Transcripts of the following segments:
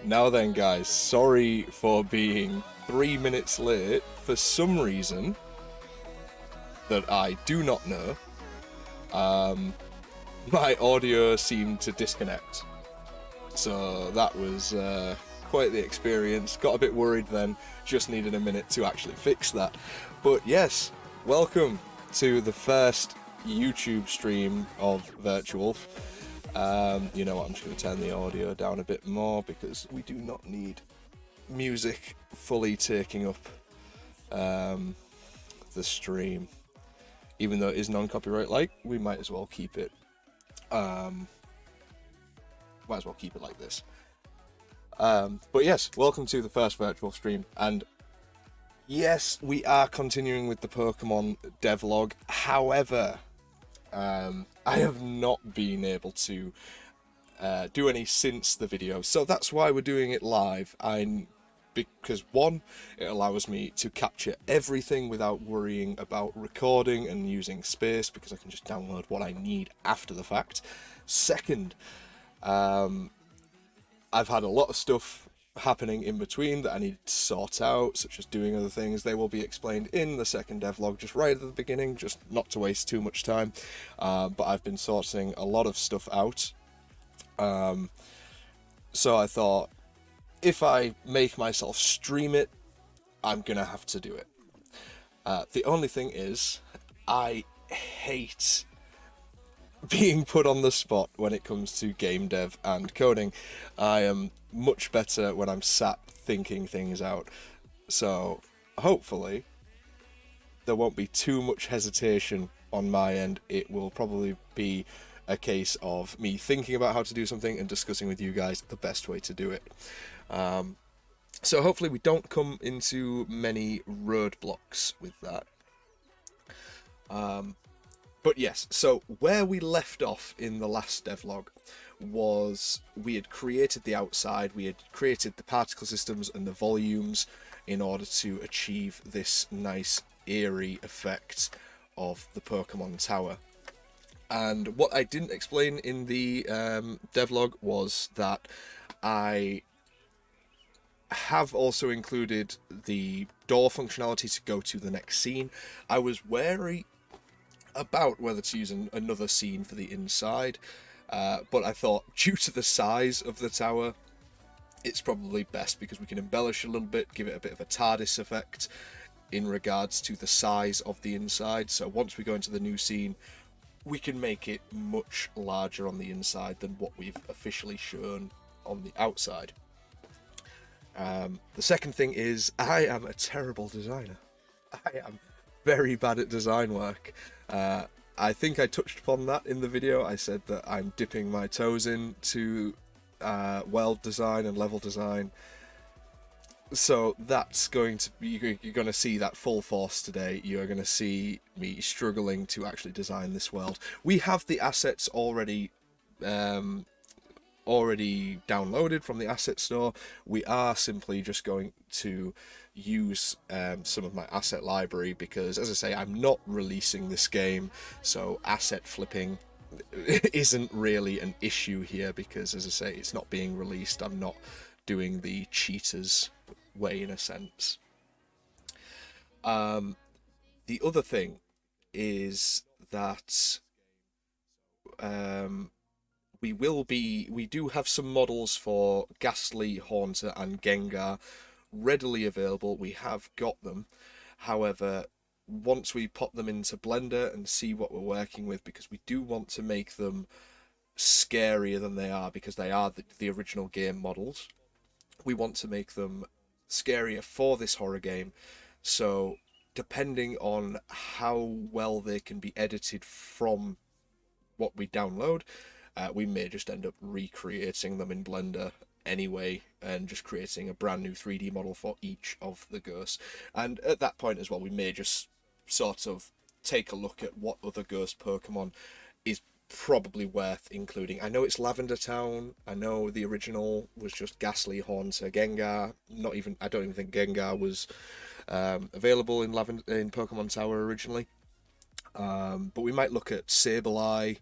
Now then, guys, sorry for being 3 minutes late. For some reason that I do not know, my audio seemed to disconnect. So that was quite the experience. Got a bit worried then, just needed a minute to actually fix that. But yes, welcome to the first YouTube stream of Virtuwolf. You know what, I'm just going to turn the audio down a bit more because we do not need music fully taking up the stream. Even though it is non-copyright like, we might as well keep it like this. But yes, welcome to the first virtual stream, and yes, we are continuing with the Pokemon devlog. However, I have not been able to do any since the video, so that's why we're doing it live. Because one, it allows me to capture everything without worrying about recording and using space, because I can just download what I need after the fact. Second, I've had a lot of stuff happening in between that I need to sort out, such as doing other things. They will be explained in the second devlog, just right at the beginning, just not to waste too much time. But I've been sorting a lot of stuff out. So I thought, if I make myself stream it, I'm gonna have to do it. The only thing is, I hate being put on the spot when it comes to game dev and coding. I am much better when I'm sat thinking things out. So hopefully there won't be too much hesitation on my end. It will probably be a case of me thinking about how to do something and discussing with you guys the best way to do it. So hopefully we don't come into many roadblocks with that. But yes, so where we left off in the last devlog was we had created the outside, we had created the particle systems and the volumes in order to achieve this nice eerie effect of the Pokemon Tower. And what I didn't explain in the devlog was that I have also included the door functionality to go to the next scene. I was wary about whether to use another scene for the inside, but I thought, due to the size of the tower, it's probably best, because we can embellish a little bit, give it a bit of a TARDIS effect in regards to the size of the inside. So once we go into the new scene, we can make it much larger on the inside than what we've officially shown on the outside. The second thing is, I am a terrible designer. I am very bad at design work. I think I touched upon that in the video. I said that I'm dipping my toes into world design and level design. So that's going to be, you're going to see that full force today. You're going to see me struggling to actually design this world. We have the assets already downloaded from the asset store. We are simply just going to use some of my asset library, because, as I say, I'm not releasing this game, so asset flipping isn't really an issue here, because, as I say, it's not being released. I'm not doing the cheaters way, in a sense. The other thing is that we do have some models for Ghastly, Haunter and Gengar readily available. We have got them. However, once we pop them into Blender and see what we're working with, because we do want to make them scarier than they are, because they are the original game models, we want to make them scarier for this horror game. So depending on how well they can be edited from what we download, we may just end up recreating them in Blender anyway, and just creating a brand new 3D model for each of the ghosts. And at that point as well, we may just sort of take a look at what other ghost Pokemon is probably worth including. I know it's Lavender Town. I know the original was just Ghastly, Haunter, Gengar. I don't even think Gengar was available in Pokemon Tower originally. But we might look at Sableye,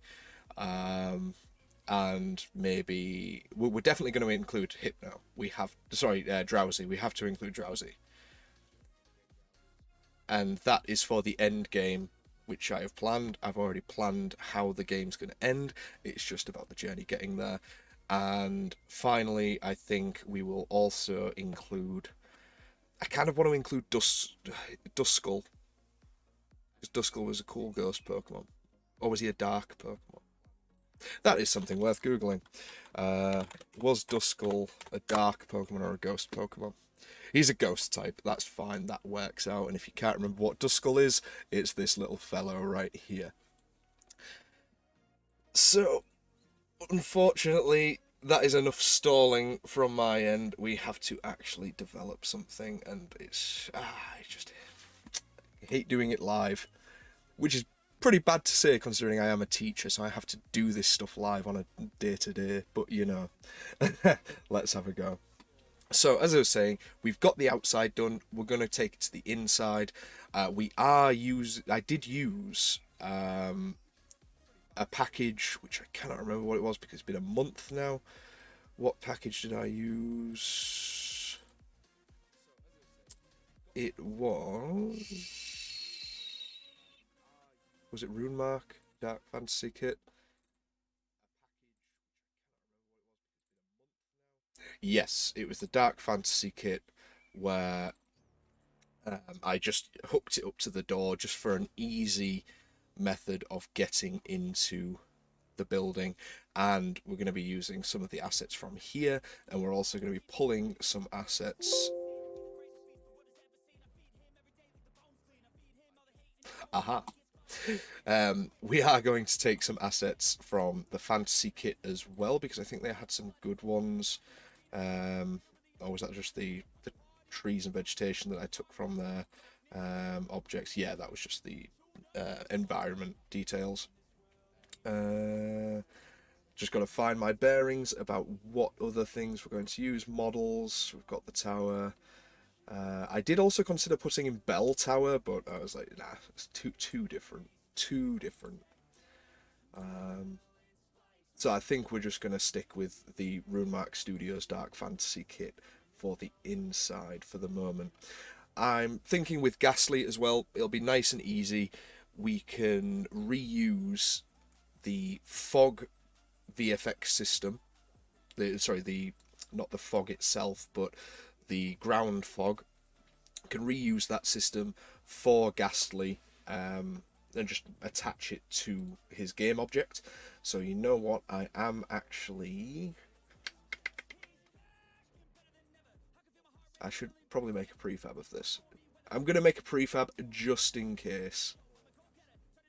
and maybe we're definitely going to include hypno. We have, sorry, drowsy. We have to include drowsy, and that is for the end game, which I have planned. I've already planned how the game's going to end. It's just about the journey getting there. And finally, I think we will also include. I kind of want to include Duskull, because Duskull was a cool ghost Pokemon. Or was he a dark Pokemon? That is something worth Googling. Was Duskull a dark Pokemon or a ghost Pokemon? He's a ghost type. That's fine. That works out. And if you can't remember what Duskull is, it's this little fellow right here. So, unfortunately, that is enough stalling from my end. We have to actually develop something, and I just hate doing it live, which is pretty bad to say considering I am a teacher, so I have to do this stuff live on a day-to-day, but you know, let's have a go. So, as I was saying, we've got the outside done. We're going to take it to the inside. I did use a package, which I cannot remember what it was because it's been a month now. What package did I use? It was it Runemark Dark Fantasy Kit? Yes, it was the Dark Fantasy Kit where I just hooked it up to the door just for an easy method of getting into the building, and we're going to be using some of the assets from here, and we're also going to be pulling some assets. Aha. We are going to take some assets from the fantasy kit as well, because I think they had some good ones. Or was that just the trees and vegetation that I took from their objects? Yeah, that was just the environment details. Just got to find my bearings about what other things we're going to use. Models, we've got the tower. I did also consider putting in Bell Tower, but I was like, nah, it's too different. Too different. So I think we're just going to stick with the Runemark Studios Dark Fantasy kit for the inside for the moment. I'm thinking with Ghastly as well, it'll be nice and easy. We can reuse the fog VFX system. The not the fog itself, but the ground fog. Can reuse that system for Ghastly, and just attach it to his game object. So you know what? I am actually. I should probably make a prefab of this. I'm going to make a prefab just in case.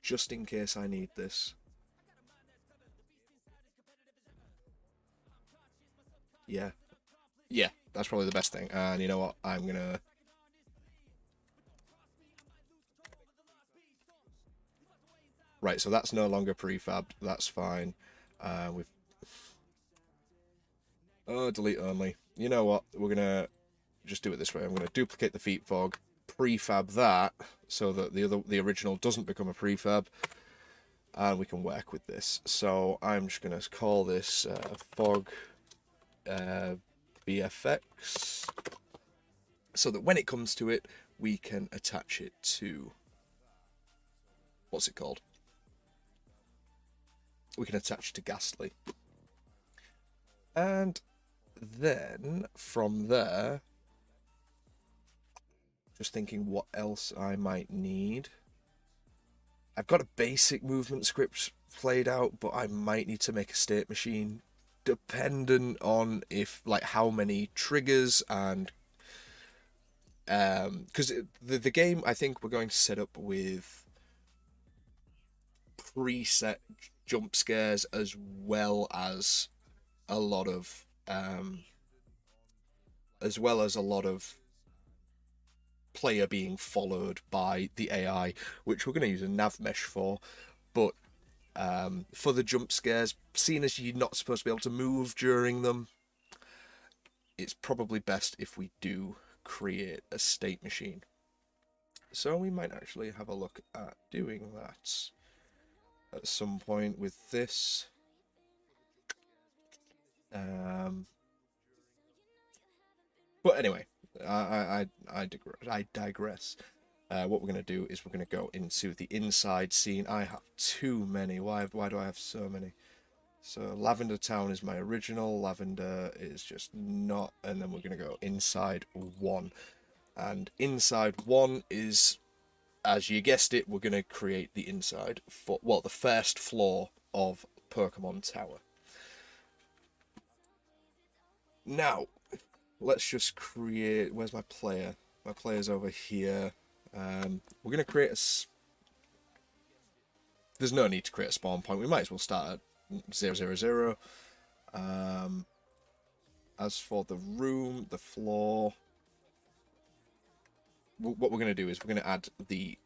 Just in case I need this. Yeah. Yeah, that's probably the best thing. And you know what? I'm going to. Right, so that's no longer prefabbed. That's fine. We've. Oh, delete only. You know what? We're going to just do it this way. I'm going to duplicate the feet fog, prefab that so that the original doesn't become a prefab, and we can work with this. So I'm just going to call this fog VFX, so that when it comes to it, we can attach it to, what's it called? We can attach it to Ghastly. And then from there, just thinking what else I might need. I've got a basic movement script played out, but I might need to make a state machine dependent on if, like, how many triggers and because the game, I think we're going to set up with preset jump scares as well as a lot of player being followed by the AI, which we're going to use a nav mesh for. But for the jump scares, seeing as you're not supposed to be able to move during them, it's probably best if we do create a state machine. So we might actually have a look at doing that at some point with this. Um, but anyway, I digress. What we're going to do is we're going to go into the inside scene. I have too many. Why do I have so many? So Lavender Town is my original. Lavender is just not. And then we're going to go inside one. And inside one is, as you guessed it, we're going to create the inside for, well, the first floor of Pokemon Tower. Now, let's just create. Where's my player? My player's over here. We're going to create a. There's no need to create a spawn point. We might as well start at 000. As for the room, the floor, what we're going to do is we're going to add the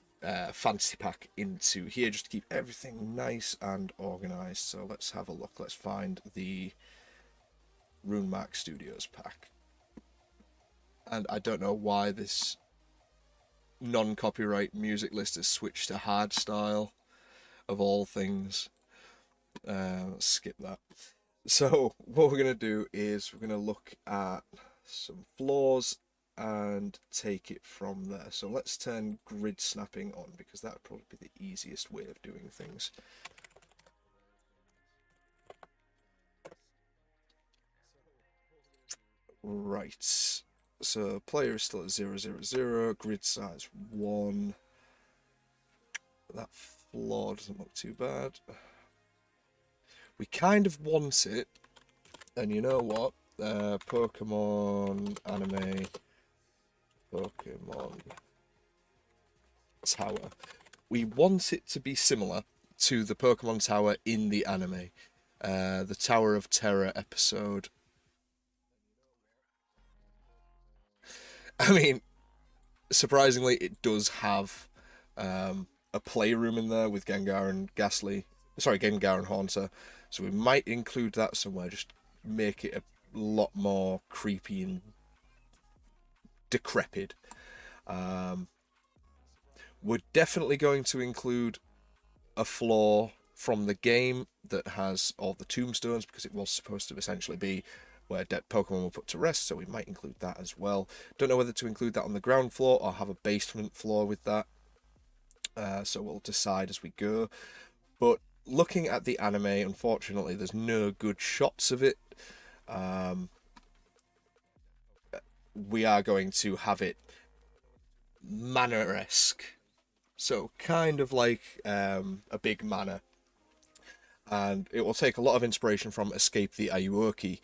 fantasy pack into here just to keep everything nice and organized. So let's have a look. Let's find the RuneMark Studios pack. And I don't know why this non-copyright music list has switched to hardstyle, of all things. Let's skip that. So what we're going to do is we're going to look at some floors and take it from there. So let's turn grid snapping on, because that would probably be the easiest way of doing things. Right. So player is still at 000, grid size 1. That floor doesn't look too bad. We kind of want it, and you know what? Pokemon anime, Pokemon Tower. We want it to be similar to the Pokemon Tower in the anime, the Tower of Terror episode. I mean, surprisingly, it does have a playroom in there with Gengar and Ghastly. Sorry, Gengar and Haunter. So we might include that somewhere, just make it a lot more creepy and decrepit. We're definitely going to include a floor from the game that has all the tombstones, because it was supposed to essentially be where dead Pokemon were put to rest, so we might include that as well. Don't know whether to include that on the ground floor or have a basement floor with that. So we'll decide as we go. But looking at the anime, unfortunately, there's no good shots of it. We are going to have it manor-esque. So kind of like a big manor. And it will take a lot of inspiration from Escape the Ayuoki,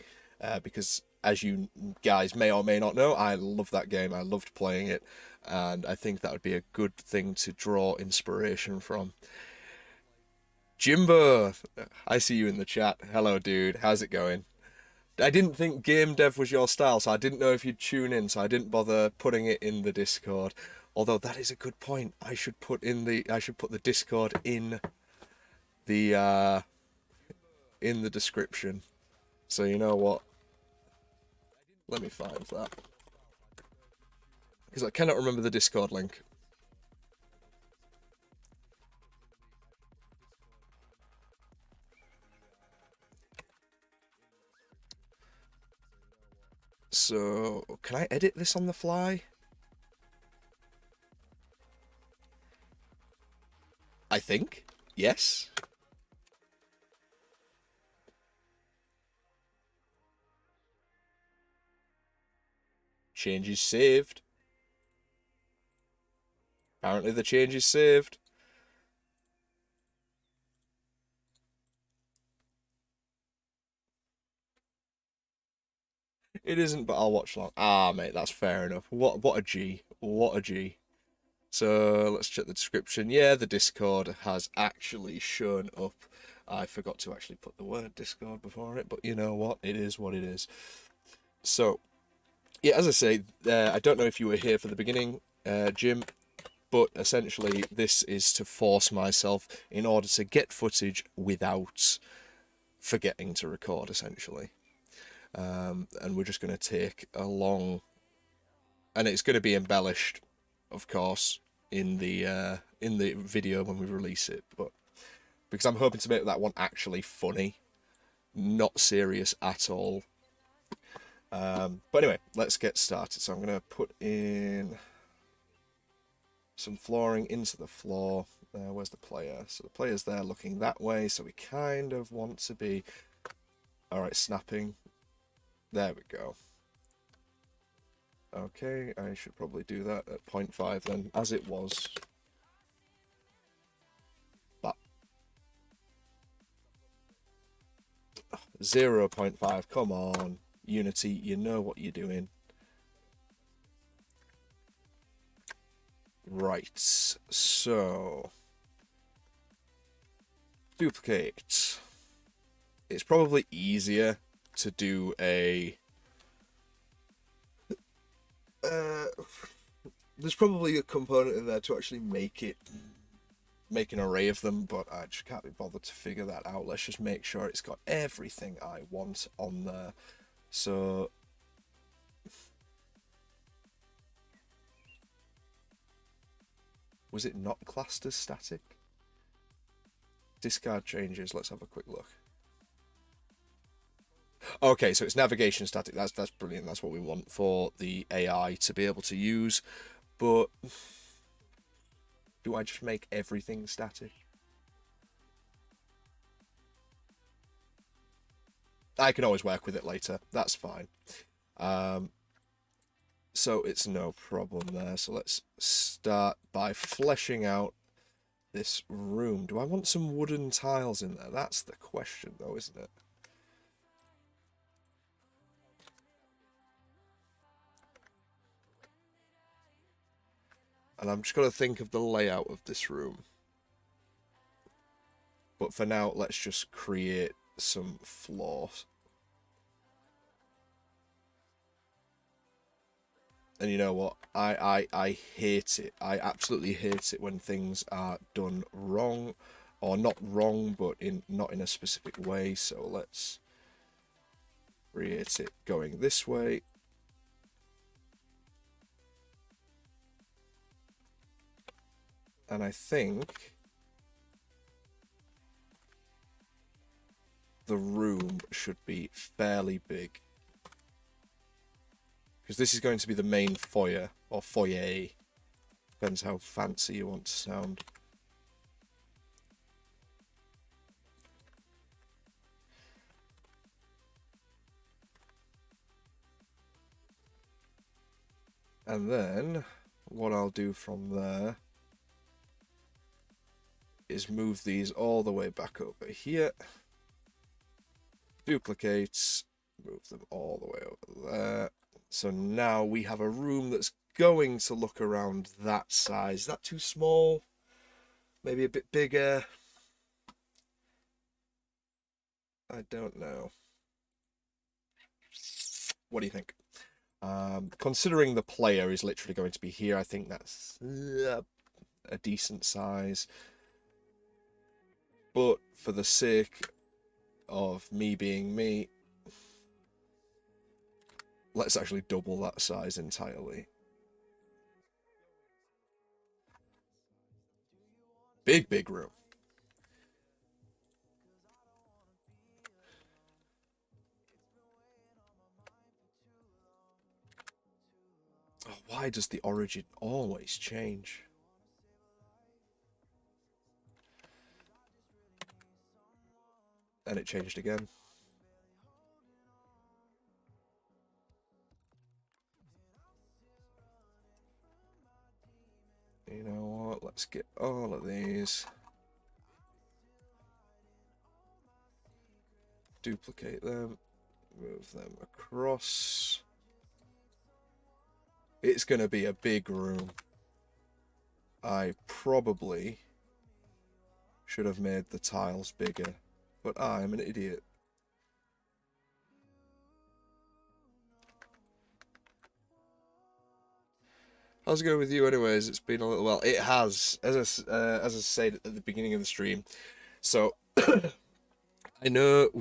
because as you guys may or may not know, I love that game. I loved playing it, and I think that would be a good thing to draw inspiration from. Jimbo, I see you in the chat. Hello, dude. How's it going? I didn't think game dev was your style, so I didn't know if you'd tune in, so I didn't bother putting it in the Discord. Although that is a good point. I should put the Discord the in the description. So you know what? Let me find that, because I cannot remember the Discord link. So can I edit this on the fly? I think yes. Changes saved. Apparently the change is saved. It isn't, but I'll watch long. Ah, mate, that's fair enough. What a G. What a G. So let's check the description. Yeah, the Discord has actually shown up. I forgot to actually put the word Discord before it, but you know what? It is what it is. So, yeah, as I say, I don't know if you were here for the beginning, Jim, but essentially this is to force myself in order to get footage without forgetting to record, essentially. And we're just going to take a long, and it's going to be embellished, of course, in the video when we release it, but because I'm hoping to make that one actually funny, not serious at all. But anyway, let's get started. So I'm going to put in some flooring into the floor. Where's the player? So the player's there looking that way, so we kind of want to be... Alright, snapping. There we go. Okay, I should probably do that at 0.5 then, as it was. But 0.5, come on. Unity, you know what you're doing. Right, so... Duplicate. It's probably easier to do a... there's probably a component in there to actually make an array of them, but I just can't be bothered to figure that out. Let's just make sure it's got everything I want on there. So was it not classed as static? Discard changes, let's have a quick look. Okay, so it's navigation static. That's brilliant. That's what we want for the AI to be able to use. But do I just make everything static? I can always work with it later. That's fine. So it's no problem there. So let's start by fleshing out this room. Do I want some wooden tiles in there? That's the question, though, isn't it? And I'm just going to think of the layout of this room. But for now, let's just create some floors. And you know what? I hate it. I absolutely hate it when things are done wrong. Or not wrong, but not in a specific way. So let's create it going this way. And I think the room should be fairly big. Because this is going to be the main foyer, or foyer. Depends how fancy you want to sound. And then, what I'll do from there is move these all the way back over here. Duplicates, move them all the way over there. So now we have a room that's going to look around that size. Is that too small? Maybe a bit bigger? I don't know. What do you think? Considering the player is literally going to be here, I think that's a decent size. But for the sake of me being me, let's actually double that size entirely. Big room. Oh, why does the origin always change? And it changed again. You know what? Let's get all of these. Duplicate them. Move them across. It's going to be a big room. I probably should have made the tiles bigger, but I'm an idiot. How's it going with you anyways? It's been a little while. It has, as I said at the beginning of the stream. So, I know,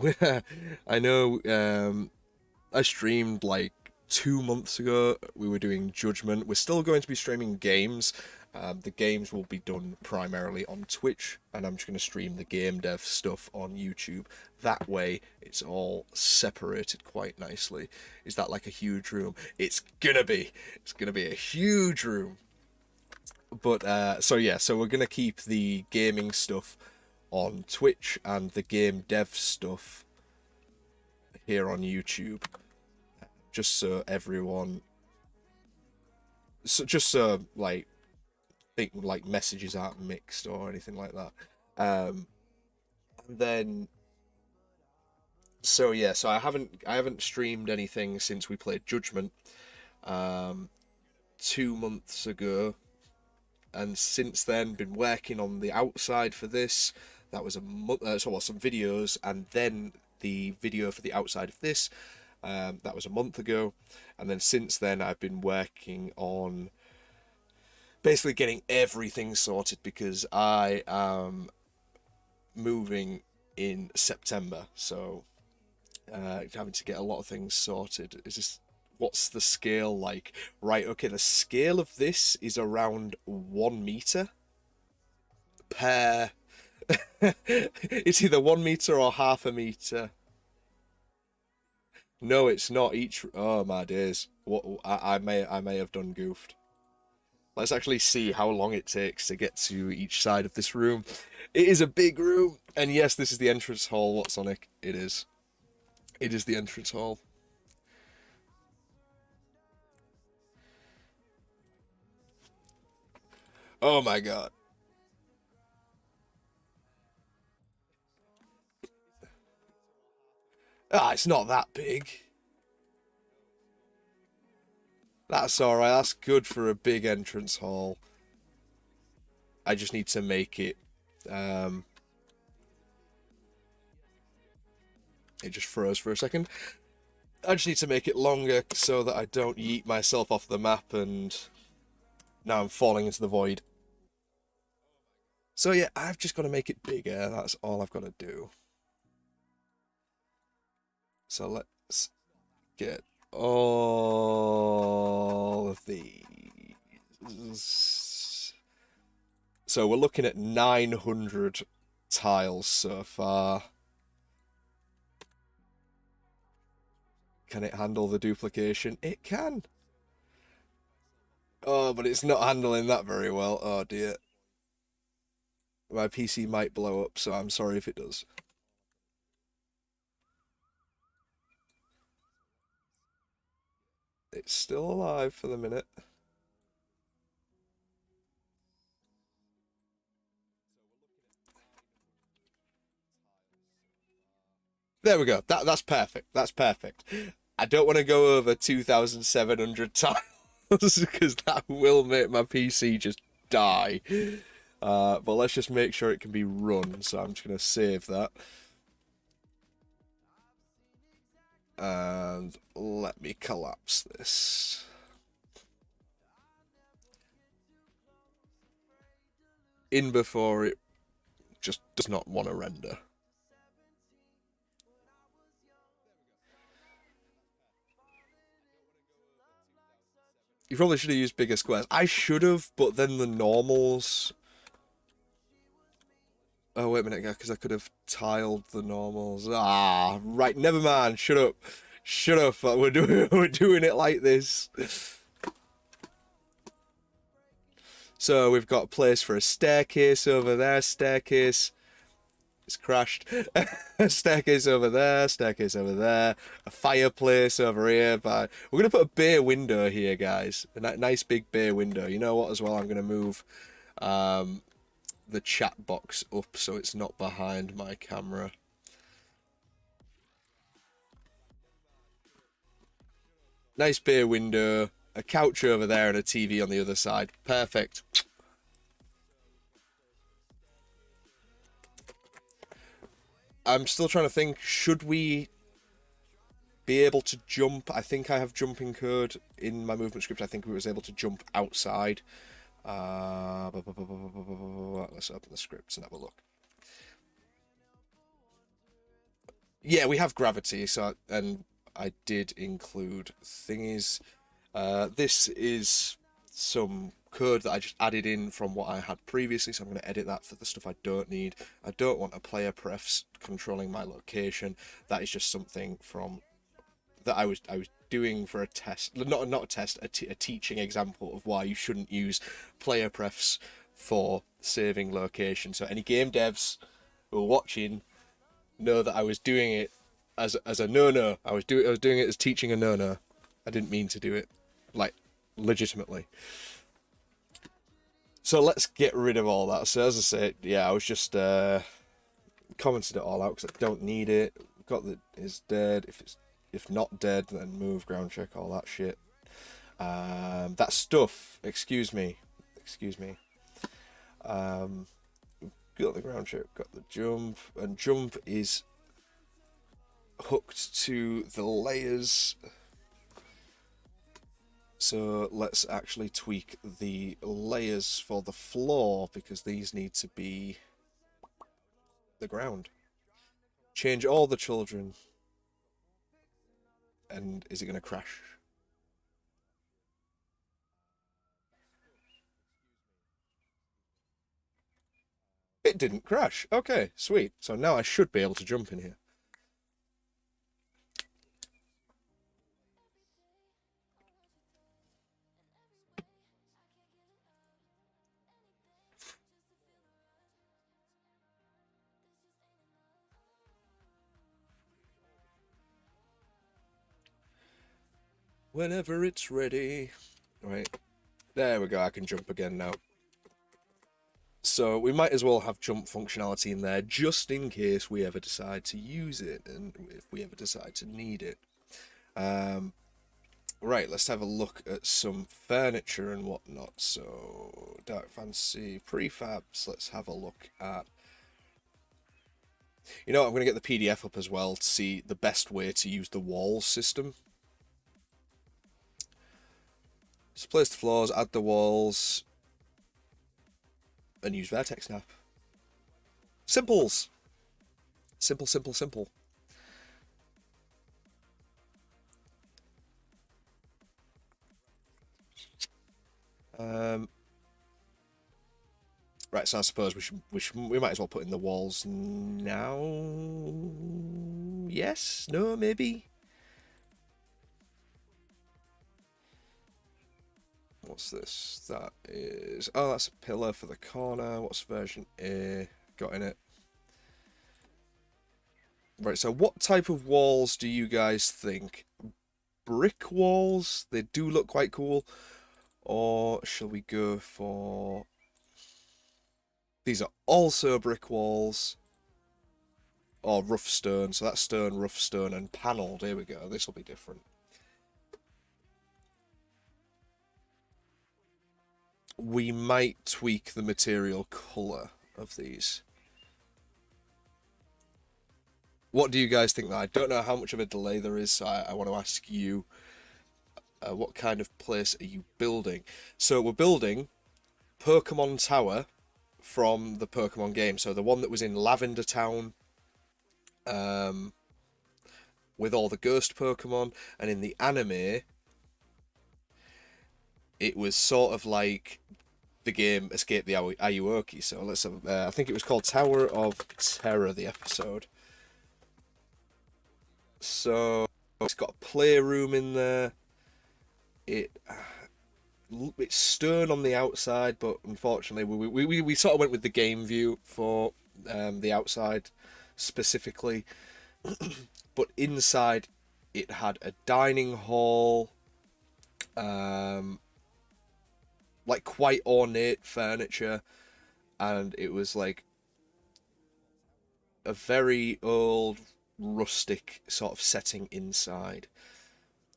I streamed like 2 months ago. We were doing Judgment. We're still going to be streaming games. The games will be done primarily on Twitch, and I'm just going to stream the game dev stuff on YouTube. That way, it's all separated quite nicely. Is that like a huge room? It's gonna be. It's gonna be a huge room. But so yeah, so we're gonna keep the gaming stuff on Twitch and the game dev stuff here on YouTube, just so everyone, so just so like think like messages aren't mixed or anything like that. And then so yeah, so I haven't streamed anything since we played Judgment 2 months ago, and since then been working on the outside for this. That was a month, so some videos, and then the video for the outside of this. That was a month ago, and then since then I've been working on basically getting everything sorted because I am moving in September, so having to get a lot of things sorted. Is this what's the scale like? Right, okay, the scale of this is around 1 meter per. It's either 1 meter or half a meter. No, it's not each. Oh my days! What I may have done goofed. Let's actually see how long it takes to get to each side of this room. It is a big room, and yes, this is the entrance hall. What, Sonic? It is. It is the entrance hall. Oh my god. Ah, it's not that big. That's alright, that's good for a big entrance hall. I just need to make it, um... it just froze for a second. I just need to make it longer so that I don't yeet myself off the map and now I'm falling into the void. So yeah, I've just got to make it bigger, that's all I've got to do. So let's get all of these. So we're looking at 900 tiles so far. Can it handle the duplication? It can. Oh, but it's not handling that very well. Oh dear. My PC might blow up, so I'm sorry if it does. It's still alive for the minute. There we go. That's perfect. That's perfect. I don't want to go over 2,700 tiles because that will make my PC just die. But let's just make sure it can be run. So I'm just going to save that. And let me collapse this. In before it just does not want to render. You probably should have used bigger squares. I should have, but then the normals. Oh, wait a minute, because I could have tiled the normals. Ah, right, never mind. Shut up. Shut up. We're doing it like this. So we've got a place for a staircase over there. Staircase. It's crashed. Staircase over there. Staircase over there. A fireplace over here. But we're going to put a bay window here, guys. A nice big bay window. You know what, as well? I'm going to move the chat box up so it's not behind my camera. Nice bay window, a couch over there and a TV on the other side. Perfect. I'm still trying to think, should we be able to jump? I think I have jumping code in my movement script. I think we was able to jump outside. Let's open the scripts and have a look. Yeah, we have gravity, so and I did include thingies. This is some code that I just added in from what I had previously, so I'm going to edit that for the stuff I don't need. I don't want a player prefs controlling my location. That is just something from that I was doing for a test, not a test, a teaching example of why you shouldn't use player prefs for saving location. So any game devs who are watching know that I was doing it as a no-no. I was doing it as teaching a no-no. I didn't mean to do it, like, legitimately. So let's get rid of all that. So as I said, yeah, I was just commented it all out because I don't need it. Got that it's dead. If not dead, then move, ground check, all that shit. That stuff. Excuse me. Got the ground check. Got the jump, and jump is hooked to the layers. So let's actually tweak the layers for the floor because these need to be the ground. Change all the children. And is it going to crash? It didn't crash. Okay, sweet. So now I should be able to jump in here. Whenever it's ready. Right. There we go. I can jump again now. So we might as well have jump functionality in there just in case we ever decide to use it and if we ever decide to need it. Right, let's have a look at some furniture and whatnot. So, Dark Fantasy prefabs, let's have a look at... You know, I'm going to get the PDF up as well to see the best way to use the walls system. Just place the floors, add the walls, and use Vertex Snap. Simples! Simple, simple, simple. Right, so I suppose we might as well put in the walls now. Yes? No? Maybe? What's this? That is... Oh, that's a pillar for the corner. What's version A got in it? Right, so what type of walls do you guys think? Brick walls? They do look quite cool. Or shall we go for... These are also brick walls. Or rough stone. So that's stone, rough stone, and panelled. Here we go. This will be different. We might tweak the material colour of these. What do you guys think? I don't know how much of a delay there is, so I want to ask you, what kind of place are you building? So we're building Pokemon Tower from the Pokemon game. So the one that was in Lavender Town, with all the ghost Pokemon, and in the anime, it was sort of like the game Escape the Ayuoki. So let's have, I think it was called Tower of Terror, the episode. So it's got a playroom in there. It's stone on the outside, but unfortunately we sort of went with the game view for the outside specifically. But inside it had a dining hall, like quite ornate furniture, and it was like a very old rustic sort of setting inside.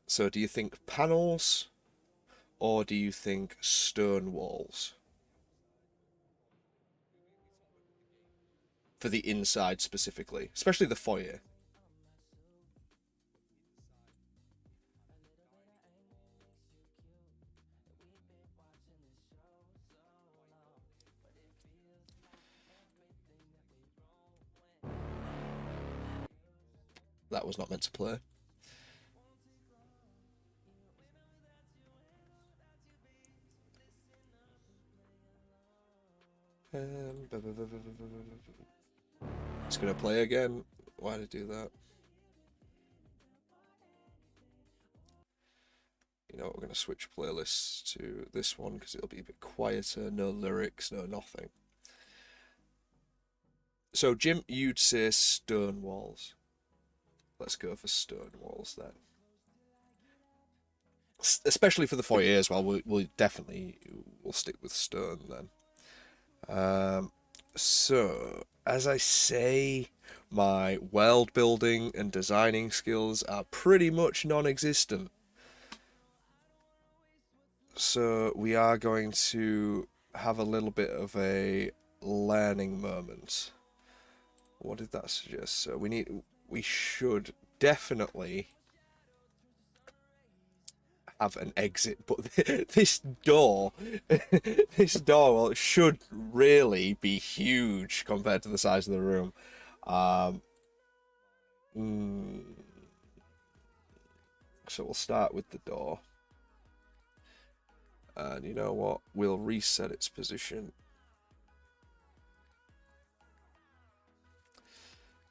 So do you think panels or do you think stone walls? For the inside specifically, especially the foyer. That was not meant to play. It's gonna play again. Why did it do that? You know, we're gonna switch playlists to this one because it'll be a bit quieter. No lyrics, no nothing. So, Jim, you'd say stone walls. Let's go for stone walls then. Especially for the foyer as well. We'll definitely we'll stick with stone then. So, as I say, my world building and designing skills are pretty much non-existent. So we are going to have a little bit of a learning moment. What did that suggest? So we should definitely have an exit, but this door, well, it should really be huge compared to the size of the room. So we'll start with the door. And you know what? We'll reset its position.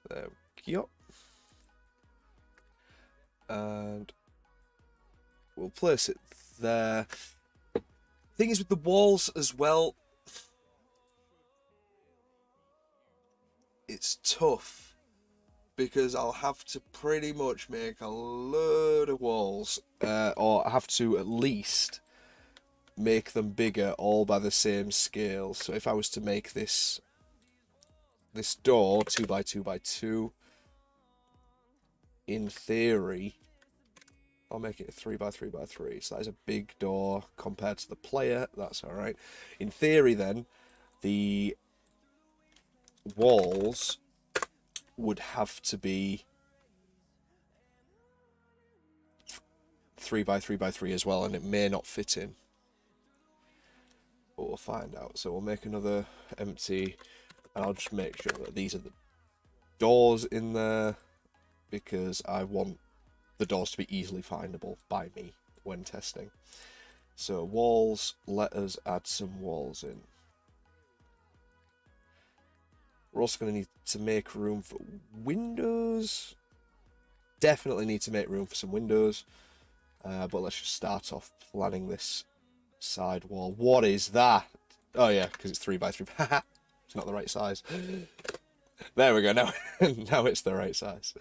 There we go. And we'll place it there. Thing is with the walls as well, it's tough because I'll have to pretty much make a load of walls, or I have to at least make them bigger, all by the same scale. So if I was to make this door 2 by 2 by 2, in theory, I'll make it a 3 by 3 by 3. So that is a big door compared to the player. That's all right. In theory, then, the walls would have to be 3 by 3 by 3 as well, and it may not fit in. But we'll find out. So we'll make another empty, and I'll just make sure that these are the doors in there, because I want the doors to be easily findable by me when testing. So walls, let us add some walls in. We're also going to need to make room for windows. Definitely need to make room for some windows. But let's just start off planning this side wall. What is that? Oh yeah, because it's 3 by 3. It's not the right size. There we go. Now, now it's the right size.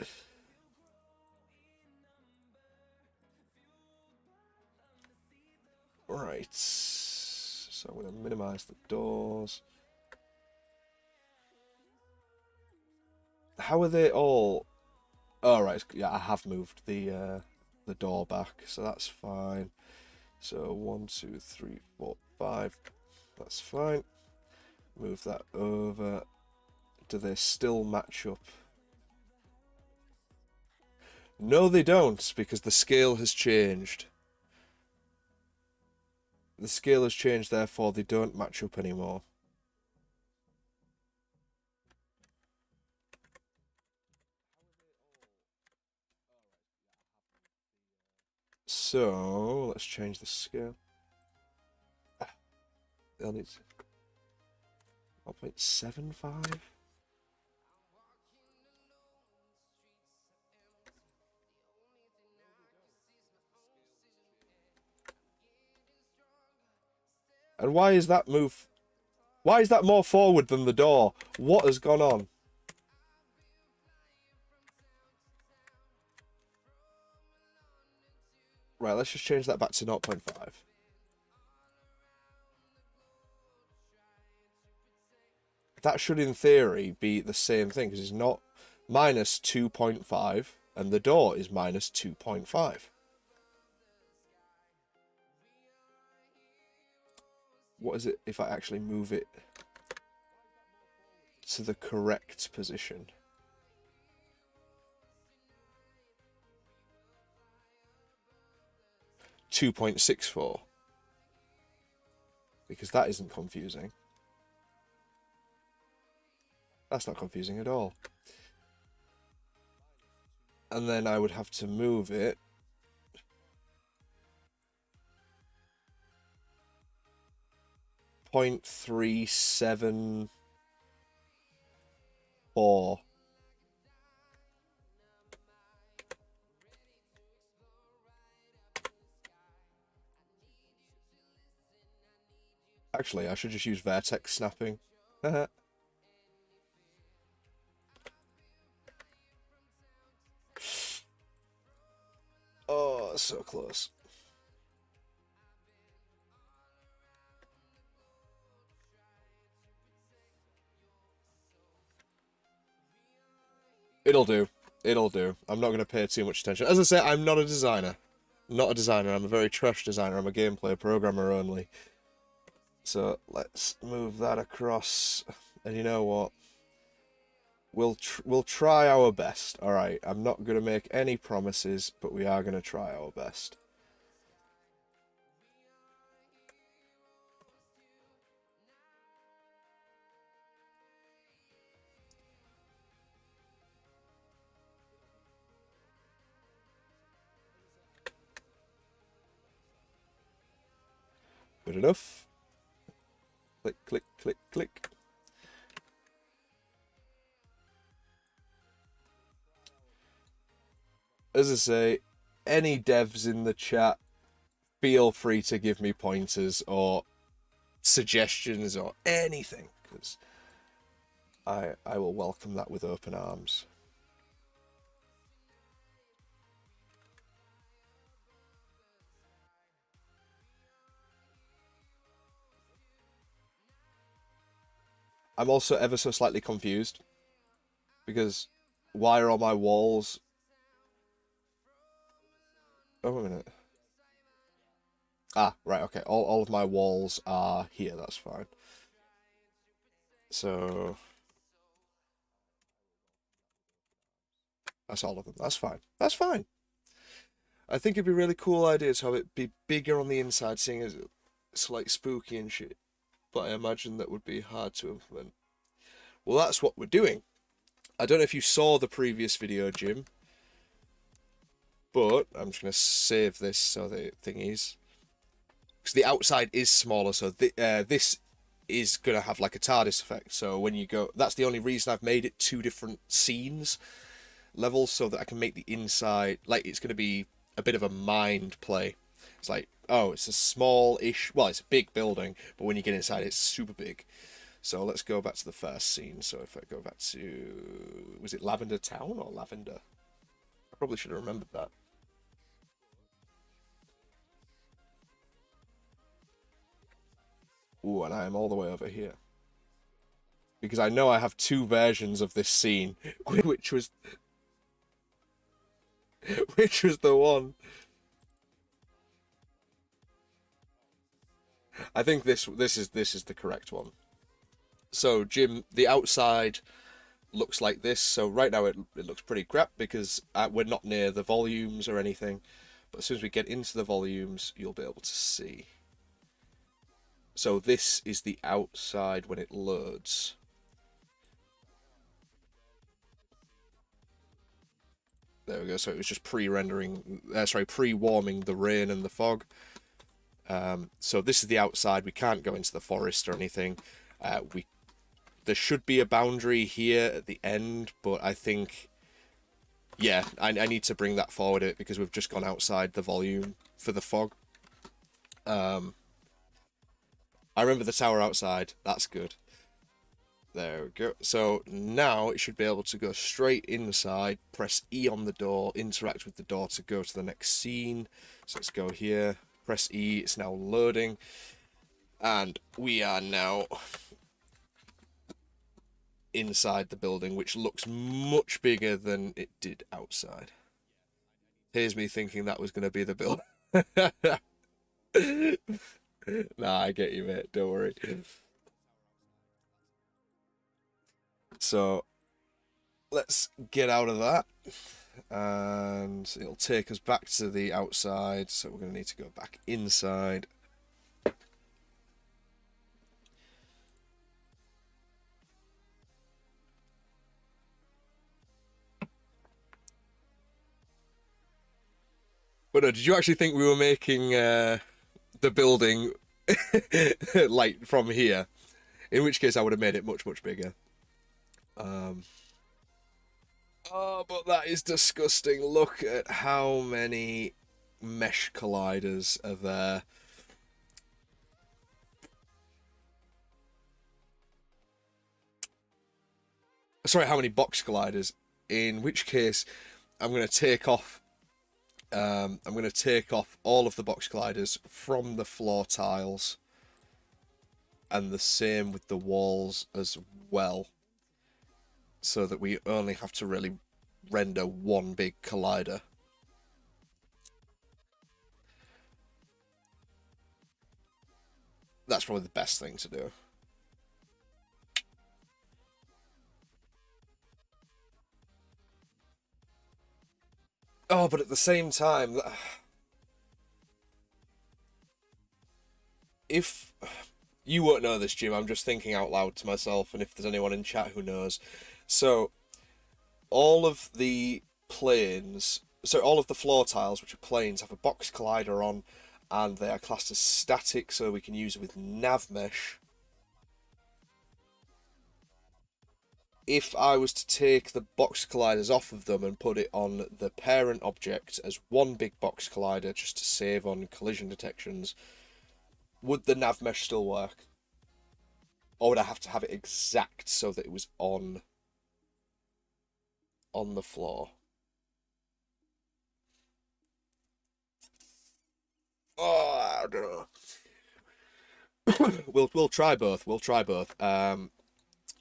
Right. So I'm going to minimize the doors. How are they all? Oh right, yeah, I have moved the door back, so that's fine. So 1, 2, 3, 4, 5. That's fine. Move that over. Do they still match up? No, they don't, because the scale has changed. The scale has changed, therefore they don't match up anymore. So let's change the scale. They'll need 1.75. And why is that move? Why is that more forward than the door? What has gone on? Right, let's just change that back to 0.5. That should, in theory, be the same thing, because it's not minus 2.5, and the door is minus 2.5. What is it if I actually move it to the correct position? $2.64, because that isn't confusing. That's not confusing at all. And then I would have to move it 0.374. Actually, I should just use vertex snapping. Oh, so close. It'll do. It'll do. I'm not going to pay too much attention. As I say, I'm not a designer. Not a designer. I'm a very trash designer. I'm a gameplay programmer only. So let's move that across. And you know what? We'll try our best. All right. I'm not going to make any promises, but we are going to try our best. Good enough. Click, click, click, click. As I say, any devs in the chat, feel free to give me pointers or suggestions or anything, because I will welcome that with open arms. I'm also ever so slightly confused, because why are all my walls... Oh, a minute. Ah, right, okay. All of my walls are here, that's fine. So... that's all of them. That's fine. That's fine. I think it'd be a really cool idea to have it be bigger on the inside, seeing as it's like spooky and shit. But I imagine that would be hard to implement. Well, that's what we're doing. I don't know if you saw the previous video, Jim, but I'm just going to save this so the thingies. Because the outside is smaller, so this is going to have like a TARDIS effect. So when you go... that's the only reason I've made it two different scenes levels, so that I can make the inside... like, it's going to be a bit of a mind play. It's like, oh, it's a small-ish... well, it's a big building, but when you get inside, it's super big. So let's go back to the first scene. So if I go back to... was it Lavender Town or Lavender? I probably should have remembered that. Ooh, and I am all the way over here. Because I know I have two versions of this scene, which was... which was the one... I think this is the correct one. So, Jim, the outside looks like this. So right now it looks pretty crap because we're not near the volumes or anything. But as soon as we get into the volumes, you'll be able to see. So this is the outside when it loads. There we go. So it was just pre-rendering, pre-warming the rain and the fog. So this is the outside. We can't go into the forest or anything. There should be a boundary here at the end, but I think, yeah, I need to bring that forward a bit because we've just gone outside the volume for the fog. I remember the tower outside. That's good. There we go. So now it should be able to go straight inside, press E on the door, interact with the door to go to the next scene. So let's go here, press E, it's now loading. And we are now inside the building, which looks much bigger than it did outside. Here's me thinking that was going to be the build. Nah, I get you, mate. Don't worry. So let's get out of that, and it'll take us back to the outside. So we're going to need to go back inside. But no, did you actually think we were making the building like from here. In which case I would have made it much, much bigger. Oh, but that is disgusting. Look at how many mesh colliders are there. Sorry, how many box colliders? In which case, I'm going to take off. I'm going to take off all of the box colliders from the floor tiles, and the same with the walls as well, so that we only have to really render one big collider. That's probably the best thing to do. Oh, but at the same time, if you won't know this, Jim, I'm just thinking out loud to myself, and if there's anyone in chat who knows. So, all of the planes, so all of the floor tiles, which are planes, have a box collider on, and they are classed as static, so we can use it with nav mesh. If I was to take the box colliders off of them and put it on the parent object as one big box collider, just to save on collision detections, would the nav mesh still work? Or would I have to have it exact so that it was on the floor? Oh, I don't know. We'll try both. We'll try both.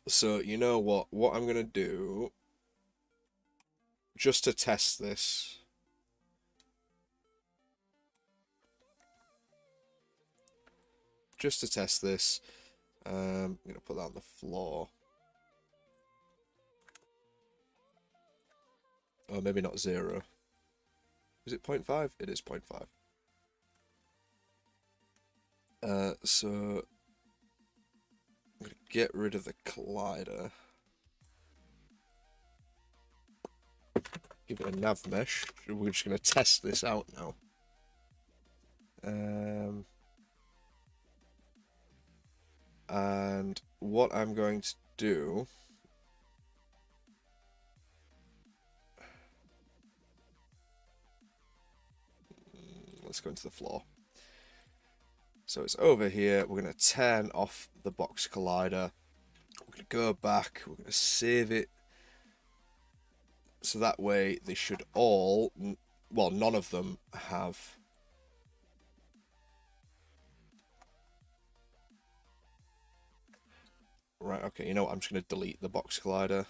So you know what? What I'm gonna do, just to test this. Just to test this, I'm gonna put that on the floor. Oh, maybe not 0. Is it 0.5? It is 0.5. So I'm gonna get rid of the collider. Give it a nav mesh. We're just gonna test this out now. And what I'm going to do, let's go into the floor. So it's over here. We're going to turn off the box collider. We're going to go back. We're going to save it. So that way they should all, well, none of them have. Right, okay, you know what? I'm just going to delete the box collider.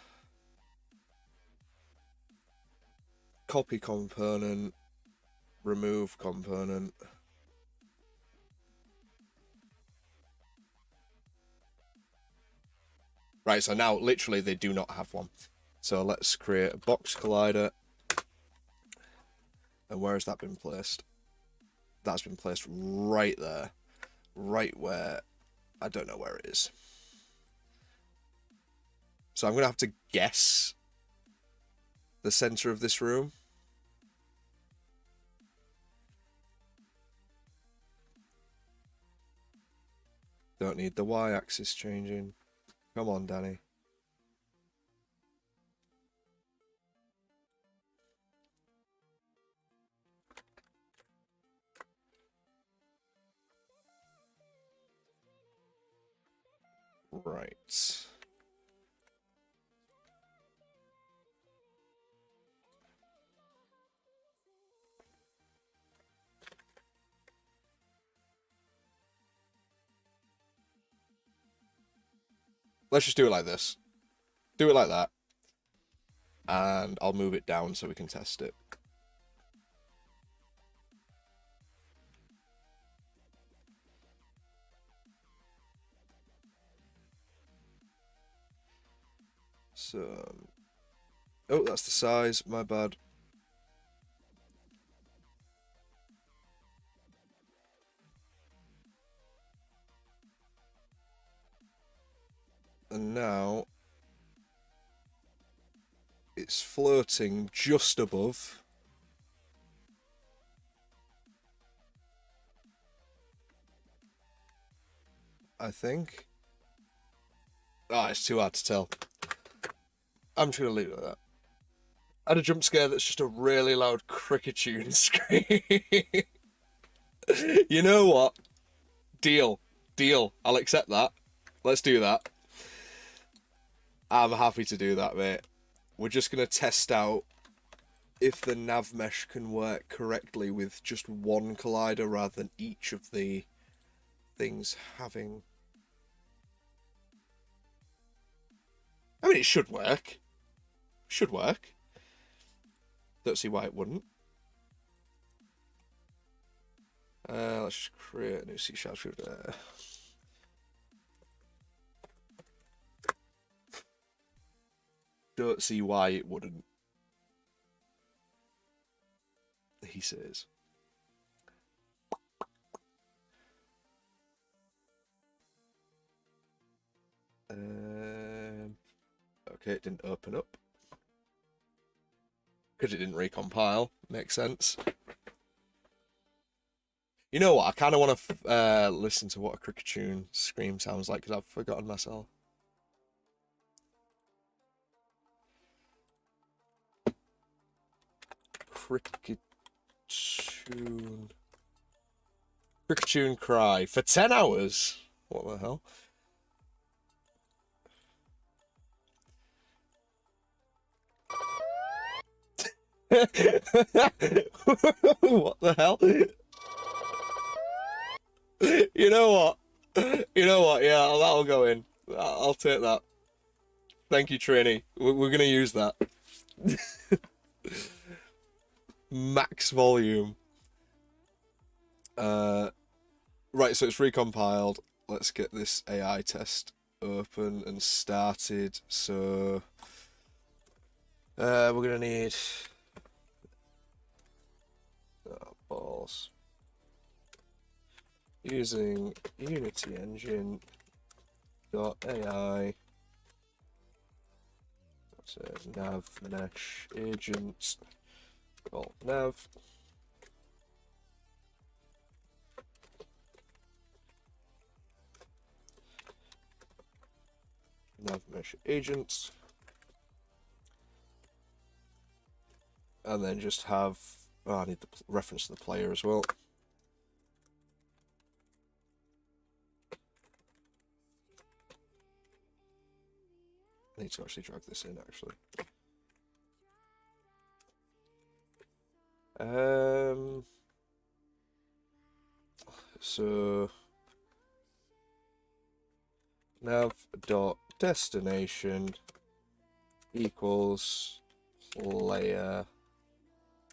Copy component. Remove component. Right, so now literally they do not have one. So let's create a box collider. And where has that been placed? That's been placed right there. Right where, I don't know where it is. So I'm going to have to guess the center of this room. Don't need the y-axis changing. Come on, Danny. Right. Let's just do it like this. Do it like that. And I'll move it down so we can test it. So, oh, that's the size. My bad. And now it's floating just above. I think. Ah, it's too hard to tell. I'm just going to leave it at that. I had a jump scare that's just a really loud cricket tune scream. You know what? Deal. Deal. I'll accept that. Let's do that. I'm happy to do that, mate. We're just going to test out if the nav mesh can work correctly with just one collider rather than each of the things having... I mean, it should work. Should work. Don't see why it wouldn't. Let's just create a new C# script. Don't see why it wouldn't. He says. Okay, it didn't open up. Because it didn't recompile. Makes sense. You know what? I kind of want to listen to what a cricket tune scream sounds like because I've forgotten myself. Cricket tune. Cricket tune cry for 10 hours. What the hell? What the hell? You know what? You know what? Yeah, that'll go in. I'll take that. Thank you, Trini. We're gonna use that. Max volume. Right, so it's recompiled. Let's get this AI test open and started. So we're gonna need balls using Unity Engine .ai. So nav mesh agent called nav. Nav mesh agents, and then just have. Oh, I need the reference to the player as well. I need to actually drag this in, actually. So nav.destination equals player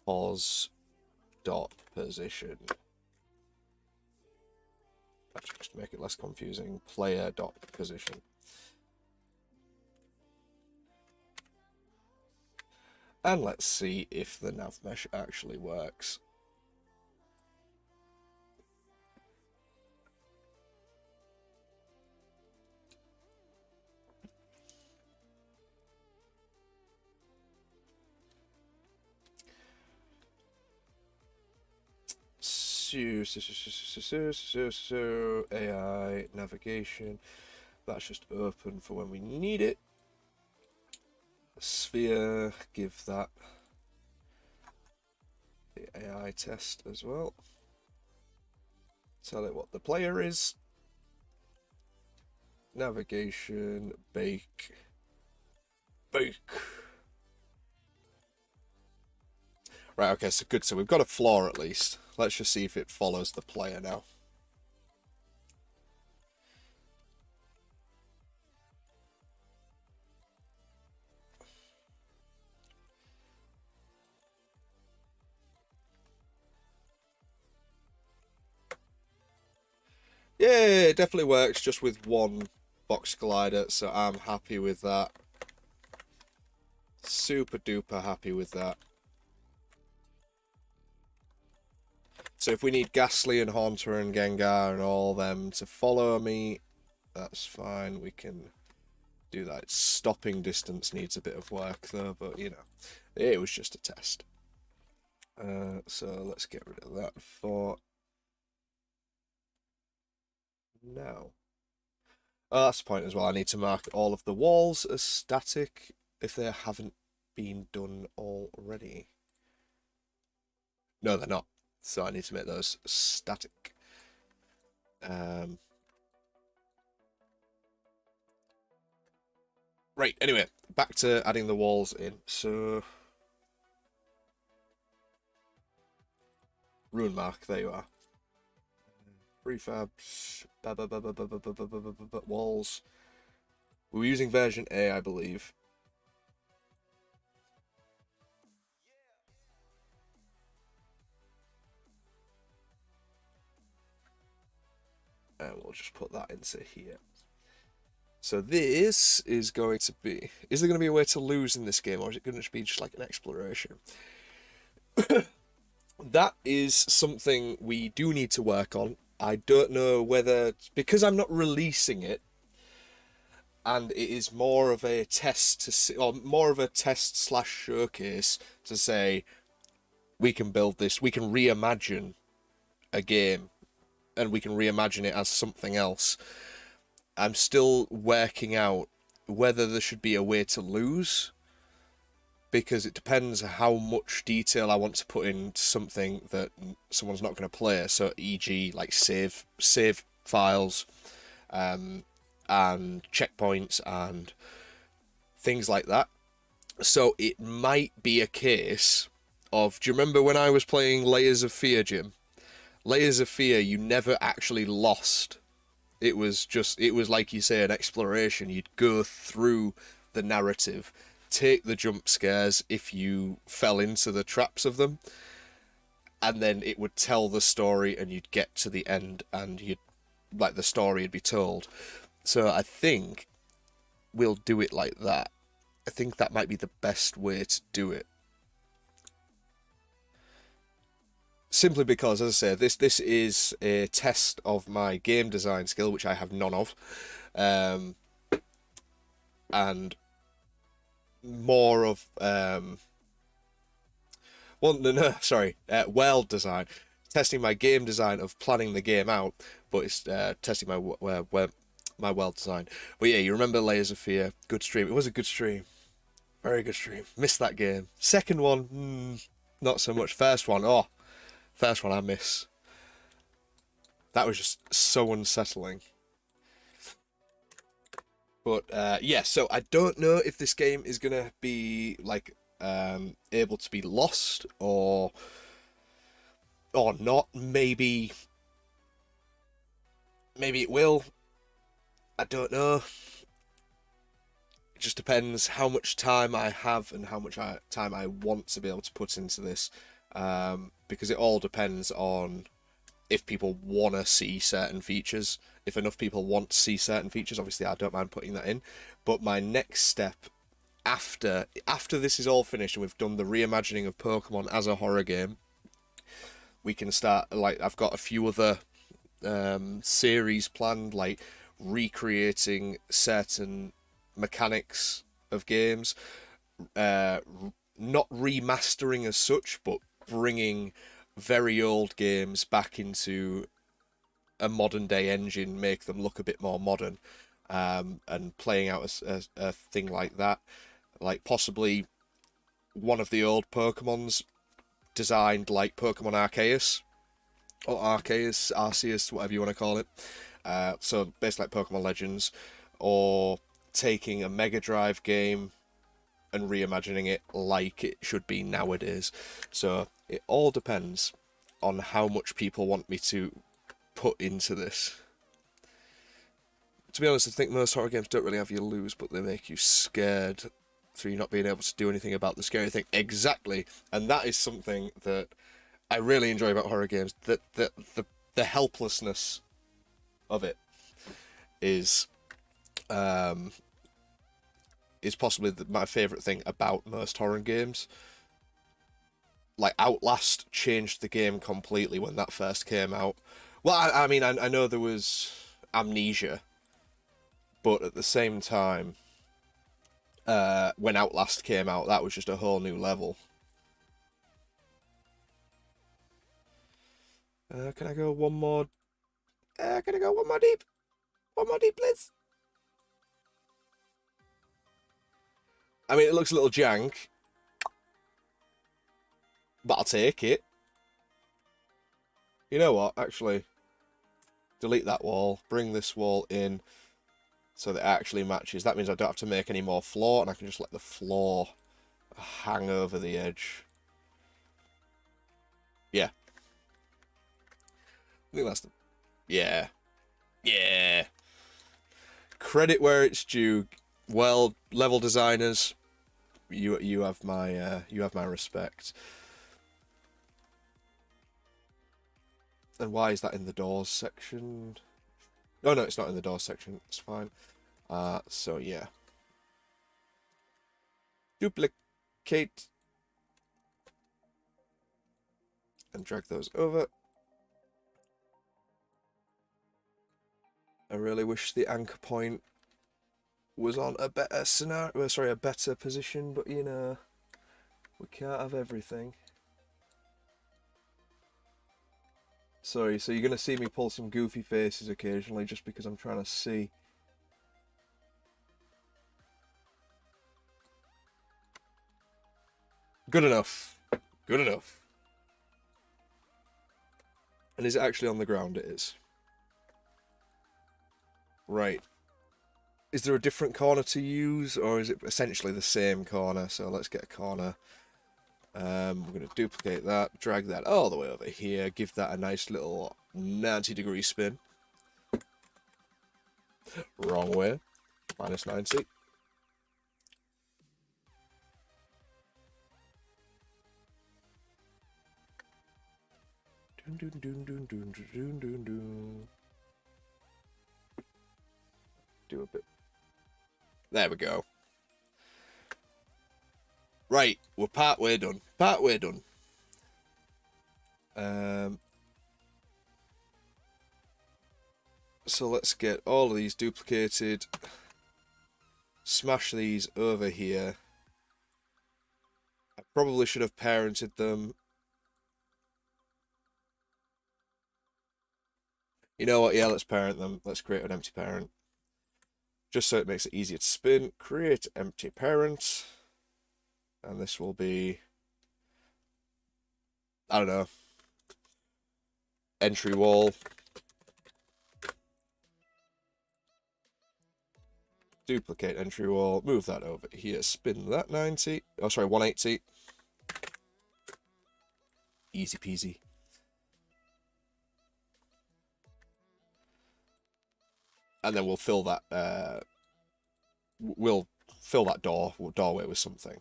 pos dot position. Actually, just to make it less confusing, player dot position. And let's see if the nav mesh actually works. So AI navigation. That's just open for when we need it. Sphere, give that the AI test as well. Tell it what the player is. Navigation, bake. Right, okay, so good. So we've got a floor at least. Let's just see if it follows the player now. Yeah, it definitely works just with one box collider, so I'm happy with that. Super duper happy with that. So if we need Ghastly and Haunter and Gengar and all them to follow me, that's fine. We can do that. Stopping distance needs a bit of work though, but you know, it was just a test. So let's get rid of that for now. Oh, that's the point as well. I need to mark all of the walls as static if they haven't been done already. No, they're not. So I need to make those static. Um, right, anyway, back to adding the walls in. So, rune mark, there you are. Prefabs, walls. We were using version A, I believe. And we'll just put that into here. So this is going to be... Is there going to be a way to lose in this game, or is it going to be just like an exploration? That is something we do need to work on. I don't know whether... Because I'm not releasing it, and it is more of a test to see, or more of a test slash showcase to say, we can build this, we can reimagine a game, and we can reimagine it as something else. I'm still working out whether there should be a way to lose, because it depends how much detail I want to put into something that someone's not going to play. So, e.g., like save files, and checkpoints and things like that. So it might be a case of, do you remember when I was playing Layers of Fear, Jim? Layers of Fear, you never actually lost. It was like you say, an exploration. You'd go through the narrative, take the jump scares if you fell into the traps of them, and then it would tell the story and you'd get to the end and you'd, like, the story would be told. So I think we'll do it like that. I think that might be the best way to do it. Simply because, as I say, this is a test of my game design skill, which I have none of, and more of well, no, sorry, world design, testing my game design of planning the game out, but it's testing my world design. But yeah, you remember Layers of Fear? Good stream. It was a good stream. Very good stream. Missed that game. Second one, not so much. First one I miss. That was just so unsettling. But yeah, so I don't know if this game is gonna be like able to be lost or not. Maybe it will. I don't know. It just depends how much time I have and how much time I want to be able to put into this, because it all depends on if people want to see certain features. If enough people want to see certain features, obviously I don't mind putting that in. But my next step after this is all finished and we've done the reimagining of Pokemon as a horror game, we can start, like, I've got a few other series planned, like recreating certain mechanics of games, uh, not remastering as such, but bringing very old games back into a modern day engine, make them look a bit more modern, and playing out a thing like that, like possibly one of the old Pokemons designed like Pokemon Arceus or Arceus, whatever you want to call it. So basically like Pokemon Legends, or taking a Mega Drive game and reimagining it like it should be nowadays. So it all depends on how much people want me to put into this. To be honest, I think most horror games don't really have you lose, but they make you scared through you not being able to do anything about the scary thing. Exactly, and that is something that I really enjoy about horror games. That the helplessness of it is possibly my favourite thing about most horror games. Like Outlast changed the game completely when that first came out. Well, I mean, I know there was Amnesia, but at the same time, when Outlast came out, that was just a whole new level. Can I go one more? Can I go one more deep? One more deep, please. I mean, it looks a little jank, but I'll take it. You know what? Actually, delete that wall. Bring this wall in so that it actually matches. That means I don't have to make any more floor, and I can just let the floor hang over the edge. Yeah. I think that's the... Yeah. Yeah. Credit where it's due. Well, level designers, you have my respect. And why is that in the doors section? Oh no, it's not in the doors section. It's fine. So yeah. Duplicate and drag those over. I really wish the anchor point was on a better scenario. Sorry, a better position, but you know, we can't have everything. Sorry, so you're gonna see me pull some goofy faces occasionally, just because I'm trying to see. Good enough. Good enough. And is it actually on the ground? It is. Right. Is there a different corner to use, or is it essentially the same corner? So let's get a corner. We're going to duplicate that, drag that all the way over here, give that a nice little 90-degree spin. Wrong way. Minus 90. Dun, dun, dun, dun, dun, dun, dun, dun. Do a bit. There we go. Right, we're part way done. Part way done. So let's get all of these duplicated. Smash these over here. I probably should have parented them. You know what? Yeah, let's parent them. Let's create an empty parent. Just so it makes it easier to spin. Create empty parent. And this will be, I don't know, entry wall. Duplicate entry wall. Move that over here. Spin that 90. Oh, sorry, 180. Easy peasy. And then we'll fill that, we'll fill that doorway with something.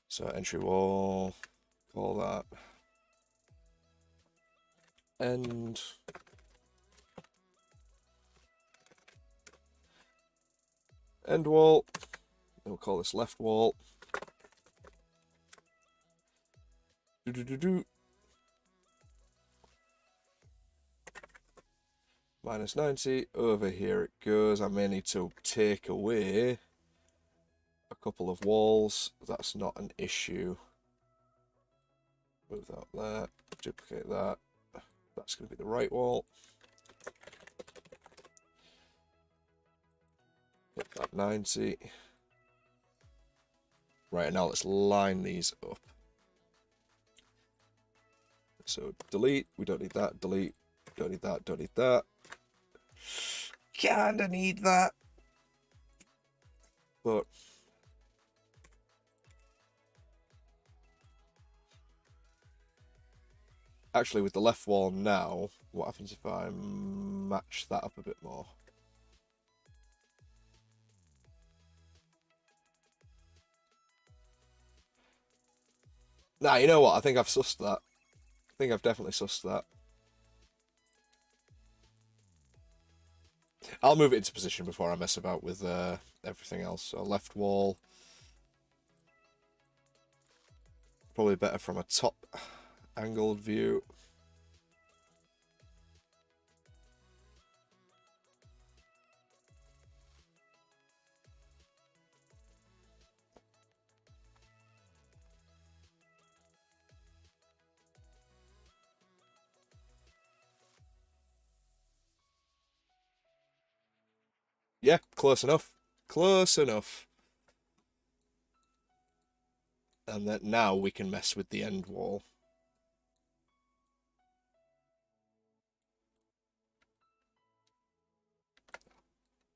So entry wall, call that end wall. Then we'll call this left wall. Minus 90. Over here it goes. I may need to take away a couple of walls. That's not an issue. Move that there. Duplicate that. That's going to be the right wall. Hit that 90. Right, now let's line these up. So delete, we don't need that. Delete, don't need that, don't need that. Kinda need that. But actually with the left wall now, what happens if I match that up a bit more? Nah, you know what? I think I've sussed that. I think I've definitely sussed that. I'll move it into position before I mess about with everything else. So left wall. Probably better from a top angled view. Yeah, close enough. Close enough. And then now we can mess with the end wall.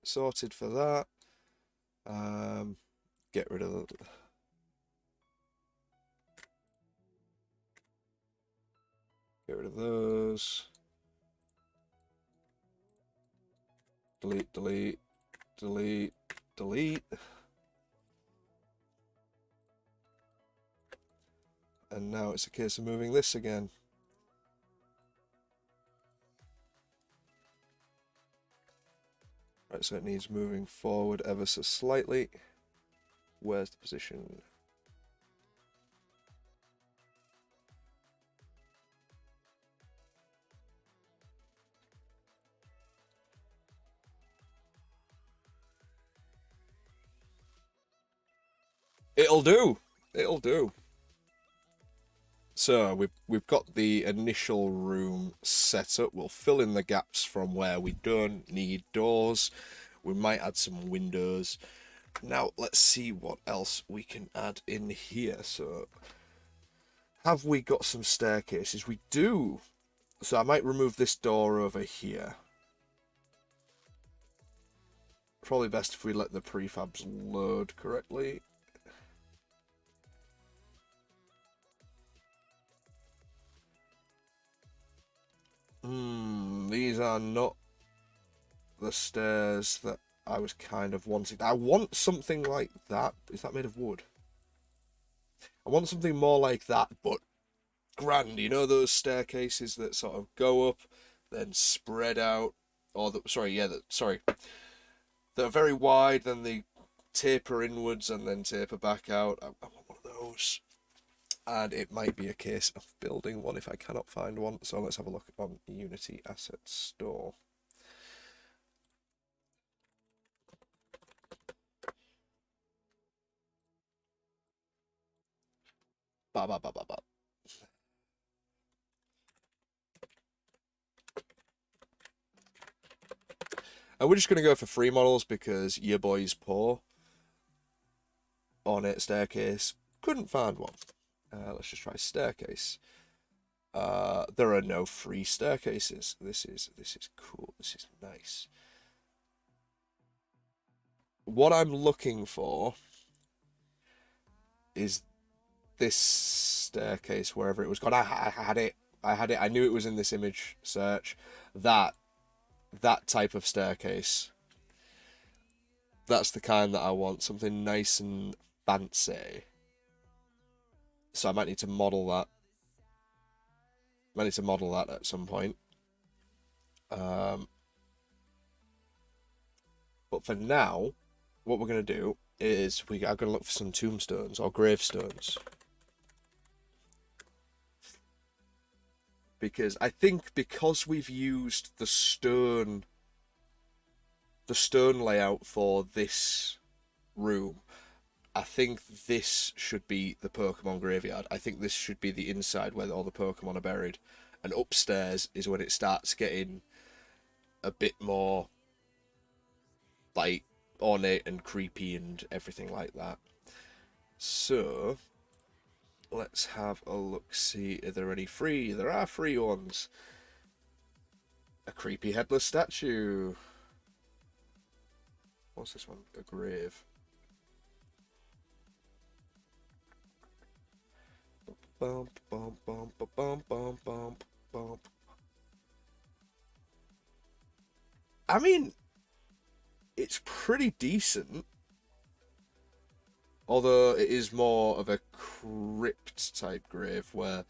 Sorted for that. Get rid of the... Get rid of those. Delete, delete, delete, delete. And now it's a case of moving this again. Right, so it needs moving forward ever so slightly. Where's the position? It'll do. It'll do. So we've got the initial room set up. We'll fill in the gaps from where we don't need doors. We might add some windows. Now let's see what else we can add in here. So have we got some staircases? We do. So I might remove this door over here. Probably best if we let the prefabs load correctly. These are not the stairs that I was kind of wanting. I want something like that. Is that made of wood? I want something more like that, but grand. You know those staircases that sort of go up, then spread out, or that they're very wide, then they taper inwards and then taper back out. I want one of those. And it might be a case of building one if I cannot find one. So let's have a look on Unity Asset Store. Ba ba ba ba ba. And we're just going to go for free models because your boy's poor. On it, staircase. Couldn't find one. Let's just try staircase. There are no free staircases. This is cool. This is nice. What I'm looking for is this staircase, wherever it was gone. I had it. I knew it was in this image search. That type of staircase. That's the kind that I want. Something nice and fancy. So I might need to model that. Might need to model that at some point. But for now, what we're going to do is I'm going to look for some tombstones or gravestones. Because I think because we've used the stone layout for this room, I think this should be the Pokemon graveyard. I think this should be the inside where all the Pokemon are buried. And upstairs is when it starts getting a bit more like ornate and creepy and everything like that. So let's have a look, see are there any free? There are free ones. A creepy headless statue. What's this one? A grave. Bump, bump, bump, bump, bump, bump, bump. I mean, it's pretty decent. Although it is more of a crypt type grave where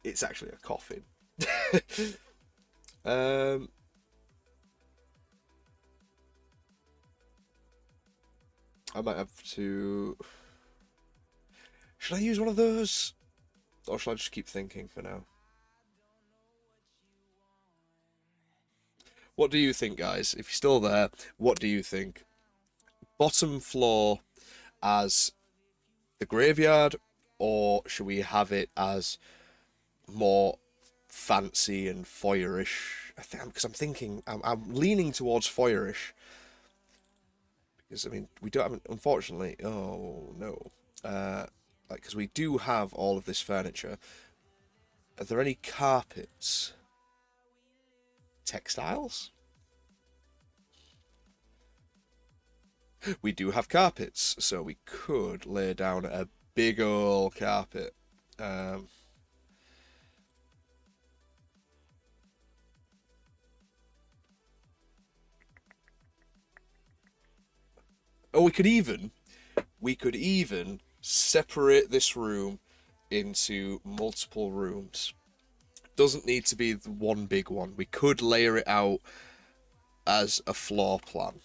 it's actually a coffin. I might have to... Should I use one of those? Or should I just keep thinking for now? What do you think, guys? If you're still there, what do you think? Bottom floor as the graveyard, or should we have it as more fancy and foyerish? I think because I'm leaning towards foyerish. Because, I mean, we don't have, unfortunately, oh no. Like, because we do have all of this furniture. Are there any carpets? Textiles? We do have carpets, so we could lay down a big old carpet. Um, oh, we could even separate this room into multiple rooms. Doesn't need to be the one big one. We could layer it out as a floor plan.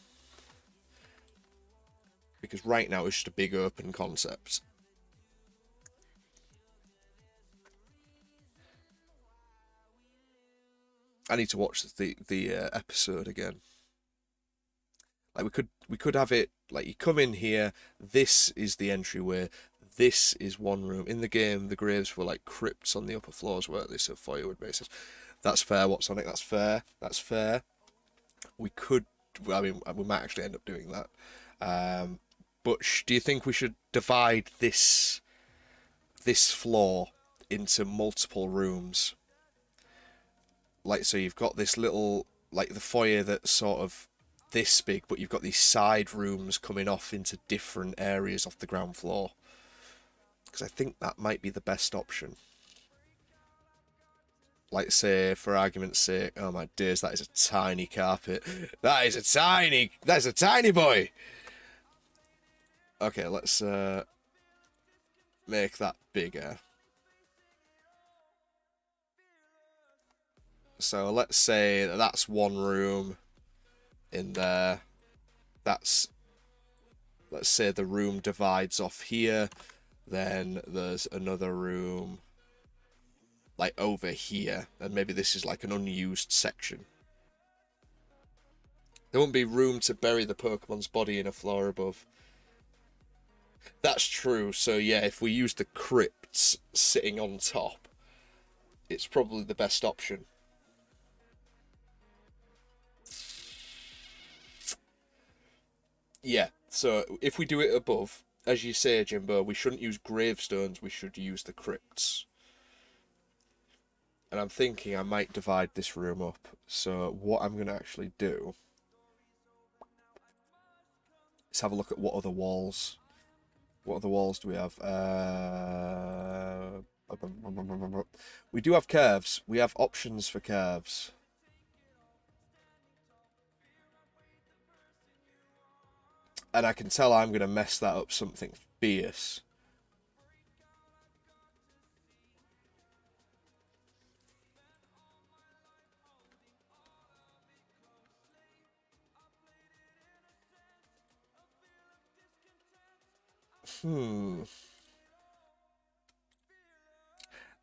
Because right now it's just a big open concept. I need to watch the episode again. Like we could have it like you come in here. This is the entryway. This is one room. In the game, the graves were like crypts on the upper floors, weren't they? So firewood bases. That's fair. What's on it? That's fair. That's fair. We could. I mean, we might actually end up doing that. But do you think we should divide this floor into multiple rooms? Like, so you've got this little, like the foyer that's sort of this big, but you've got these side rooms coming off into different areas off the ground floor. Because I think that might be the best option. Like, say, for argument's sake, oh my days, that is a tiny carpet. That's a tiny boy. Okay, let's make that bigger. So let's say that's one room in there. That's, let's say the room divides off here. Then there's another room like over here, and maybe this is like an unused section. There won't be room to bury the Pokemon's body in a floor above. That's true. So yeah, if we use the crypts sitting on top, it's probably the best option. Yeah, so if we do it above, as you say, Jimbo, we shouldn't use gravestones, we should use the crypts. And I'm thinking I might divide this room up. So what I'm going to actually do is have a look at what other walls. What other walls do we have? We do have curves. We have options for curves. And I can tell I'm going to mess that up something fierce.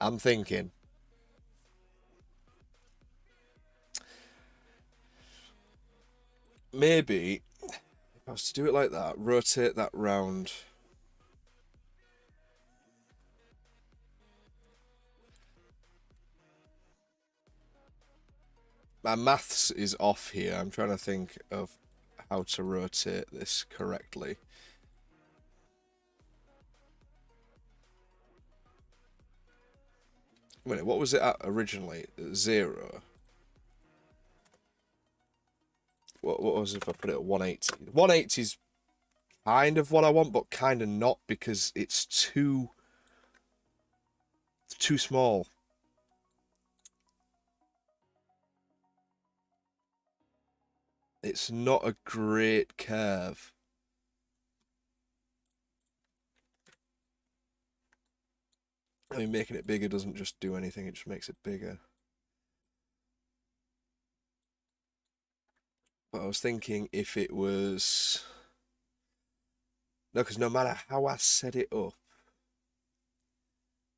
I'm thinking. Maybe, if I was to do it like that, rotate that round. My maths is off here. I'm trying to think of how to rotate this correctly. Wait, what was it at originally? 0. What was it if I put it at 180? 180 is kind of what I want, but kind of not, because it's too small. It's not a great curve. I mean, making it bigger doesn't just do anything, it just makes it bigger. But I was thinking if it was... No, because no matter how I set it up,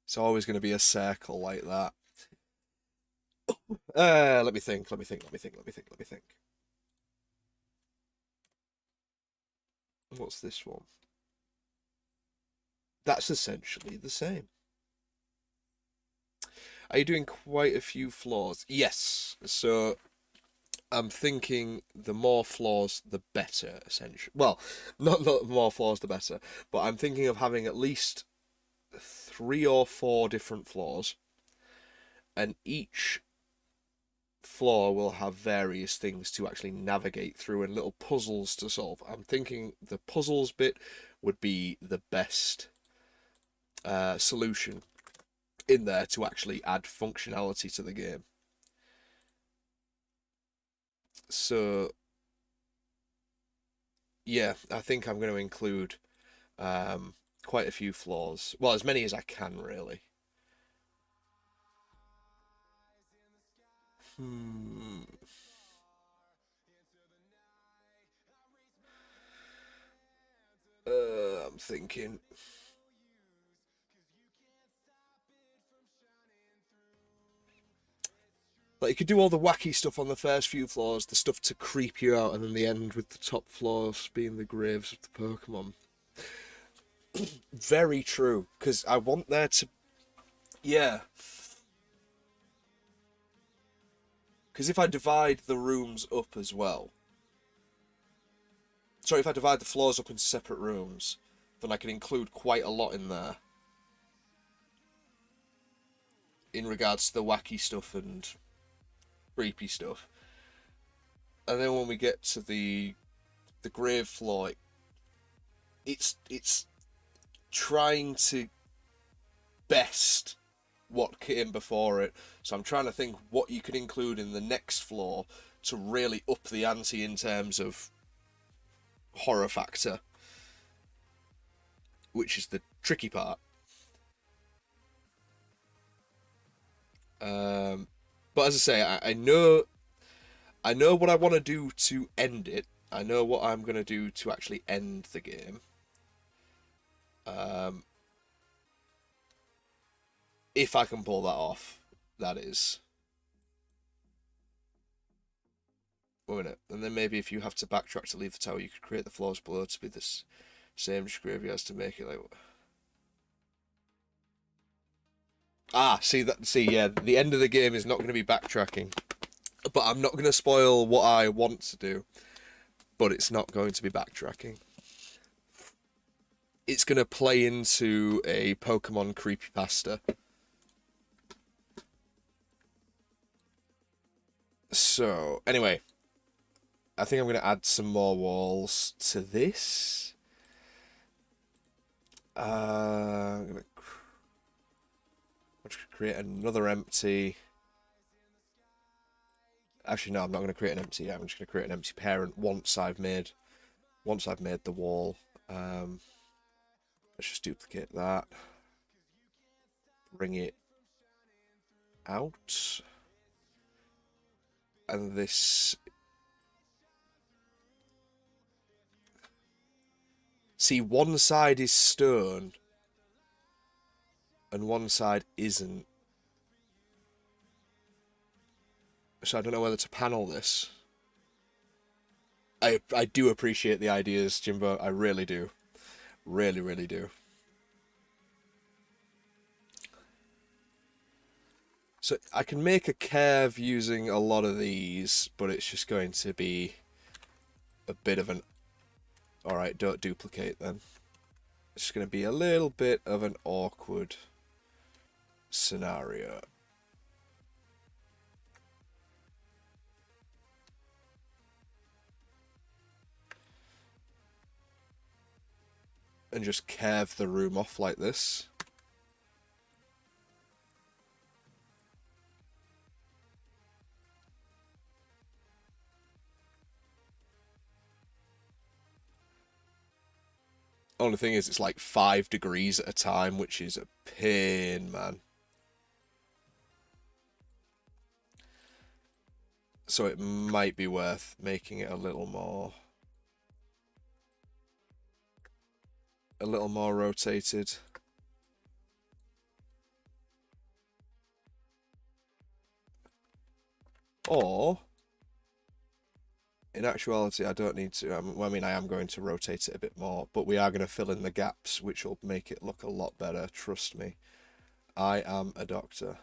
it's always going to be a circle like that. Let me think. What's this one? That's essentially the same. Are you doing quite a few floors? Yes. So I'm thinking the more floors, the better, essentially. Well, not the more floors, the better, but I'm thinking of having at least 3 or 4 different floors, and each floor will have various things to actually navigate through and little puzzles to solve. I'm thinking the puzzles bit would be the best solution in there to actually add functionality to the game. So, yeah, I think I'm going to include quite a few floors. Well, as many as I can, really. Hmm. I'm thinking. Like, you could do all the wacky stuff on the first few floors, the stuff to creep you out, and then the end with the top floors being the graves of the Pokemon. Very true, because I want there to. Yeah. Because if I divide the rooms up as well. Sorry, if I divide the floors up into separate rooms, then I can include quite a lot in there. In regards to the wacky stuff and creepy stuff. And then when we get to the grave floor, it's trying to best what came before it. So I'm trying to think what you could include in the next floor to really up the ante in terms of horror factor, which is the tricky part. But as I say, I know what I want to do to end it. I know what I'm going to do to actually end the game. If I can pull that off, that is. Wait a minute. And then maybe if you have to backtrack to leave the tower, you could create the floors below to be this same graveyards to make it like. Ah, see, yeah, the end of the game is not going to be backtracking. But I'm not going to spoil what I want to do. But it's not going to be backtracking. It's going to play into a Pokemon creepypasta. So, anyway, I think I'm going to add some more walls to this. I'm going to create another empty. Actually, no, I'm not going to create an empty. I'm just going to create an empty parent once I've made the wall. Let's just duplicate that. Bring it out. And this. See, one side is stone. And one side isn't. So I don't know whether to panel this. I do appreciate the ideas, Jimbo. I really do. Really, really do. So I can make a curve using a lot of these, but it's just going to be a bit of an... Alright, don't duplicate then. It's going to be a little bit of an awkward scenario. And just curve the room off like this. Only thing is, it's like 5 degrees at a time, which is a pain, man. So it might be worth making it a little more rotated. Or, in actuality, I don't need to. I mean, I am going to rotate it a bit more, but we are going to fill in the gaps, which will make it look a lot better. Trust me. I am a doctor.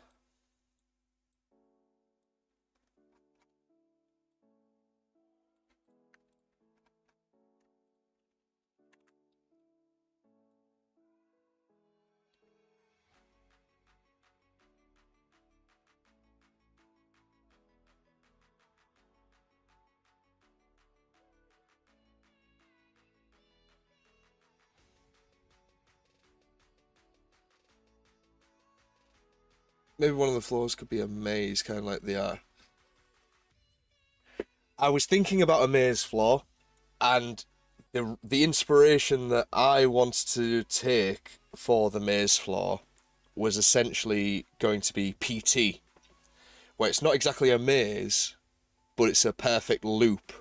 Maybe one of the floors could be a maze, kind of like they are. I was thinking about a maze floor, and the inspiration that I wanted to take for the maze floor was essentially going to be PT, where it's not exactly a maze, but it's a perfect loop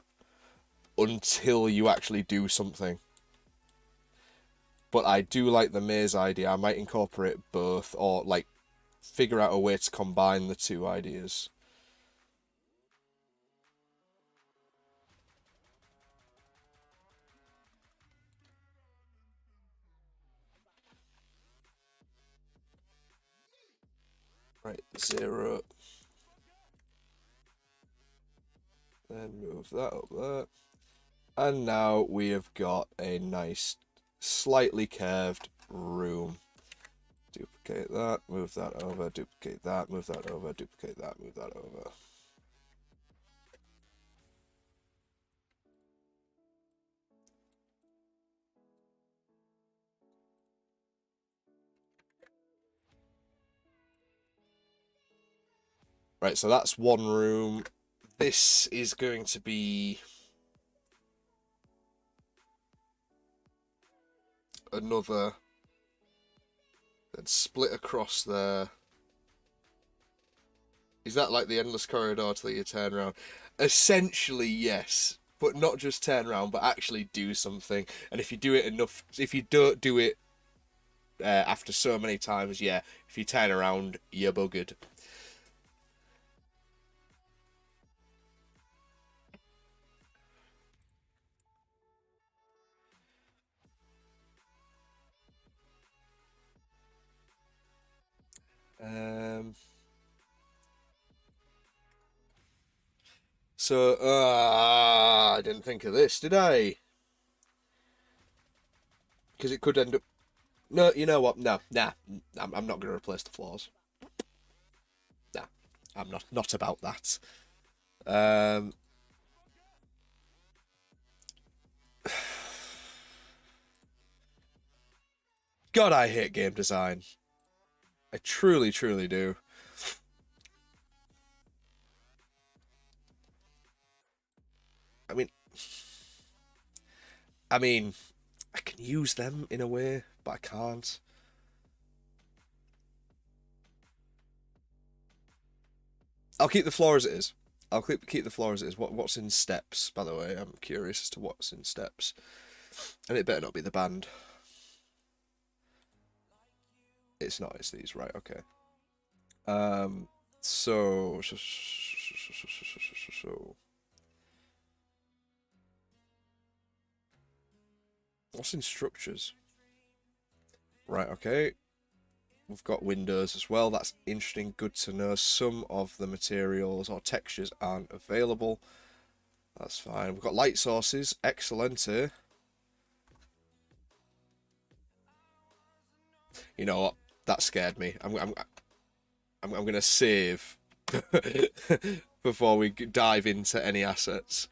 until you actually do something. But I do like the maze idea. I might incorporate both, or like figure out a way to combine the two ideas. Right, 0. Then move that up there. And now we have got a nice, slightly curved room. Duplicate that, move that over, duplicate that, move that over, duplicate that, move that over. Right, so that's one room. This is going to be another, then split across there. Is that like the endless corridor till you turn around? Essentially, yes. But not just turn around, but actually do something. And if you do it enough, if you don't do it after so many times, yeah, if you turn around, you're buggered. Um, so, I didn't think of this, did I? Because it could end up. No, you know what? No, nah, I'm not going to replace the floors. Nah, I'm not about that. Um, God, I hate game design. I truly, truly do. I mean, I mean, I can use them in a way, but I can't. I'll keep the floor as it is. I'll keep the floor as it is. What's in steps, by the way? I'm curious as to what's in steps. And it better not be the band. It's not, it's these, right, okay. Um, so what's in structures? Right, okay. We've got windows as well. That's interesting. Good to know. Some of the materials or textures aren't available. That's fine. We've got light sources. Excellent. You know what? That scared me. I'm going to save before we dive into any assets.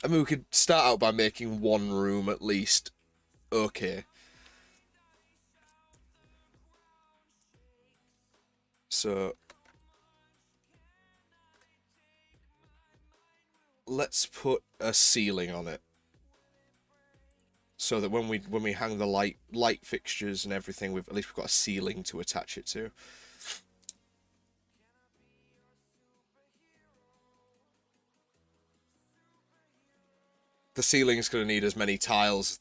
I mean, we could start out by making one room at least okay. So let's put a ceiling on it, so that when we hang the light fixtures and everything, we've at least we've got a ceiling to attach it to. The ceiling's going to need as many tiles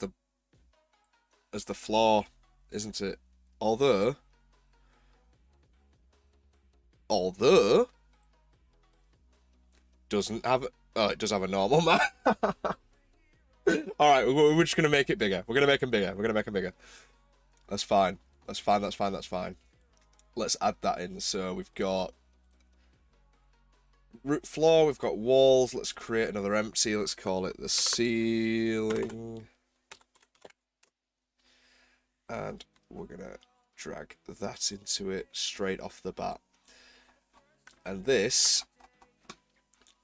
as the floor, isn't it? Although, although doesn't have. Oh, it does have a normal map. All right, we're just gonna make it bigger. We're gonna make them bigger. We're gonna make them bigger. That's fine. That's fine. That's fine. That's fine. Let's add that in. So we've got root floor. We've got walls. Let's create another empty. Let's call it the ceiling. And we're gonna drag that into it straight off the bat. And this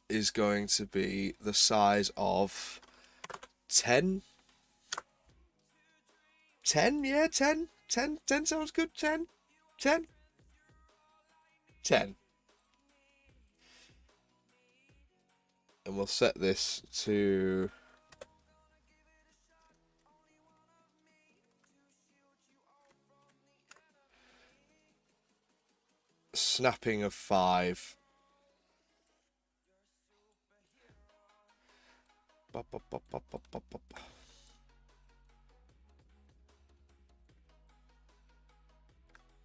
is going to be the size of 10 10, yeah, 10. 10, 10 sounds good. 10, 10, 10. And we'll set this to snapping of 5. Bop, bop, bop, bop, bop, bop, bop.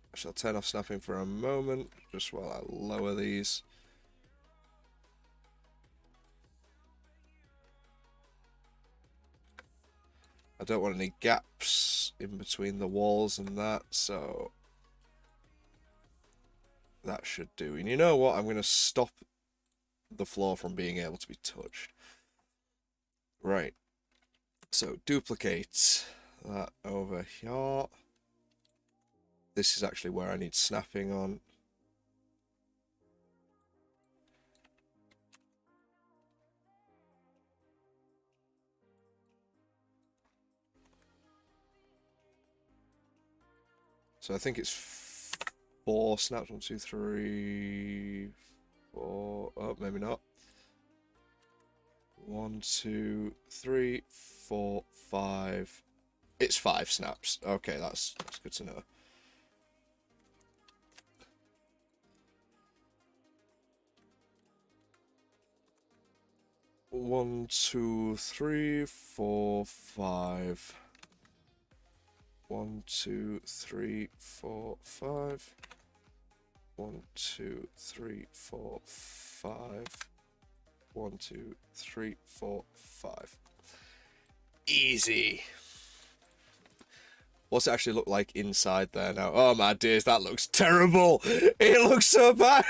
I shall turn off snapping for a moment, just while I lower these. I don't want any gaps in between the walls and that, so that should do. And you know what? I'm going to stop the floor from being able to be touched. Right. So duplicate that over here. This is actually where I need snapping on. So I think it's 4 snaps. 1, 2, 3, 4. Oh, maybe not. 1, 2, 3, 4, 5. It's 5 snaps. Okay, that's good to know. One, 2, 3, 4, 5. 1, 2, 3, 4, 5. 1, 2, 3, 4, 5. 1, 2, 3, 4, 5. Easy. What's it actually look like inside there now? Oh my days, that looks terrible. It looks so bad.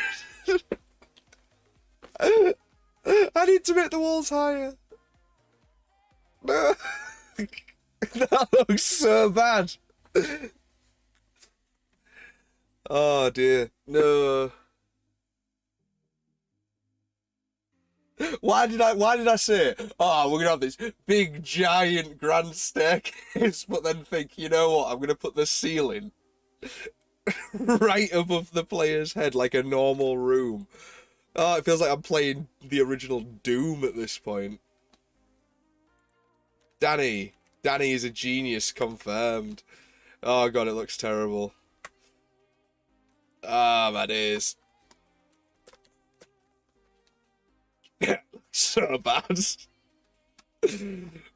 I need to make the walls higher. No. That looks so bad. Oh dear. No. Why did I say, oh, we're gonna have this big giant grand staircase, but then think, you know what, I'm gonna put the ceiling right above the player's head like a normal room. Oh, it feels like I'm playing the original Doom at this point. Danny is a genius, confirmed. Oh god, it looks terrible. Ah, my days. So bad.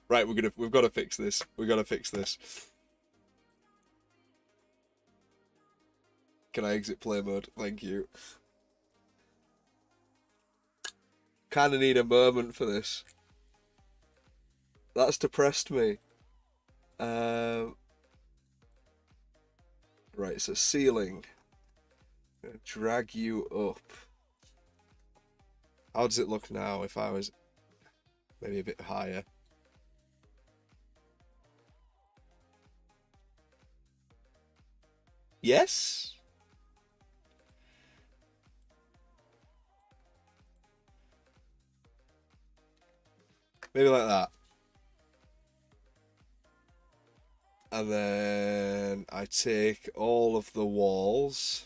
Right, we've got to fix this. We've got to fix this. Can I exit play mode? Thank you. Kind of need a moment for this. That's depressed me. Right, so ceiling. I'm gonna drag you up. How does it look now if I was maybe a bit higher? Yes? Maybe like that. And then I take all of the walls.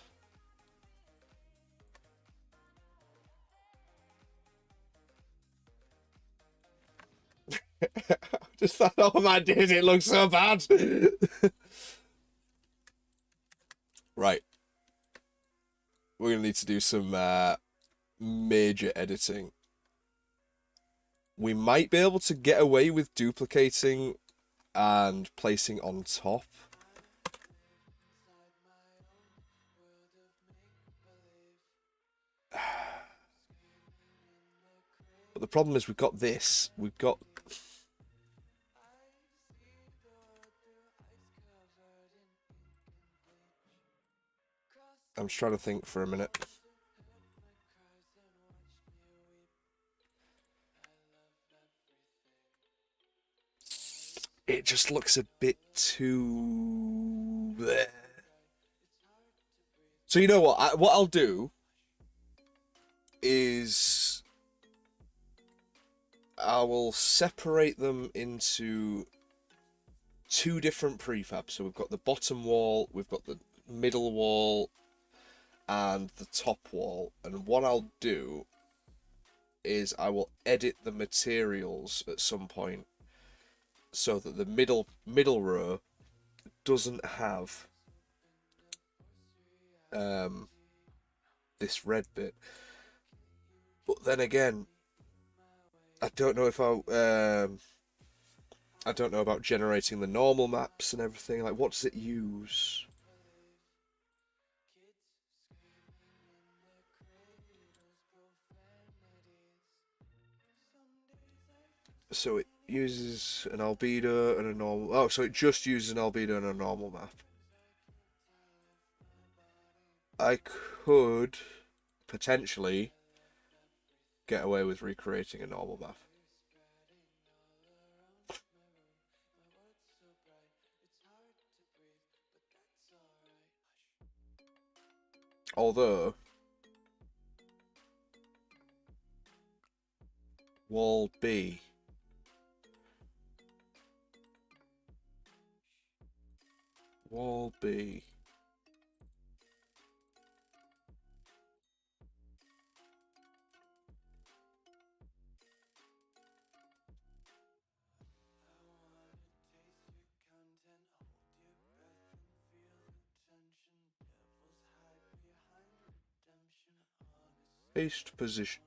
Just thought, oh my days, it looks so bad. Right. We're going to need to do some major editing. We might be able to get away with duplicating and placing on top. But the problem is we've got this. We've got... I'm just trying to think for a minute. It just looks a bit too... Bleh. So you know what? What I'll do is I will separate them into two different prefabs. So we've got the bottom wall, we've got the middle wall, and the top wall. And what I'll do is I will edit the materials at some point so that the middle row doesn't have this red bit. But then again, I don't know if I don't know about generating the normal maps and everything. Like, what does it use? So it uses an albedo and a normal... Oh, so it just uses an albedo and a normal map. I could potentially get away with recreating a normal map. Although, wall B. Wall B. Paste position.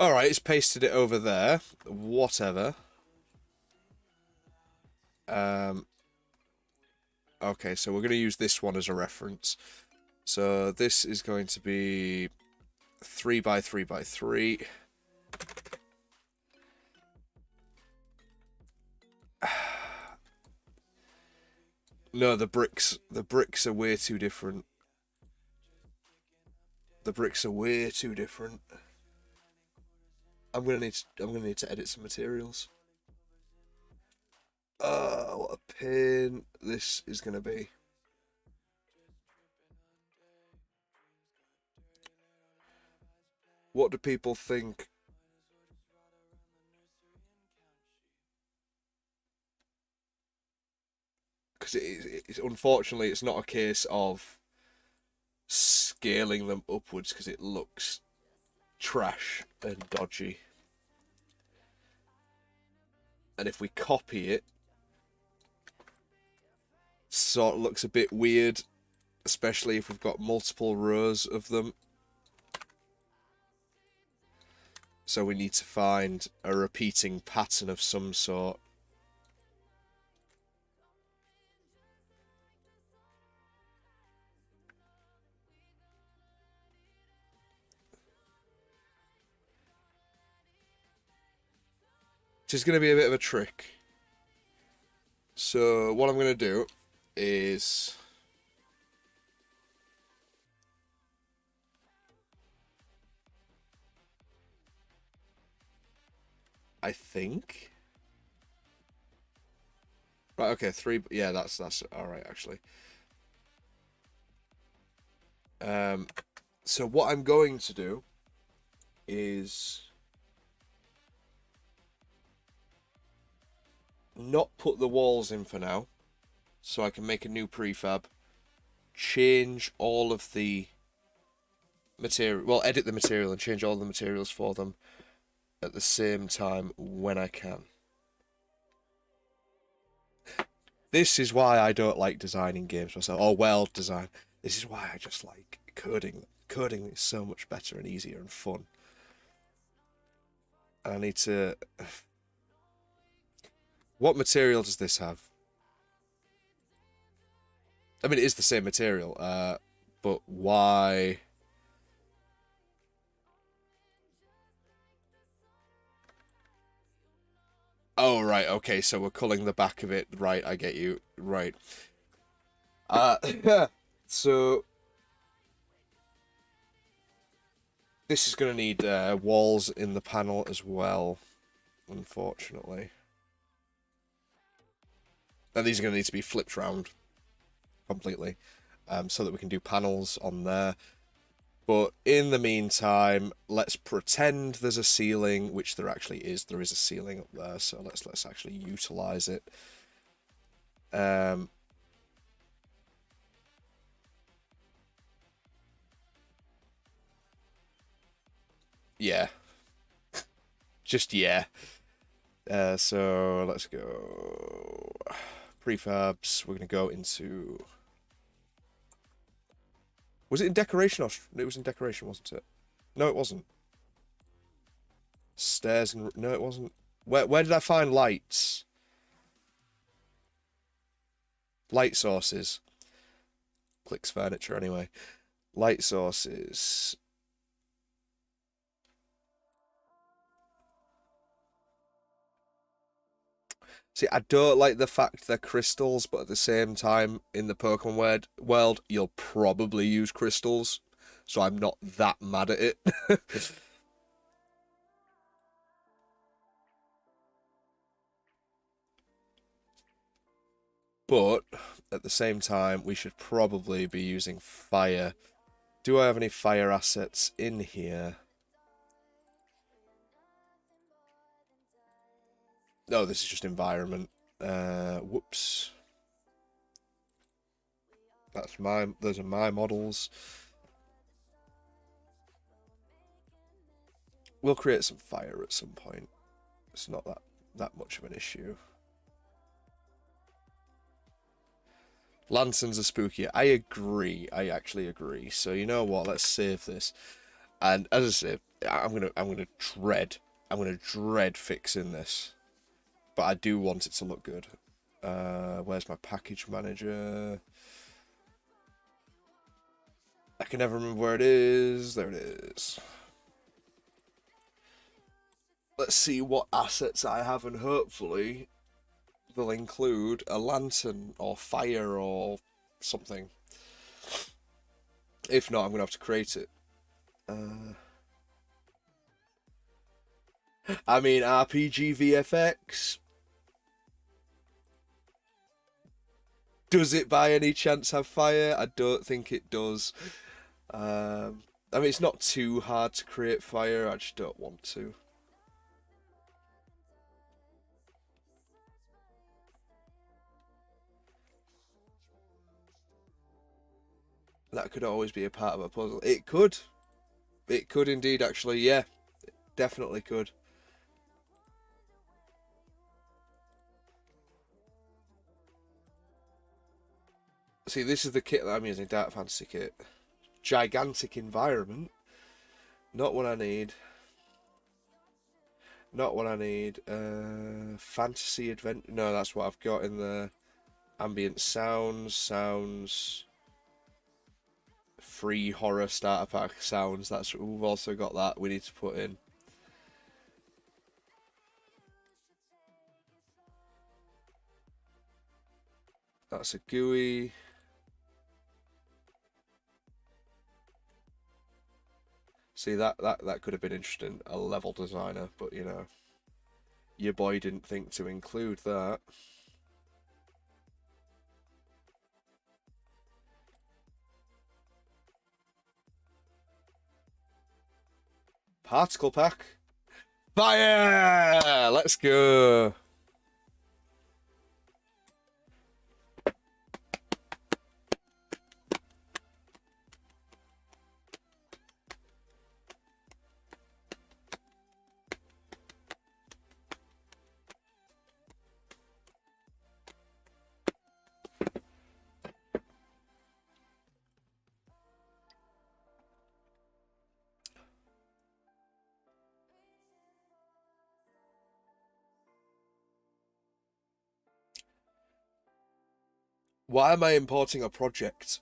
Alright, it's pasted it over there. Whatever. Okay, so we're going to use this one as a reference. So this is going to be 3 by 3 by 3. No, the bricks are way too different. The bricks are way too different. I'm gonna need to edit some materials. What a pain this is gonna be. What do people think? Because unfortunately it's not a case of scaling them upwards because it looks trash and dodgy. And if we copy it, sort of looks a bit weird, especially if we've got multiple rows of them. So we need to find a repeating pattern of some sort. Which is going to be a bit of a trick. So what I'm going to do is... I think... Right, okay, 3... Yeah, that's alright, actually. So what I'm going to do is... not put the walls in for now, so I can make a new prefab, change all of the material, well, edit the material and change all the materials for them at the same time when I can. This is why I don't like designing games myself, or world design. This is why I just like coding. Coding is so much better and easier and fun. And I need to... What material does this have? I mean, it is the same material, but why... Oh, right, okay, so we're culling the back of it. Right, I get you. Right. So... This is going to need walls in the panel as well, unfortunately. And these are going to need to be flipped round completely, so that we can do panels on there. But in the meantime, let's pretend there's a ceiling, which there actually is. There is a ceiling up there, so let's actually utilize it. Yeah, just yeah. So let's go prefabs. We're gonna go into. Was it in decoration or it was in decoration, wasn't it? No, it wasn't. Stairs and no, it wasn't. Where did I find lights? Light sources. Clicks furniture anyway. Light sources. See, I don't like the fact they're crystals, but at the same time, in the Pokemon world, you'll probably use crystals, so I'm not that mad at it. But at the same time, we should probably be using fire. Do I have any fire assets in here? No, this is just environment. Whoops. Those are my models. We'll create some fire at some point. It's not that much of an issue. Lanterns are spookier. I agree. I actually agree. So you know what? Let's save this. And as I said, I'm gonna dread fixing this. But I do want it to look good. Where's my package manager? I can never remember where it is. There it is. Let's see what assets I have, and hopefully they'll include a lantern or fire or something. If not, I'm going to have to create it. I mean, RPG VFX. Does it by any chance have fire? I don't think it does. I mean, it's not too hard to create fire. I just don't want to. That could always be a part of a puzzle. It could. It could indeed, actually. Yeah, definitely could. See, this is the kit that I'm using, Dark Fantasy kit. Gigantic environment. Not what I need. Not what I need. Fantasy adventure. No, that's what I've got in the ambient sounds. Free horror starter pack sounds. That's we've also got that. We need to put in. That's a GUI. See that could have been interesting. A level designer, but you know, your boy didn't think to include that. Particle pack. Fire! Let's go. Why am I importing a project?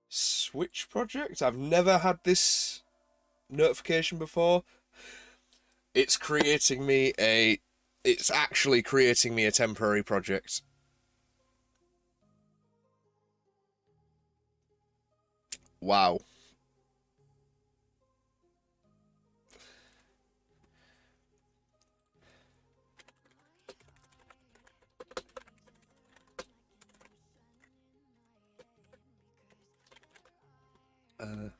Switch project? I've never had this notification before. It's creating me a... It's actually creating me a temporary project. Wow. Uh,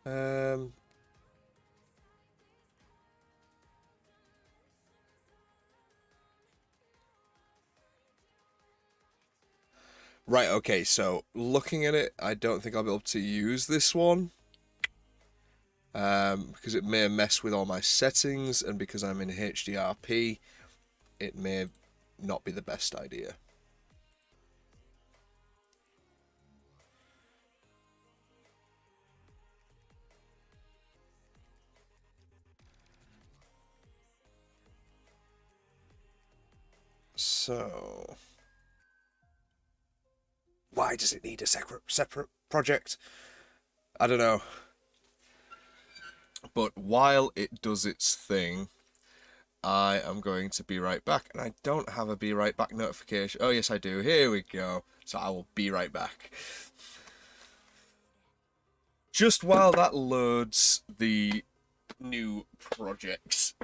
um, right, okay, so looking at it, I don't think I'll be able to use this one. Because it may mess with all my settings, and because I'm in HDRP, it may not be the best idea. So, why does it need a separate project? I don't know. But while it does its thing, I am going to be right back. And I don't have a be right back notification. Oh, yes, I do. Here we go. So I will be right back. Just while that loads the new projects.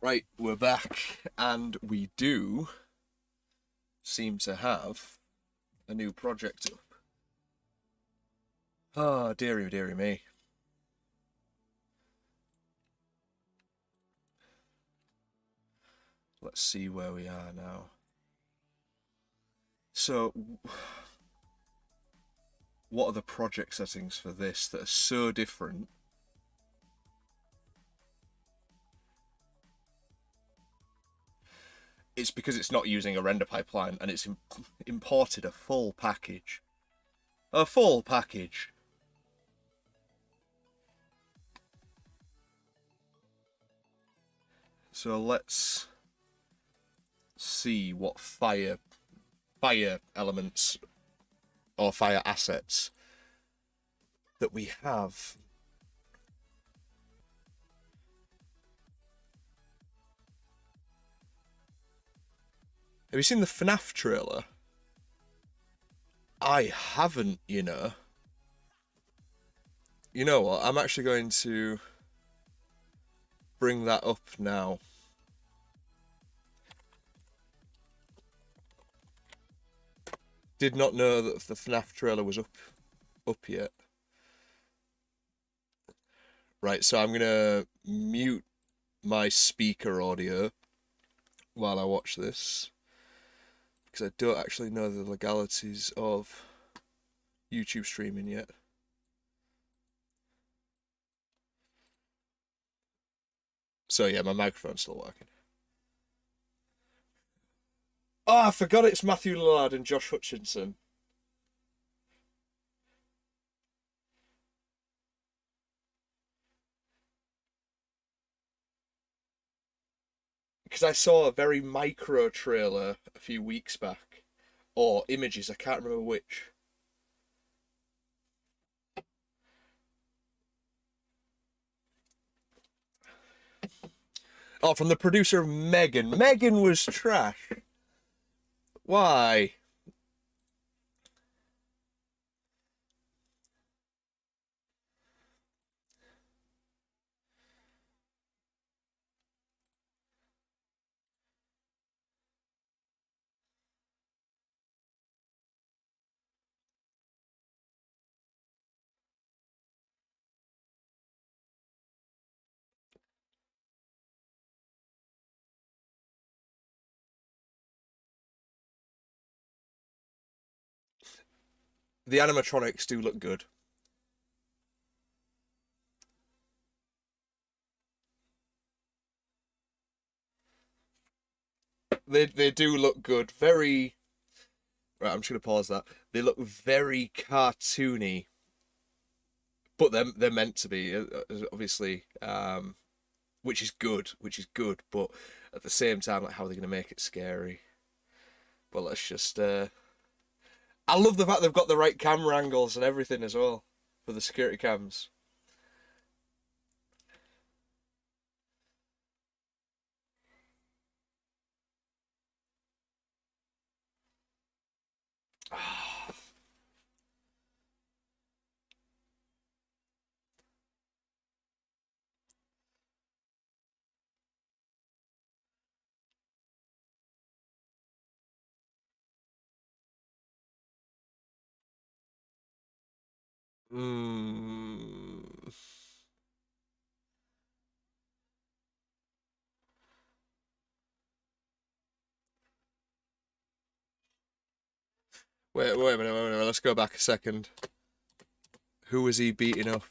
Right, we're back, and we do seem to have a new project up. Oh, dearie, dearie me. Let's see where we are now. So, what are the project settings for this that are so different? It's because it's not using a render pipeline, and it's imported a full package. A full package. So let's see what fire elements or fire assets that we have. Have you seen the FNAF trailer? I haven't, you know. You know what? I'm actually going to bring that up now. Did not know that the FNAF trailer was up yet. Right, so I'm gonna mute my speaker audio while I watch this, because I don't actually know the legalities of YouTube streaming yet. So yeah, my microphone's still working. Oh, I forgot it's Matthew Lillard and Josh Hutchinson. Because I saw a very micro trailer a few weeks back. Or images, I can't remember which. Oh, from the producer of Megan. Megan was trash. Why? The animatronics do look good. They do look good. Very. Right, I'm just gonna pause that. They look very cartoony, but they're meant to be, obviously. Which is good. Which is good, but at the same time, like, how are they gonna make it scary? But let's just. I love the fact they've got the right camera angles and everything as well for the security cams. Mm. Wait a minute, wait a minute. Let's go back a second. Who was he beating up?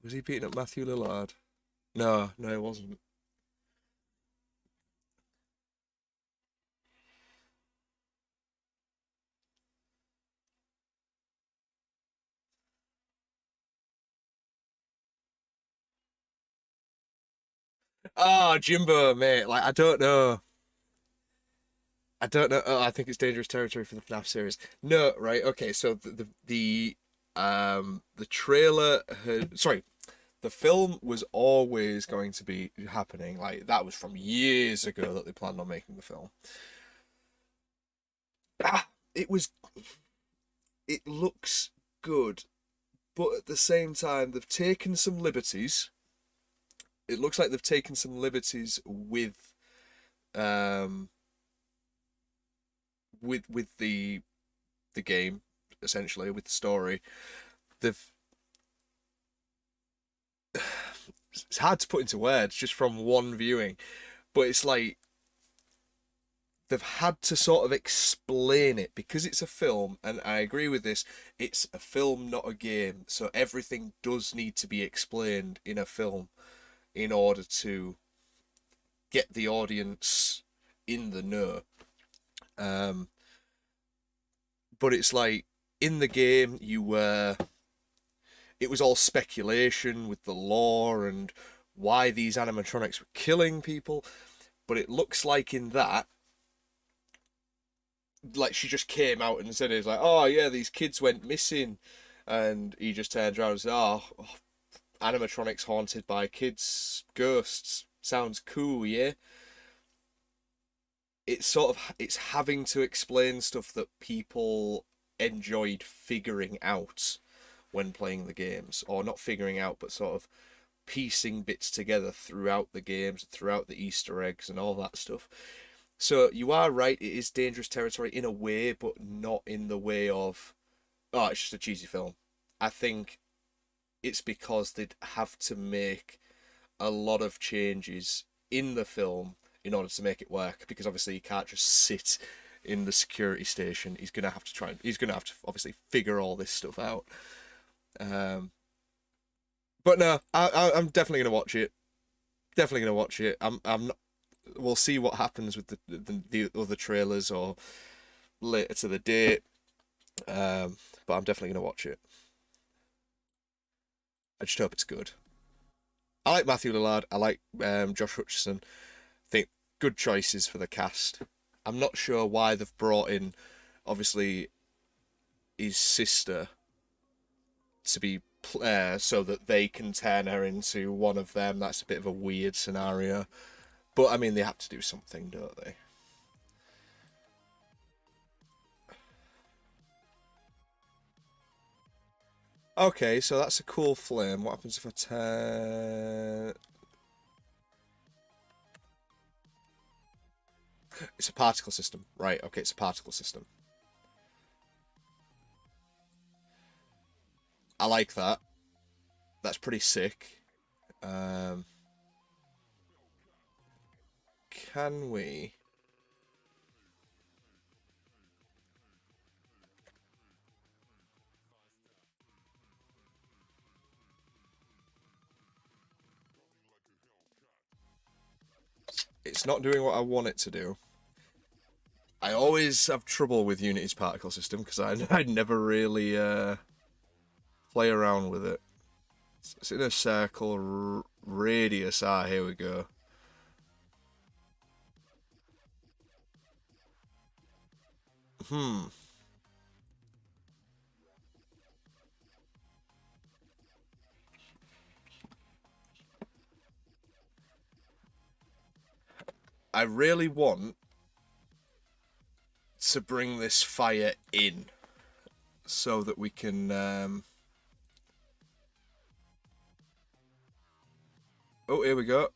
Was he beating up Matthew Lillard? No, no, it wasn't. Oh, Jimbo, mate. Like, I don't know. I don't know. Oh, I think it's dangerous territory for the FNAF series. No, right? Okay, so the trailer had, sorry, the film was always going to be happening. Like, that was from years ago that they planned on making the film. It was. It looks good, but at the same time, they've taken some liberties it looks like they've taken some liberties um with the game, essentially, with the story. They've It's hard to put into words just from one viewing, but it's like they've had to sort of explain it because it's a film, and I agree with this. It's a film, not a game, so everything does need to be explained in a film in order to get the audience in the know. Um, but it's like in the game, it was all speculation with the lore and why these animatronics were killing people. But it looks like in that, like she just came out and said, it's like, oh yeah, these kids went missing, and he just turned around and said, oh, animatronics haunted by kids ghosts, sounds cool, yeah. It's having to explain stuff that people enjoyed figuring out when playing the games, or not figuring out, but sort of piecing bits together throughout the games, throughout the Easter eggs and all that stuff. So you are right, it is dangerous territory in a way, but not in the way of, oh, it's just a cheesy film. I think it's because they'd have to make a lot of changes in the film in order to make it work, because obviously he can't just sit in the security station. He's gonna have to obviously figure all this stuff out. Um, but no, I'm definitely gonna watch it. Definitely gonna watch it. I'm not, we'll see what happens with the other trailers or later to the date. But I'm definitely gonna watch it. I just hope it's good. I like Matthew Lillard. I like Josh Hutcherson. I think good choices for the cast. I'm not sure why they've brought in, obviously, his sister to be so that they can turn her into one of them. That's a bit of a weird scenario. But I mean, they have to do something, don't they? Okay, so that's a cool flame. What happens if I turn... It's a particle system. Right, okay, it's a particle system. I like that. That's pretty sick. Um, can we... It's not doing what I want it to do. I always have trouble with Unity's particle system because I never really play around with it. It's in a circle radius. Ah, here we go. Hmm. I really want to bring this fire in so that we can. Oh, here we go.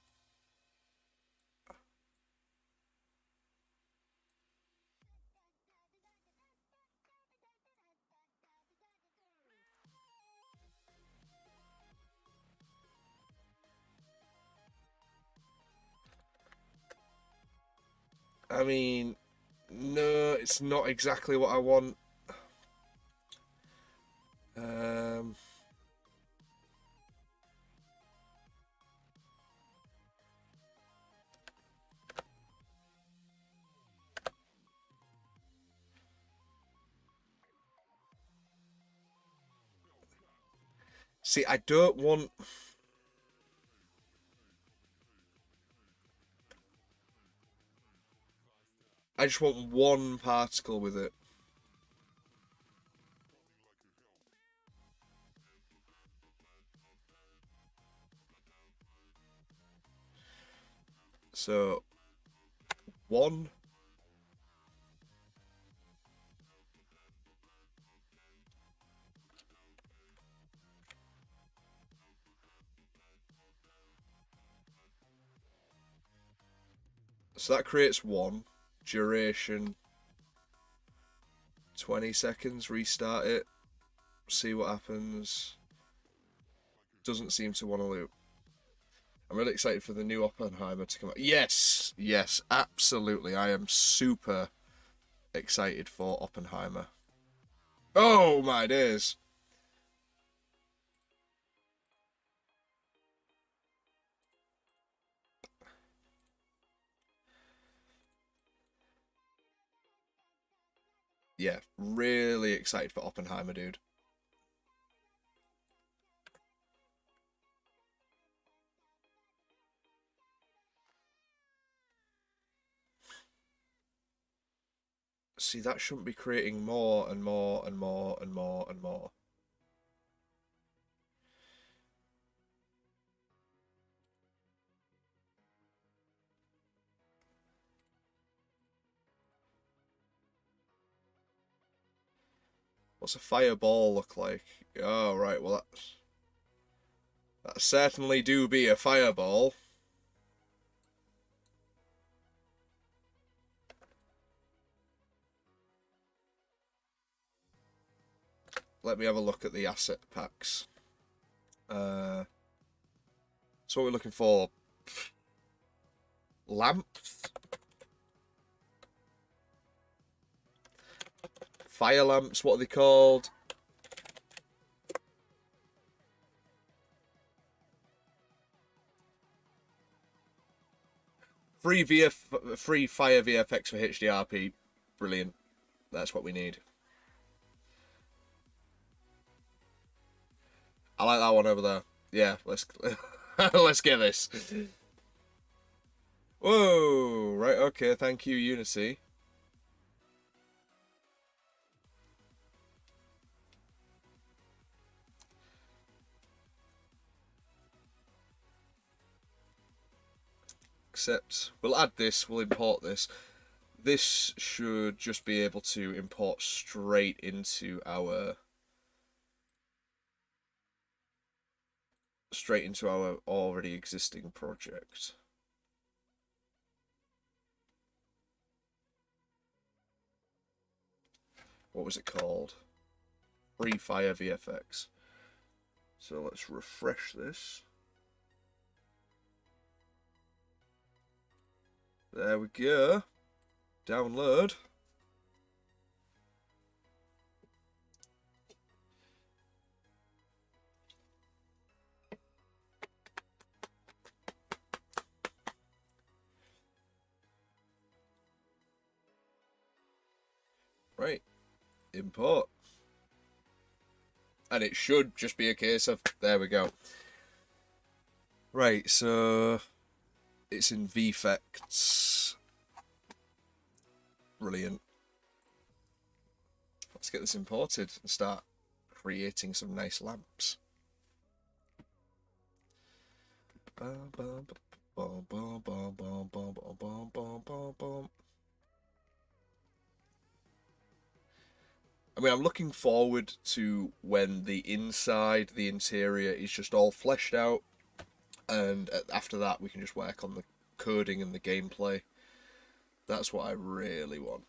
I mean, no, it's not exactly what I want. Um, See, I don't want. I just want one particle with it. So, one. So that creates one. Duration 20 seconds. Restart it. See what happens. Doesn't seem to want to loop. I'm really excited for the new Oppenheimer to come out. Yes, yes, absolutely. I am super excited for Oppenheimer. Oh my days. Yeah, really excited for Oppenheimer, dude. See, that shouldn't be creating more and more and more and more and more. What's a fireball look like? Oh, right, well, that certainly do be a fireball. Let me have a look at the asset packs. So what we're looking for? Lamps? Fire lamps, what are they called? Free fire VFX for HDRP. Brilliant. That's what we need. I like that one over there. Yeah, let's let's get this. Whoa, right, okay, thank you, Unity. Except we'll add this, we'll import this. This should just be able to import straight into our already existing project. What was it called? Free Fire VFX. So let's refresh this. There we go. Download. Right. Import. And it should just be a case of, there we go. Right, so it's in VFX. Brilliant. Let's get this imported and start creating some nice lamps. I mean, I'm looking forward to when the inside, the interior is just all fleshed out, and after that we can just work on the coding and the gameplay. That's what I really want.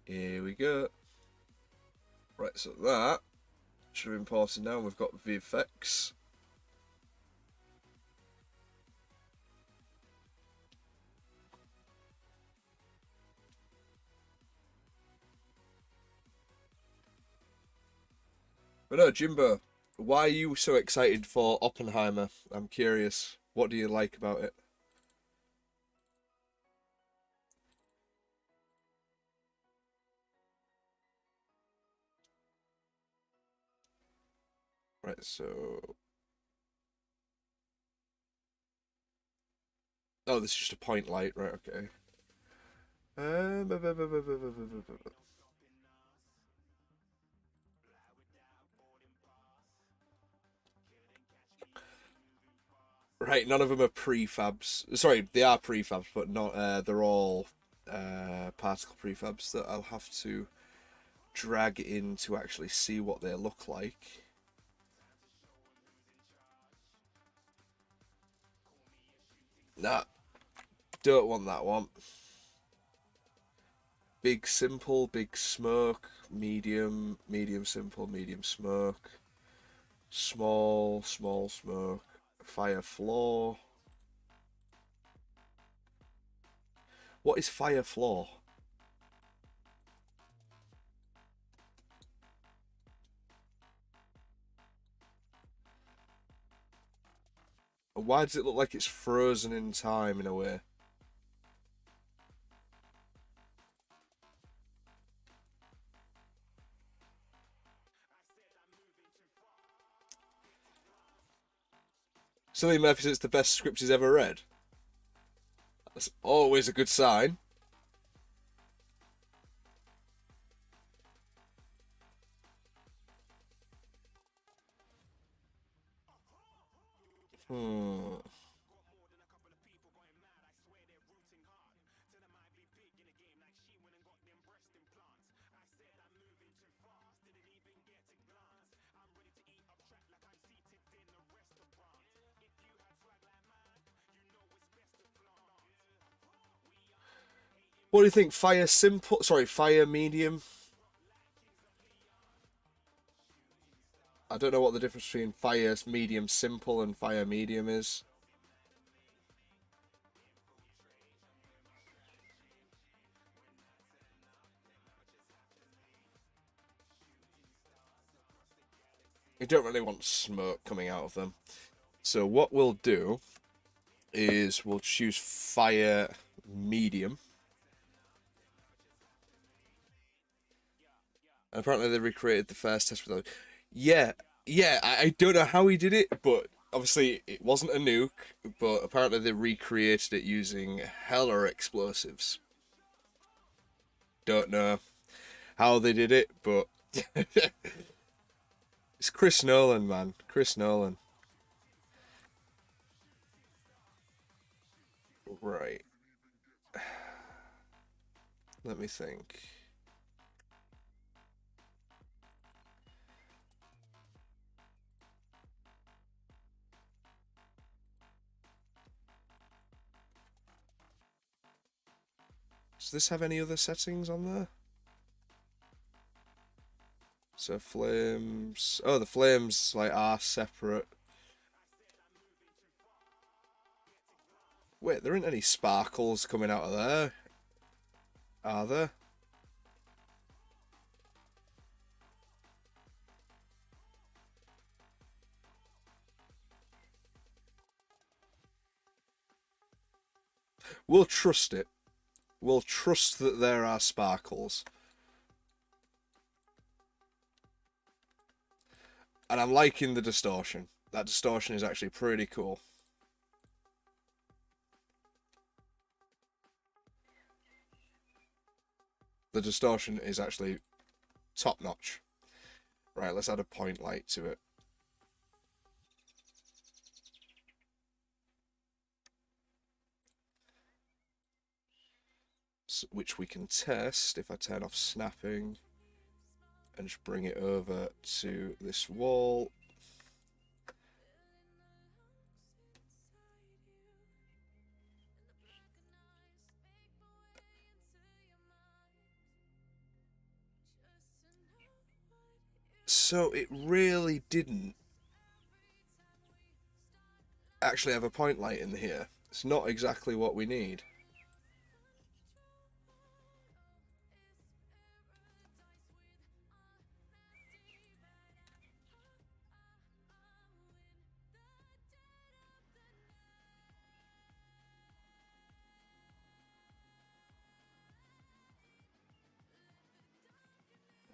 Here we go. Right, so that should have imported now. We've got VFX. But no, Jimbo, why are you so excited for Oppenheimer? I'm curious. What do you like about it? Right, so... Oh, this is just a point light, right, okay. Um, Right, none of them are prefabs. Sorry, they are prefabs, but not. They're all particle prefabs that I'll have to drag in to actually see what they look like. Nah, don't want that one. Big simple, big smoke, medium, medium simple, medium smoke, small, small smoke, fire floor. What is fire floor? Why does it look like it's frozen in time in a way? Something Murphy says it's the best script he's ever read. That's always a good sign. Hmm. What do you think? Fire simple? Sorry, fire medium? I don't know what the difference between fire medium simple and fire medium is. You don't really want smoke coming out of them. So what we'll do is we'll choose fire medium. And apparently they recreated the first test with those. Yeah, yeah, I don't know how he did it, but obviously it wasn't a nuke, but apparently they recreated it using hella explosives. Don't know how they did it, but it's Chris Nolan, man. Chris Nolan. Right. Let me think. Does this have any other settings on there? So flames. Oh, the flames like are separate. Wait, there aren't any sparkles coming out of there, are there? We'll trust it. We'll trust that there are sparkles. And I'm liking the distortion. That distortion is actually pretty cool. The distortion is actually top notch. Right, let's add a point light to it. Which we can test if I turn off snapping and just bring it over to this wall. So it really didn't actually have a point light in here. It's not exactly what we need.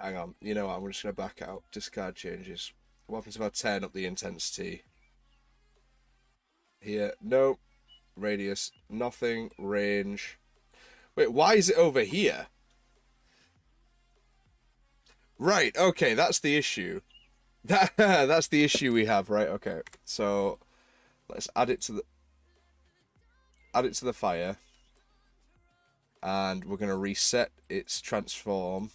Hang on, you know what, I'm just going to back out. Discard changes. What happens if I turn up the intensity? Here, no. Radius, nothing. Range. Wait, why is it over here? Right, okay, that's the issue. That's the issue we have, right? Okay, so let's add it to the fire, and we're gonna reset its transform.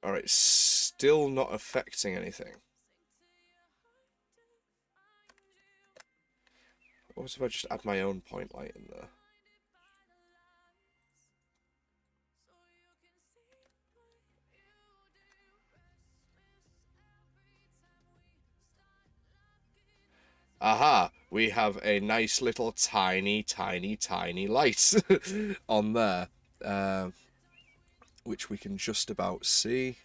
All right, still not affecting anything. What if I just add my own point light in there? Aha! We have a nice little tiny, tiny, tiny light on there, which we can just about see.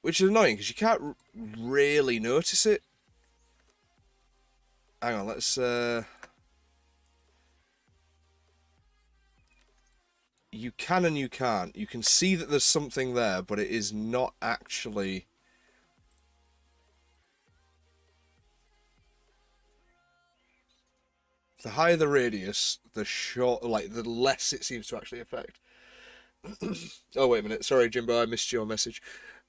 Which is annoying because you can't really notice it. Hang on, let's. You can and you can't. You can see that there's something there, but it is not actually. The higher the radius, the short, like the less it seems to actually affect. Oh wait a minute, sorry Jimbo, I missed your message.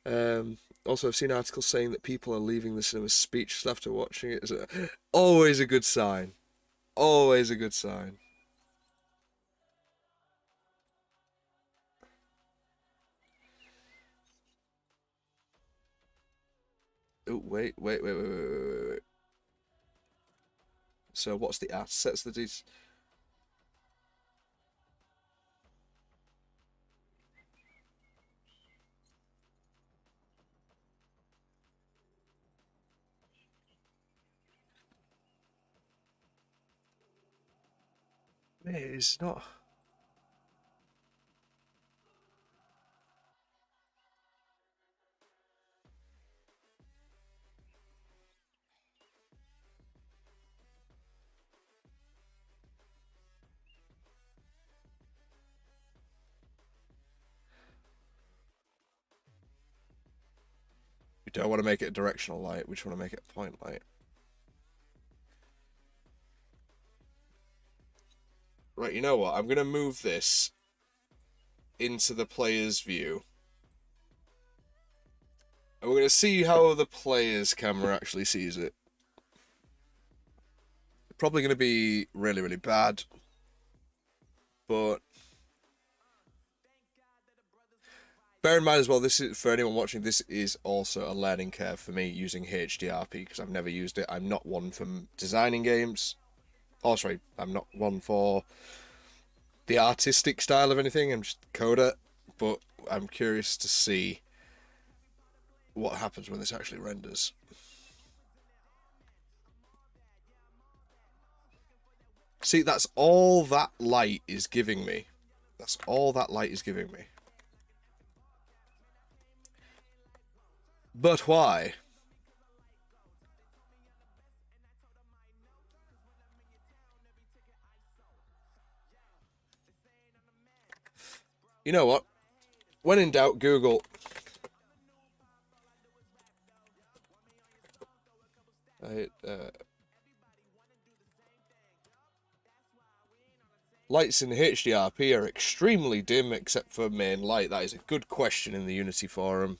Also, I've seen articles saying that people are leaving the cinema speechless after watching it. Always a good sign. Always a good sign. Oh wait. So what's the assets? The details. It's not. We don't want to make it a directional light. We just want to make it a point light. Right, you know what? I'm going to move this into the player's view. And we're going to see how the player's camera actually sees it. Probably going to be really, really bad. But bear in mind as well, this is, for anyone watching, this is also a learning curve for me using HDRP because I've never used it. I'm not one for designing games. Oh, sorry, I'm not one for the artistic style of anything. I'm just a coder. But I'm curious to see what happens when this actually renders. See, that's all that light is giving me. That's all that light is giving me. But why? You know what? When in doubt, Google. Lights in HDRP are extremely dim except for main light. That is a good question in the Unity forum.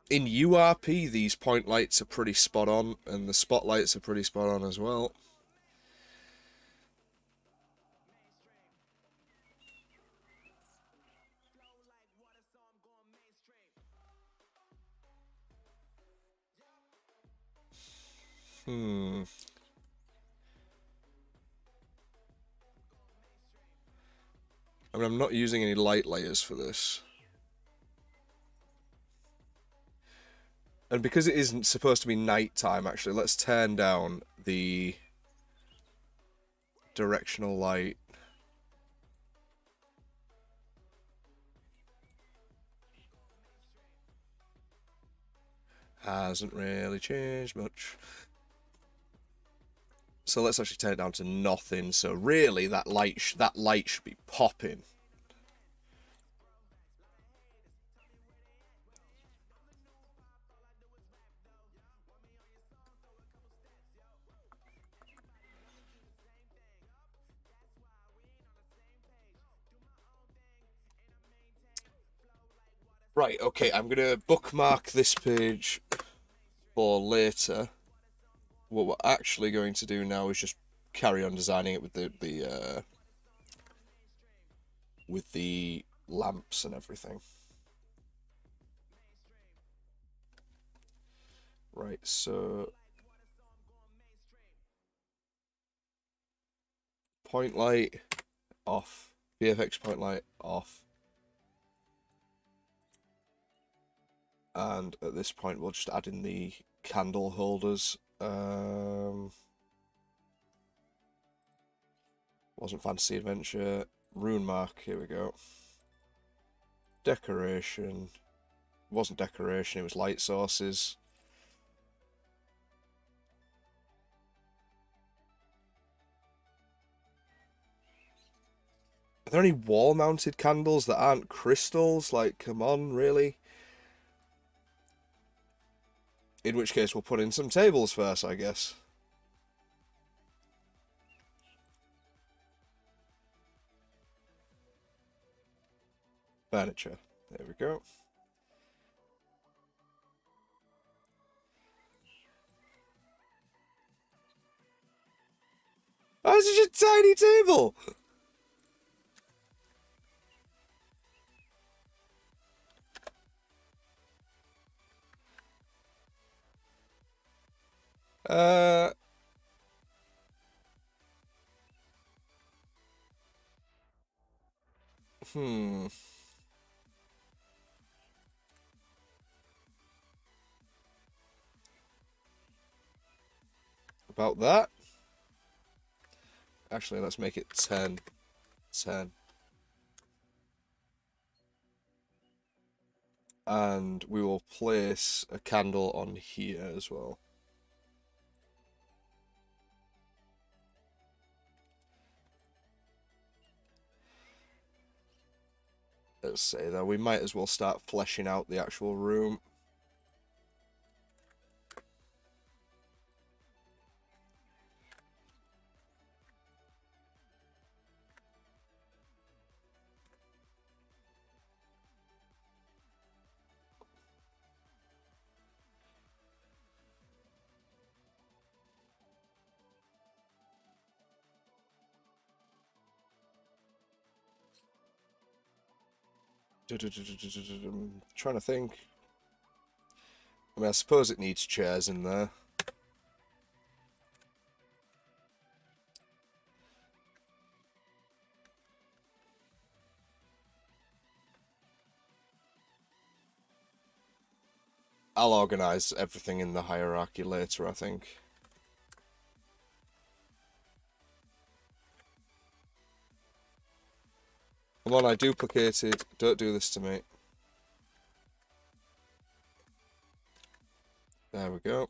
In URP, these point lights are pretty spot on, and the spotlights are pretty spot on as well. I mean, I'm not using any light layers for this. And because it isn't supposed to be night time, actually, let's turn down the directional light. Hasn't really changed much. So let's actually turn it down to nothing. So really, that light should be popping. Right, okay, I'm going to bookmark this page for later. What we're actually going to do now is just carry on designing it with the lamps and everything. Right, so point light off, VFX point light off. And at this point, we'll just add in the candle holders. Wasn't Fantasy Adventure. Rune Mark, here we go. Decoration. Wasn't decoration, it was light sources. Are there any wall-mounted candles that aren't crystals? Like, come on, really? In which case, we'll put in some tables first, I guess. Furniture. There we go. Oh, it's just a tiny table! Uh... Hmm... About that? Actually, let's make it 10. 10. And we will place a candle on here as well. Let's say that we might as well start fleshing out the actual room. I'm trying to think. I mean, I suppose it needs chairs in there. I'll organise everything in the hierarchy later, I think. Come on, I duplicated. Don't do this to me. There we go.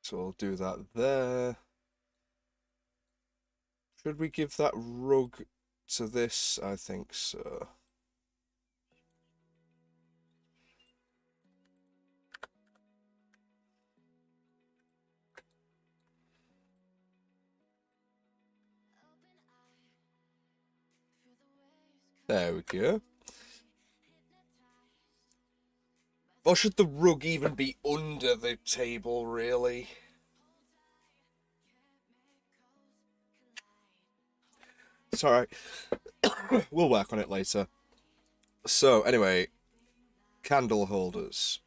So we'll do that there. Should we give that rug to this? I think so. There we go. Or should the rug even be under the table, really? It's alright. We'll work on it later. So, anyway, candle holders.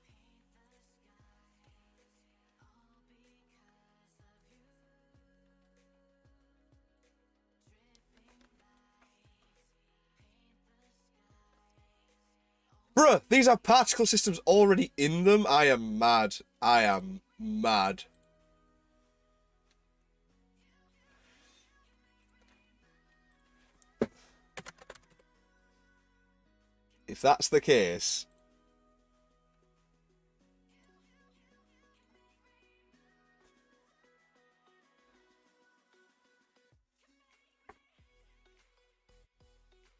Bruh, these have particle systems already in them. I am mad. I am mad. If that's the case...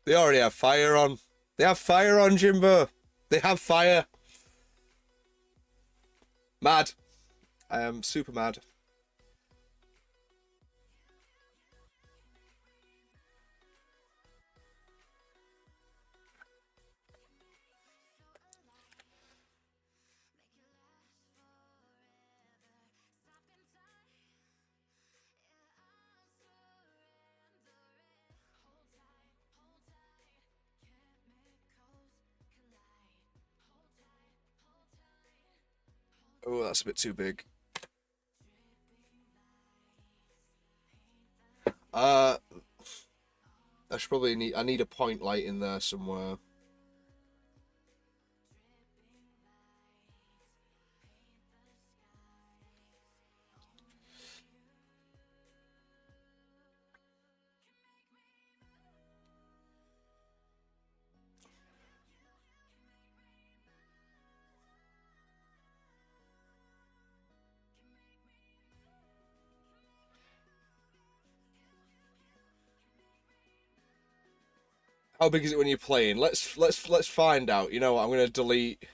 They already have fire on. They have fire on, Jimbo. They have fire. Mad. I am super mad. Oh, that's a bit too big. I should probably need... I need a point light in there somewhere. How big is it when you're playing? Let's find out. You know what? I'm gonna delete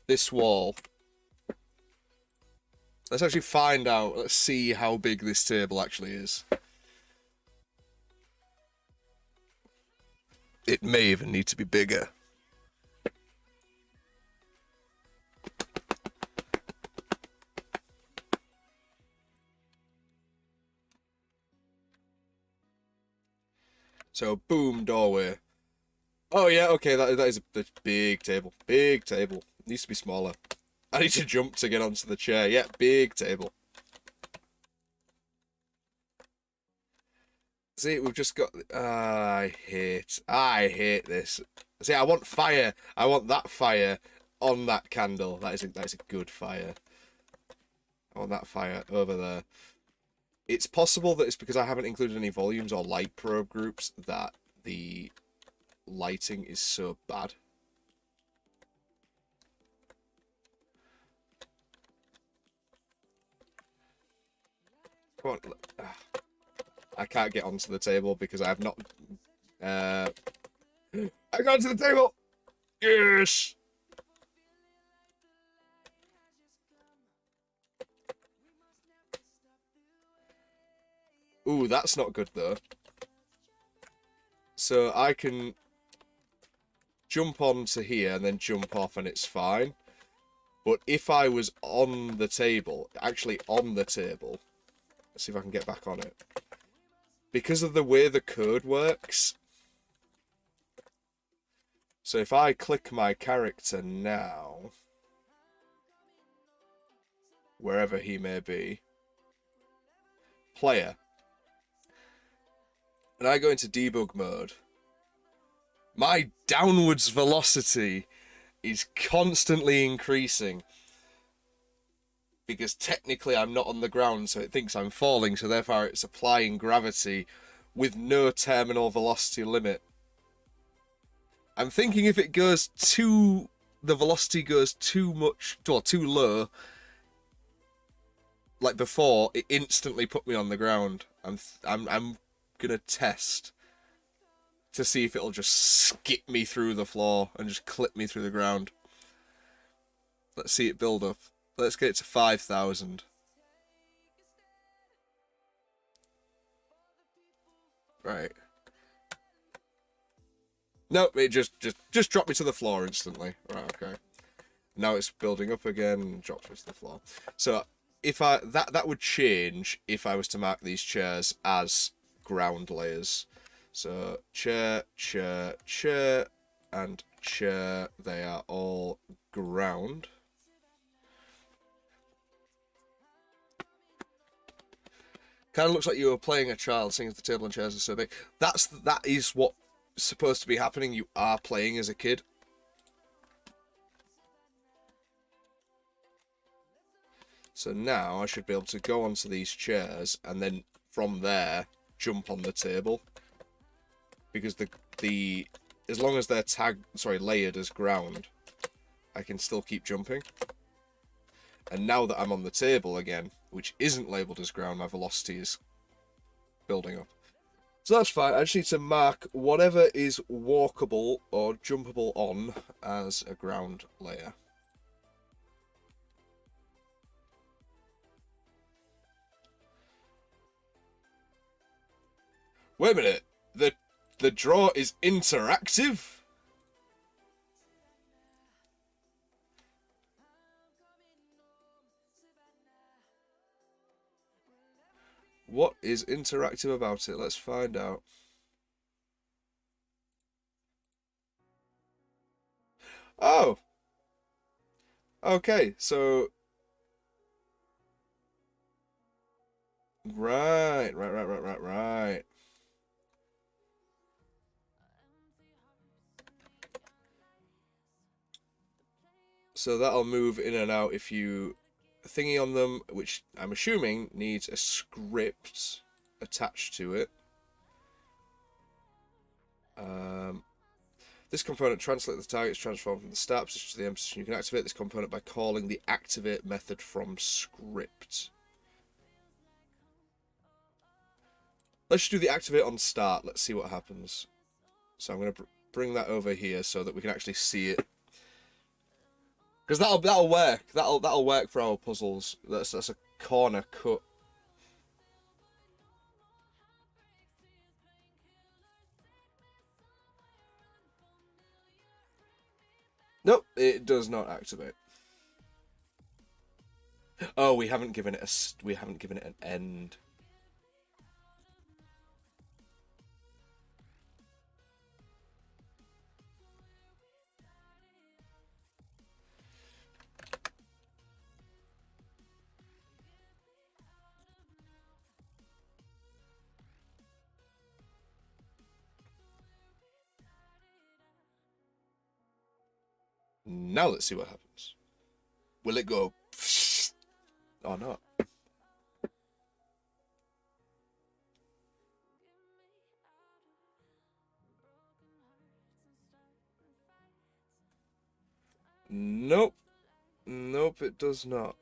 this wall. Let's actually find out. Let's see how big this table actually is. It may even need to be bigger. So, boom, doorway. Oh, yeah, okay, that is a big table. Big table. Needs to be smaller. I need to jump to get onto the chair. Yeah, big table. See, we've just got... I hate this. See, I want fire. I want that fire on that candle. That is a good fire. I want that fire over there. It's possible that it's because I haven't included any volumes or light probe groups that the lighting is so bad. Come on. I can't get onto the table because I have not... I got to the table! Yes! Ooh, that's not good, though. So I can jump onto here and then jump off and it's fine. But if I was on the table, actually on the table... Let's see if I can get back on it. Because of the way the code works... So if I click my character now... Wherever he may be... Player... And I go into debug mode, my downwards velocity is constantly increasing. Because technically I'm not on the ground, so it thinks I'm falling, so therefore it's applying gravity with no terminal velocity limit. I'm thinking if it goes too... the velocity goes too much, or too low, like before, it instantly put me on the ground. I'm gonna test to see if it'll just skip me through the floor and just clip me through the ground. Let's see it build up. Let's get it to 5,000. Right. Nope, it just dropped me to the floor instantly. Right, okay. Now it's building up again and drops me to the floor. So if that would change if I was to mark these chairs as ground layers. So chair, chair, chair, and chair, they are all ground. Kind of looks like you were playing a child, seeing as the table and chairs are so big. That is what's supposed to be happening. You are playing as a kid. So now I should be able to go onto these chairs and then from there jump on the table. Because the as long as they're layered as ground, I can still keep jumping. And now that I'm on the table again, which isn't labelled as ground, my velocity is building up. So that's fine. I just need to mark whatever is walkable or jumpable on as a ground layer. Wait a minute. The draw is interactive? What is interactive about it? Let's find out. Oh! Okay, so... Right. So that'll move in and out if you thingy on them, which I'm assuming needs a script attached to it. This component translates the target's transform from the start position to the end position. You can activate this component by calling the activate method from script. Let's just do the activate on start. Let's see what happens. So I'm going to bring that over here so that we can actually see it. Because that'll work. That'll work for our puzzles. That's a corner cut. Nope, it does not activate. Oh, we haven't given it an end. Now let's see what happens. Will it go or not? Nope. Nope, it does not.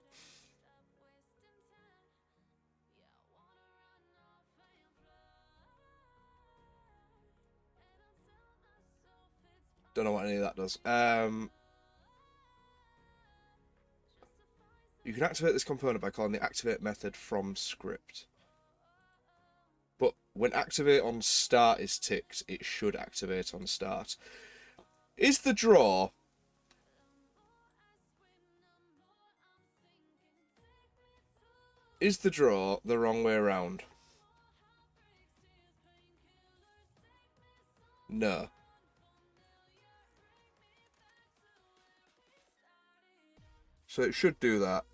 Don't know what any of that does. You can activate this component by calling the activate method from script. But when activate on start is ticked, it should activate on start. Is the draw... Is the draw the wrong way around? No. So it should do that.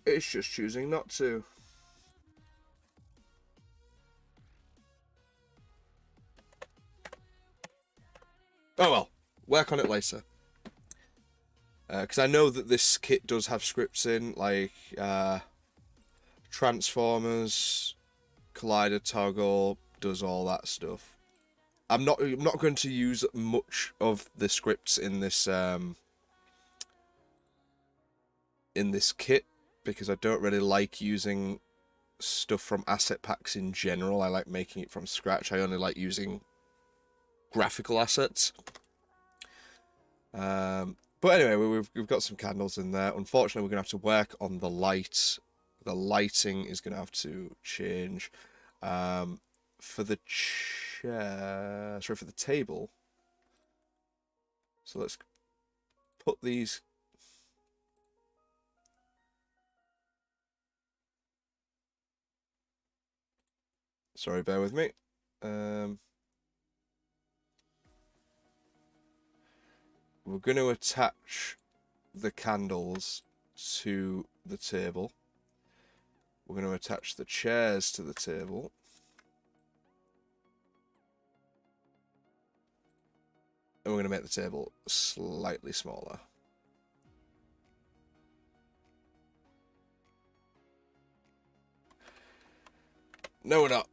It's just choosing not to. Oh well, work on it later. Because I know that this kit does have scripts in, like transformers, collider toggle, does all that stuff. I'm not going to use much of the scripts in this kit because I don't really like using stuff from asset packs in general. I like making it from scratch. I only like using graphical assets. But anyway, we've got some candles in there. Unfortunately, we're going to have to work on the light. The lighting is going to have to change. For the chair... Sorry, for the table. So let's put these... Sorry, bear with me. we're going to attach the candles to the table. We're going to attach the chairs to the table. And we're going to make the table slightly smaller. No, we're not.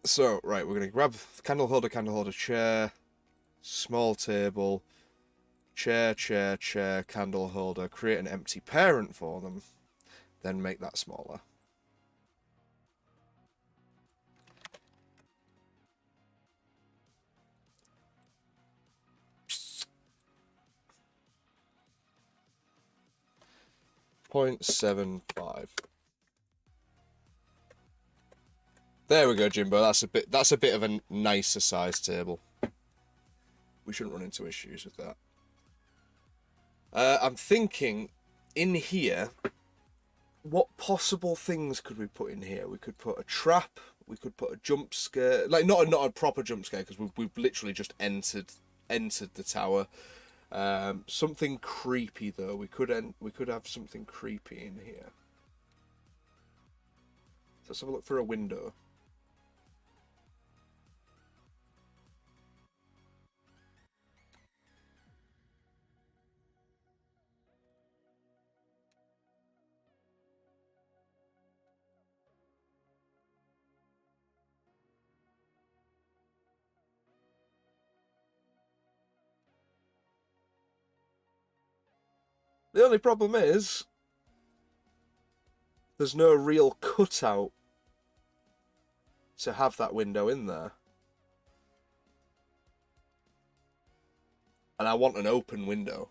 So, right, we're going to grab candle holder, chair, small table, chair, candle holder, create an empty parent for them, then make that smaller. .75. There we go, Jimbo. That's a bit of a nicer size table. We shouldn't run into issues with that. I'm thinking in here, what possible things could we put in here? We could put a trap. We could put a jump scare, like not a proper jump scare because we've literally just entered the tower. Something creepy though. We could have something creepy in here. So let's have a look for a window. The only problem is there's no real cutout to have that window in there. And I want an open window.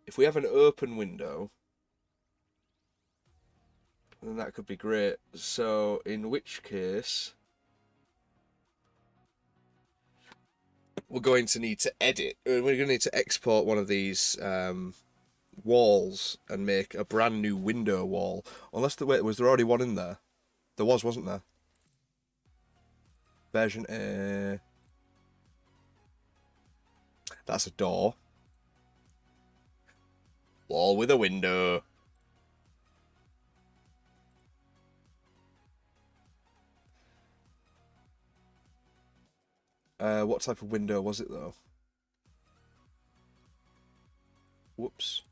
If we have an open window, then that could be great. So, in which case, we're going to need to edit. We're going to need to export one of these walls and make a brand new window wall. Unless was there already one in there? There was, wasn't there? Version A. That's a door. Wall with a window. What type of window was it though? Whoops.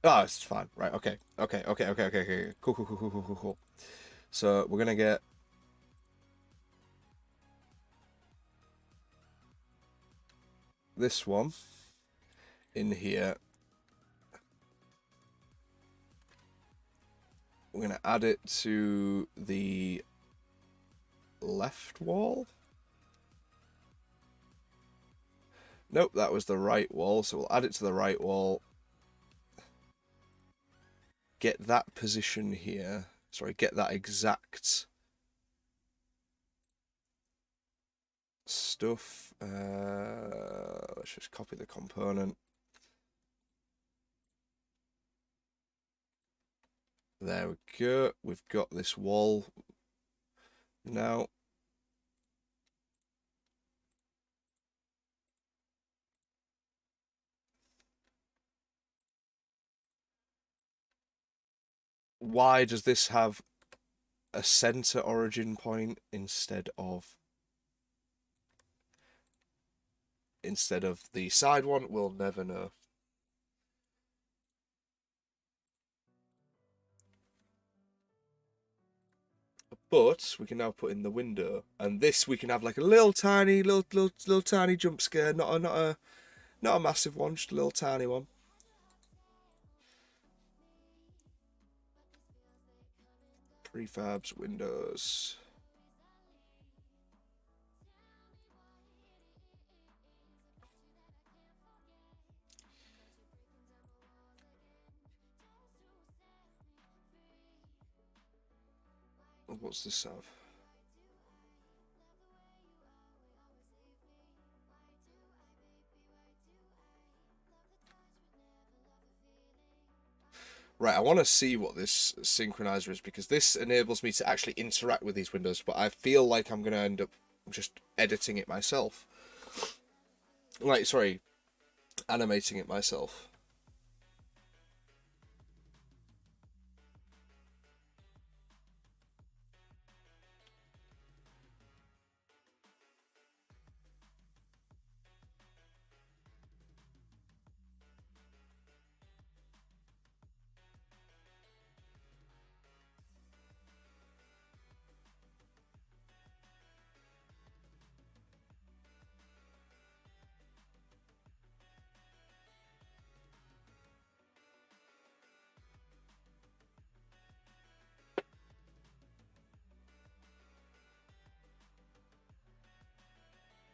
Ah, it's fine. Right, okay. Okay. Cool. So we're gonna get this one in here. We're gonna add it to the left wall. Nope, that was the right wall, so we'll add it to the right wall. Get that position here. Sorry, get that exact stuff. Let's just copy the component. There we go. We've got this wall now. Why does this have a center origin point instead of the side one? We'll never know. But we can now put in the window, and this we can have like a little tiny jump scare, not a massive one, just a little tiny one. Prefabs, windows. What's this have? Right, I want to see what this synchronizer is because this enables me to actually interact with these windows, but I feel like I'm going to end up just editing it myself. Like, sorry, animating it myself.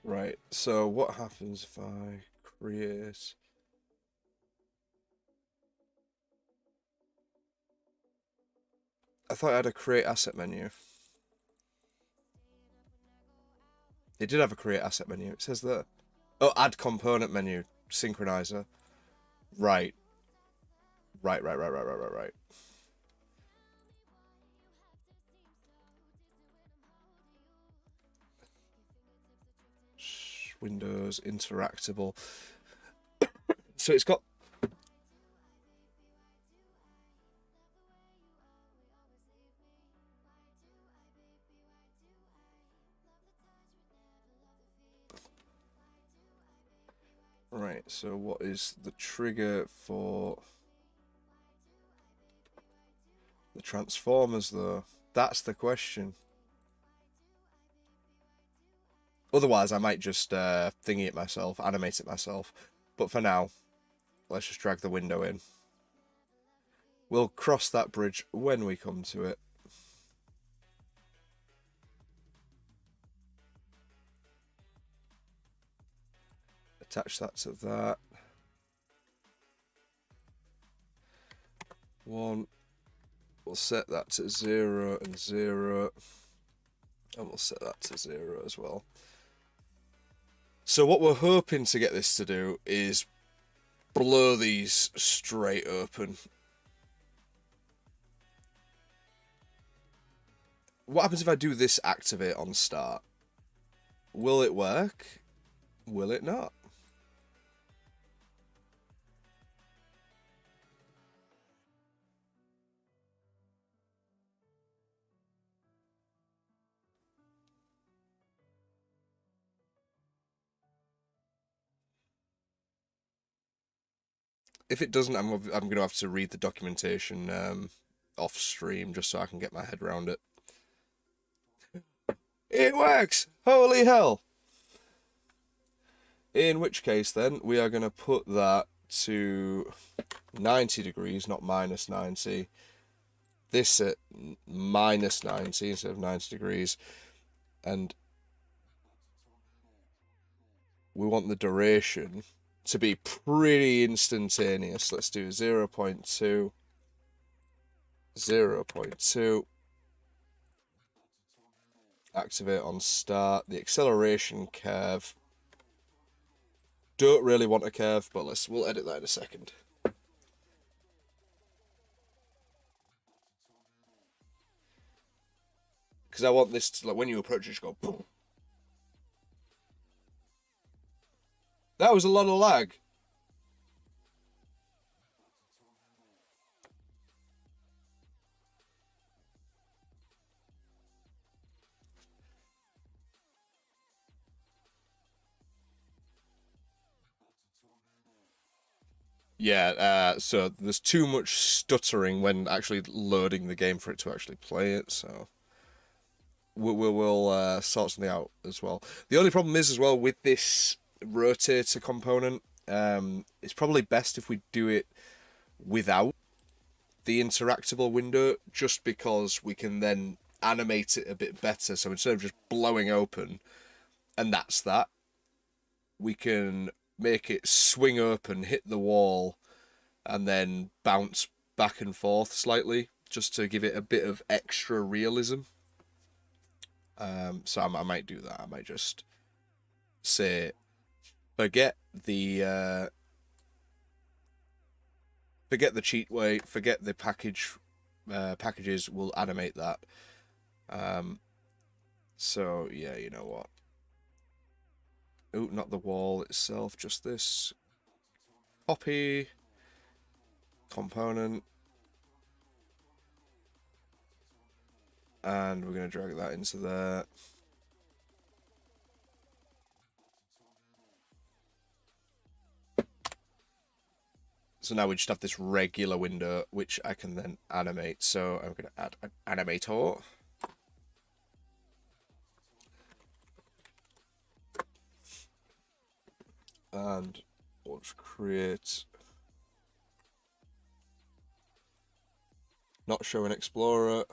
Right, so what happens if I create... I thought I had a create asset menu. It did have a create asset menu. It says there. Oh, add component menu. Synchronizer. Right. Right. Windows interactable. So it's got... Right, so what is the trigger for the transformers, though? That's the question. Otherwise, I might just thingy it myself, animate it myself. But for now, let's just drag the window in. We'll cross that bridge when we come to it. Attach that to that. One. We'll set that to 0 and 0. And we'll set that to 0 as well. So what we're hoping to get this to do is blow these straight open. What happens if I do this activate on start? Will it work? Will it not? If it doesn't, I'm going to have to read the documentation off stream just so I can get my head around it. It works! Holy hell! In which case, then, we are going to put that to 90 degrees, not minus 90. This at minus 90 instead of 90 degrees. And we want the duration to be pretty instantaneous. Let's do 0.2, 0.2. Activate on start. The acceleration curve. Don't really want a curve, but we'll edit that in a second. Because I want this to, like, when you approach it, just go boom. That was a lot of lag. Yeah, so there's too much stuttering when actually loading the game for it to actually play it, so we'll sort something out as well. The only problem is as well with this rotator component, it's probably best if we do it without the interactable window, just because we can then animate it a bit better. So instead of just blowing open, and that's that, we can make it swing open, hit the wall, and then bounce back and forth slightly, just to give it a bit of extra realism. So I might do that. I might just say, forget the Forget the cheat way, forget the packages, we'll animate that. So, yeah, you know what. Oh, not the wall itself, just this. Copy. Component. And we're going to drag that into there. So now we just have this regular window, which I can then animate. So I'm going to add an animator. And we'll just create not show an explorer.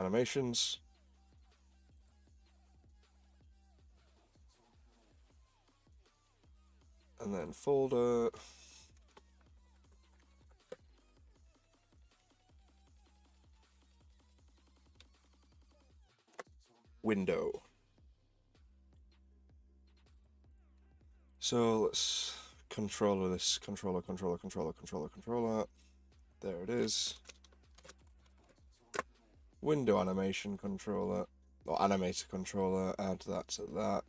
Animations. And then folder. Window. So let's controller this. Controller. There it is. Window animation controller. Or animator controller. Add that to that.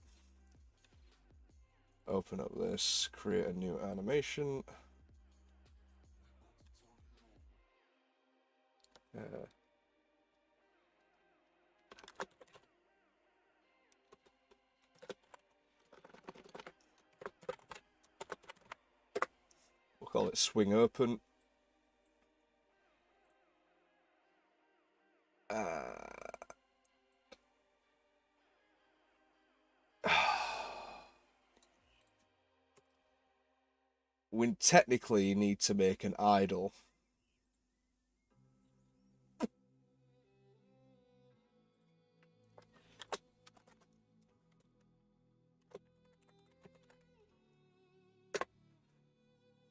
Open up this. Create a new animation. We'll call it swing open. We technically need to make an idle.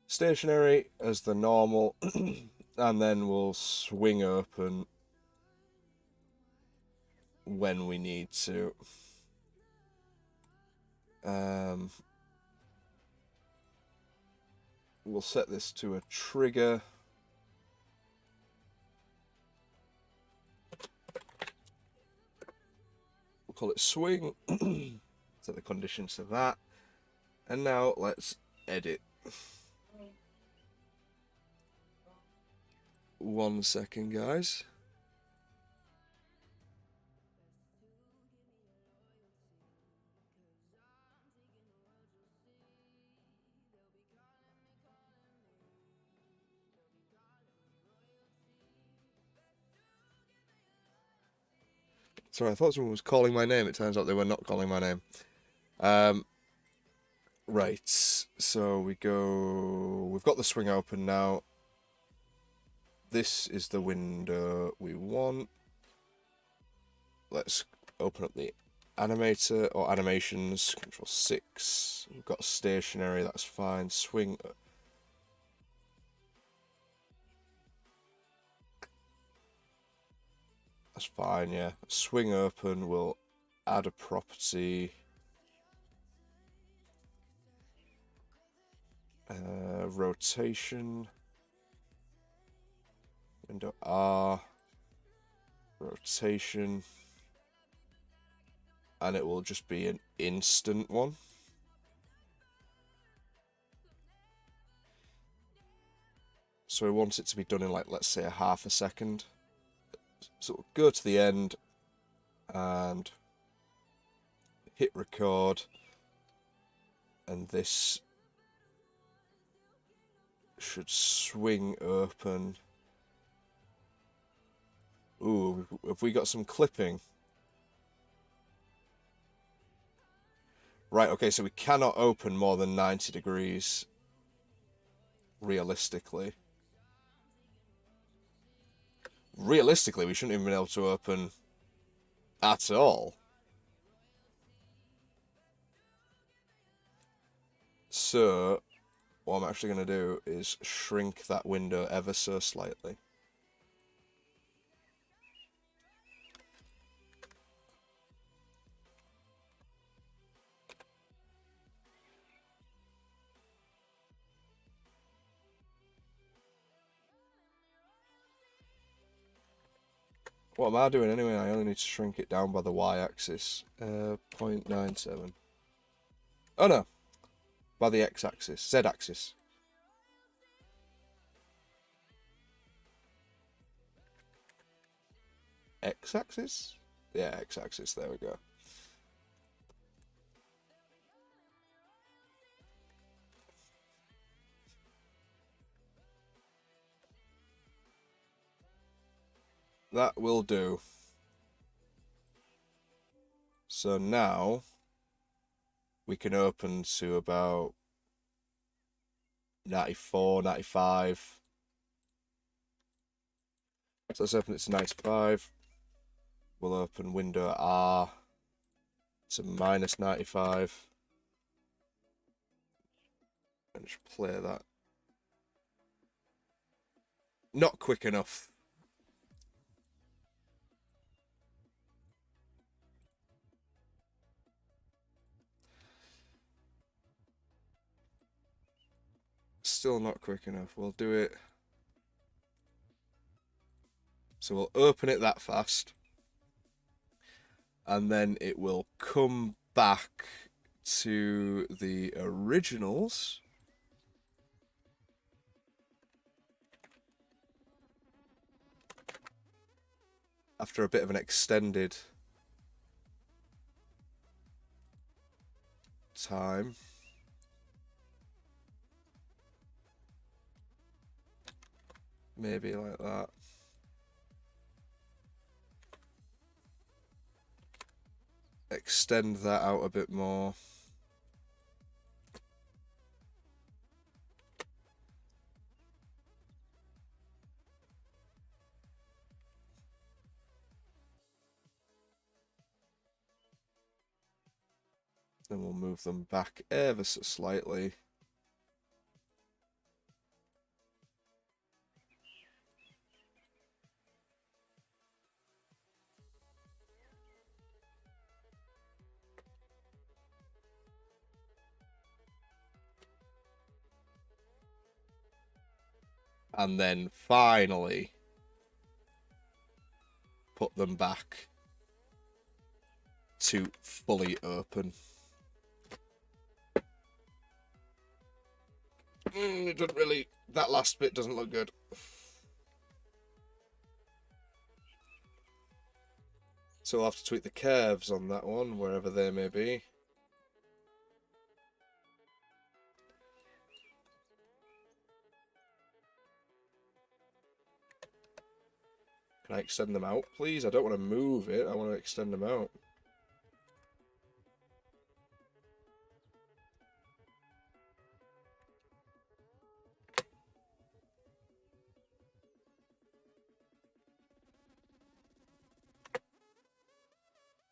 Stationary as the normal, and then we'll swing open when we need to. We'll set this to a trigger. We'll call it swing. Set the conditions to that. And now let's edit. 1 second, guys. Sorry, I thought someone was calling my name. It turns out they were not calling my name. Right, so we've got the swing open now. This is the window we want. Let's open up the animator or animations, Control 6. We've got stationary, that's fine. Swing. That's fine, yeah. Swing open, we'll add a property. Rotation. Window R. Rotation. And it will just be an instant one. So we want it to be done in, like, let's say a half a second. So we'll go to the end and hit record, and this should swing open. Ooh, have we got some clipping? Right, okay, so we cannot open more than 90 degrees, realistically. Realistically, we shouldn't even be able to open at all. So, what I'm actually going to do is shrink that window ever so slightly. What am I doing anyway? I only need to shrink it down by the y-axis. 0.97. Oh no, by the x-axis, z-axis. X-axis? Yeah, x-axis, there we go. That will do. So now we can open to about 94, 95. So let's open it to 95. We'll open window R to minus 95. And just play that. Not quick enough. Still not quick enough. We'll do it. So we'll open it that fast. And then it will come back to the originals. After a bit of an extended time. Maybe like that. Extend that out a bit more. Then we'll move them back ever so slightly. And then finally put them back to fully open. It doesn't really, that last bit doesn't look good. So we'll have to tweak the curves on that one, wherever they may be. Can I extend them out, please? I don't want to move it, I want to extend them out.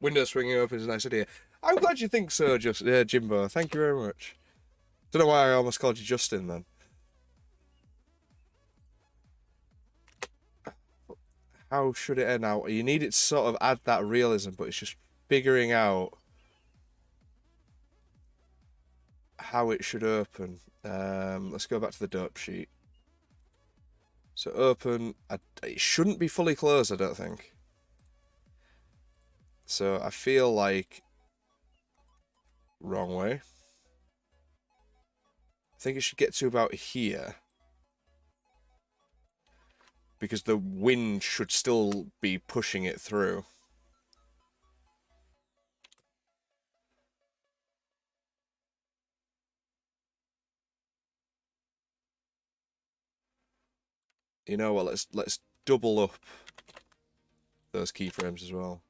Window swinging open is a nice idea. I'm glad you think so, Jimbo. Thank you very much. Don't know why I almost called you Justin then. How should it end out? You need it to sort of add that realism, but it's just figuring out how it should open. Let's go back to the dope sheet. So open, it shouldn't be fully closed, I don't think. So I feel like, wrong way. I think it should get to about here. Because the wind should still be pushing it through. You know what, let's double up those keyframes as well.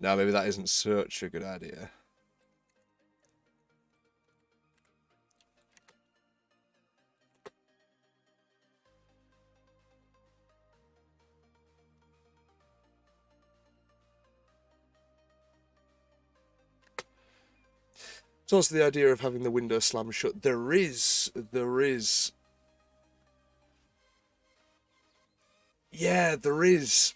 Now maybe that isn't such a good idea. It's also the idea of having the window slam shut. There is. Yeah, there is.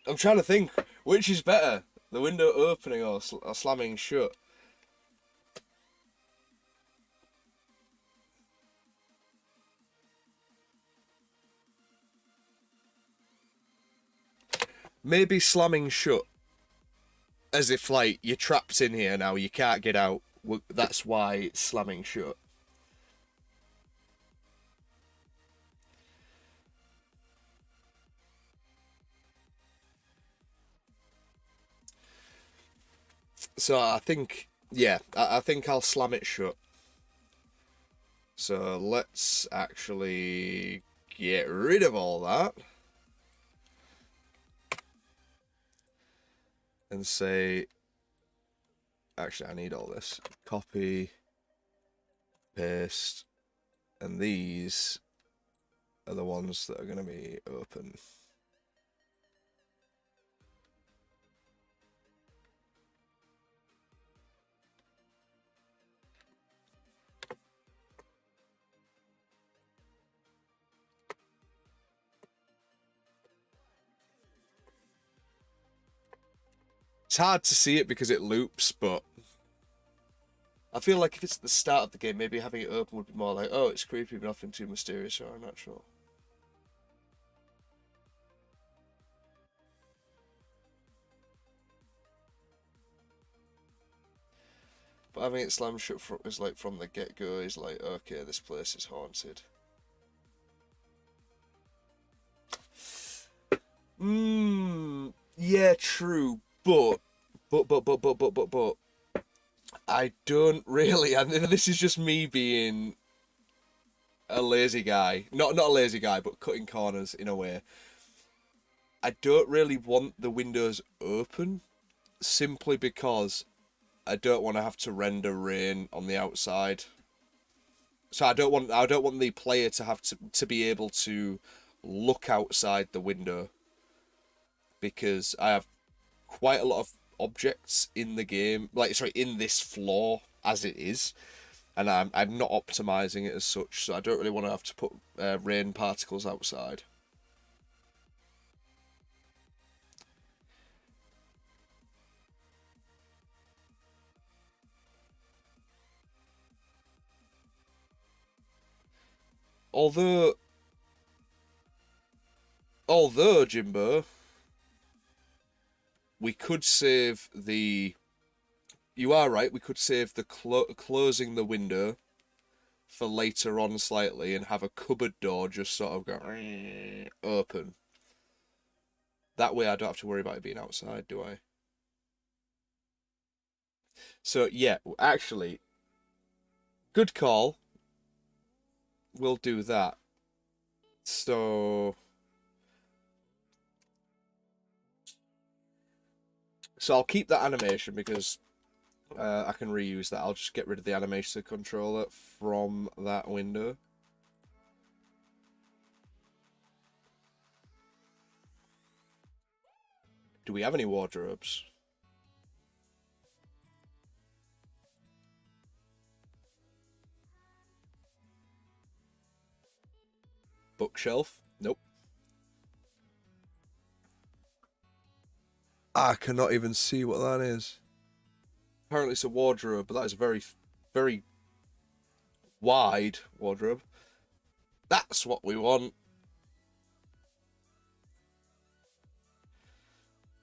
I'm trying to think which is better, the window opening or slamming shut. Maybe slamming shut, as if like you're trapped in here now, you can't get out. That's why it's slamming shut. So I think, yeah, I think I'll slam it shut. So let's actually get rid of all that and say, actually, I need all this. Copy, paste, and these are the ones that are going to be open. It's hard to see it because it loops, but I feel like if it's the start of the game, maybe having it open would be more like, oh, it's creepy, but nothing too mysterious or unnatural. But having it slammed shut is like from the get-go is like, okay, this place is haunted. Yeah, true, but I don't really, and this is just me being a lazy guy. Not a lazy guy, but cutting corners in a way. I don't really want the windows open simply because I don't want to have to render rain on the outside. So I don't want the player to have to be able to look outside the window because I have quite a lot of objects in the game, like sorry, in this floor as it is, and I'm not optimizing it as such, so I don't really want to have to put rain particles outside. Although, Jimbo, we could save the. You are right. We could save the closing the window for later on slightly, and have a cupboard door just sort of go open. That way, I don't have to worry about it being outside, do I? So yeah, actually, good call. We'll do that. So, I'll keep that animation because I can reuse that. I'll just get rid of the animation controller from that window. Do we have any wardrobes? Bookshelf? Nope. I cannot even see what that is. Apparently it's a wardrobe, but that is a very, very wide wardrobe. That's what we want.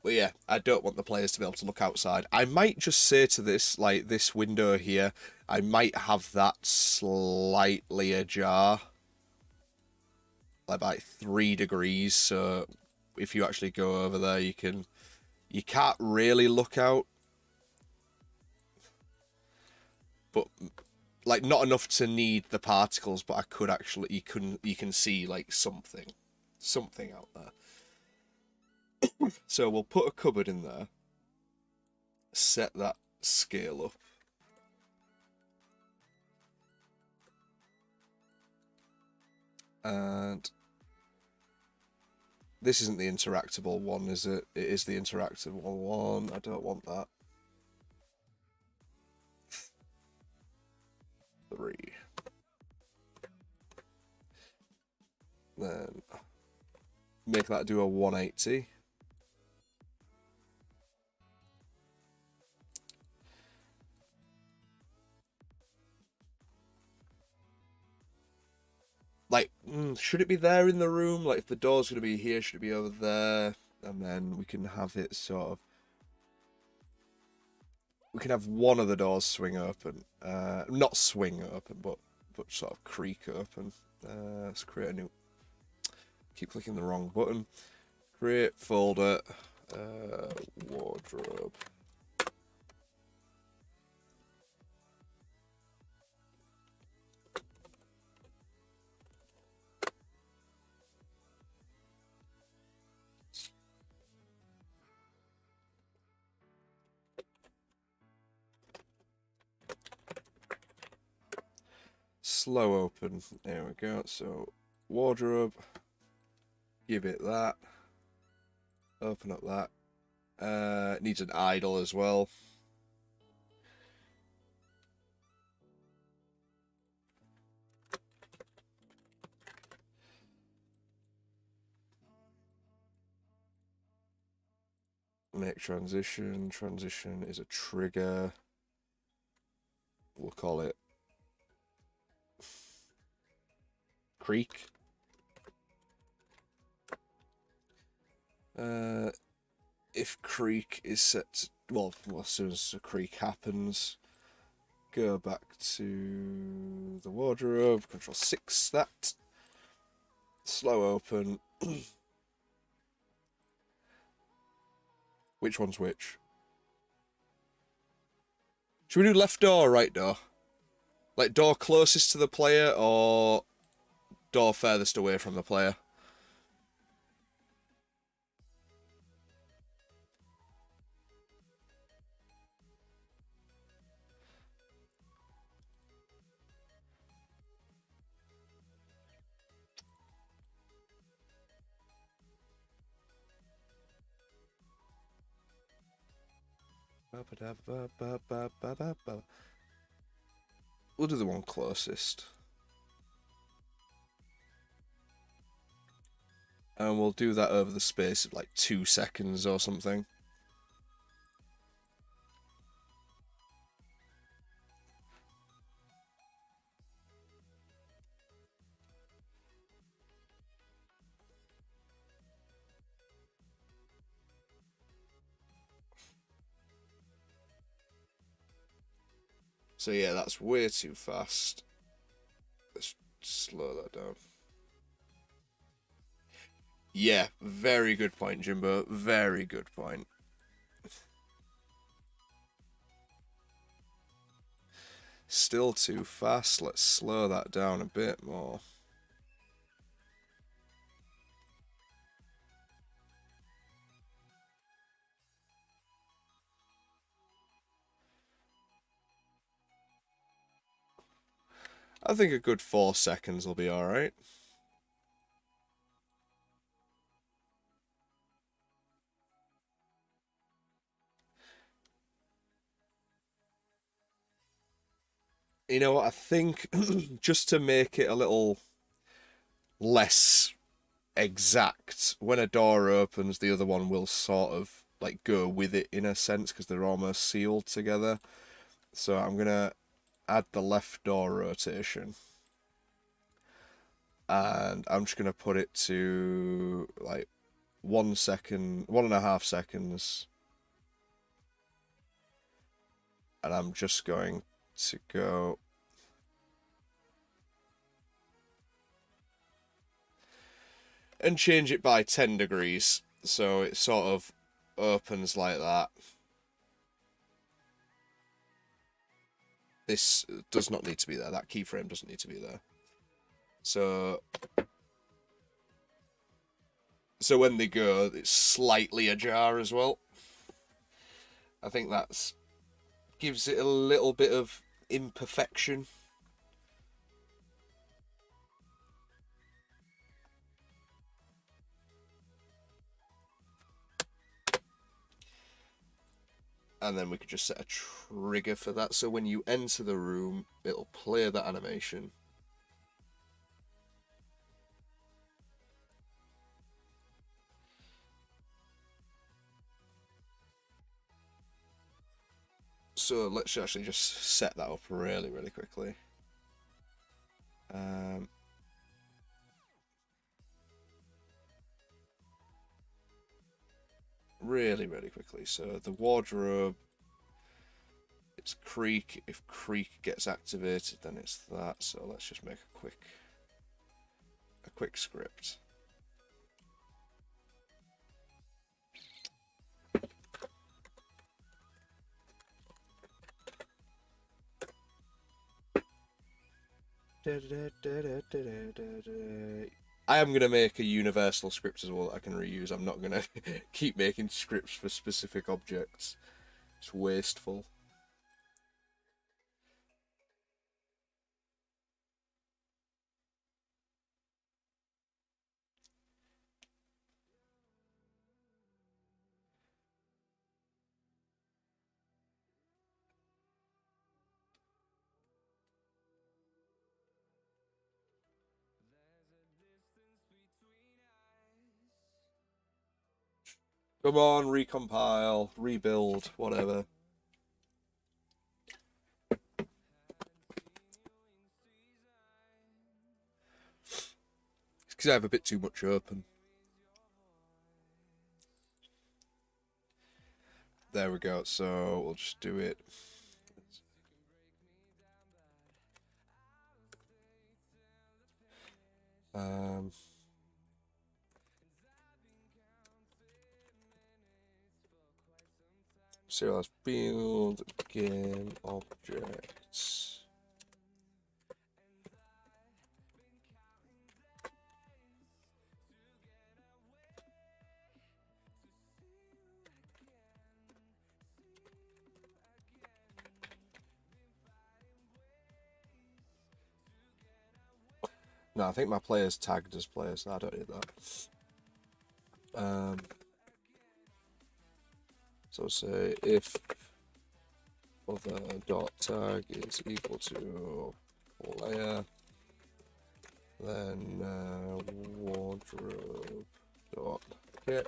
But yeah, I don't want the players to be able to look outside. I might just say to this, like this window here, I might have that slightly ajar. Like 3 degrees, so if you actually go over there, you can't really look out, but like not enough to need the particles, but I could actually you can see like something out there. So we'll put a cupboard in there, set that scale up, and This isn't the interactable one, is it? It is the interactable one. I don't want that. 3. Then make that do a 180. Like, should it be there in the room? Like, if the door's going to be here, should it be over there? And then we can have it sort of... We can have one of the doors swing open. Not swing open, but sort of creak open. Let's create a new... Keep clicking the wrong button. Create folder. Wardrobe. Slow open. There we go. So, wardrobe. Give it that. Open up that. It needs an idle as well. Make transition. Transition is a trigger. We'll call it creak. If creak is set to, well, as soon as the creak happens, go back to the wardrobe, Control 6 that. Slow open. Which one's which? Should we do left door or right door? Like door closest to the player or door furthest away from the player? We'll do the one closest. And we'll do that over the space of like 2 seconds or something. So yeah, that's way too fast. Let's slow that down. Yeah, very good point, Jimbo. Very good point. Still too fast. Let's slow that down a bit more. I think a good 4 seconds will be alright. You know what, I think just to make it a little less exact, when a door opens, the other one will sort of like go with it in a sense because they're almost sealed together. So I'm gonna add the left door rotation. And I'm just gonna put it to like 1 second, 1.5 seconds. And I'm just going to go and change it by 10 degrees. So it sort of opens like that. This does not need to be there. That keyframe doesn't need to be there. So when they go, it's slightly ajar as well. I think that's gives it a little bit of imperfection. And then we could just set a trigger for that. So when you enter the room, it'll play that animation. So let's actually just set that up really, really quickly. Really, really quickly. So the wardrobe, it's Creek. If Creek gets activated, then it's that. So let's just make a quick script. I am going to make a universal script as well that I can reuse. I'm not going to keep making scripts for specific objects. It's wasteful. Come on, recompile, rebuild, whatever. It's because I have a bit too much open. There we go. So we'll just do it. Serialized build game objects. No, I think my player's tagged as players. No, I don't need that. So say if other dot tag is equal to player, then wardrobe dot get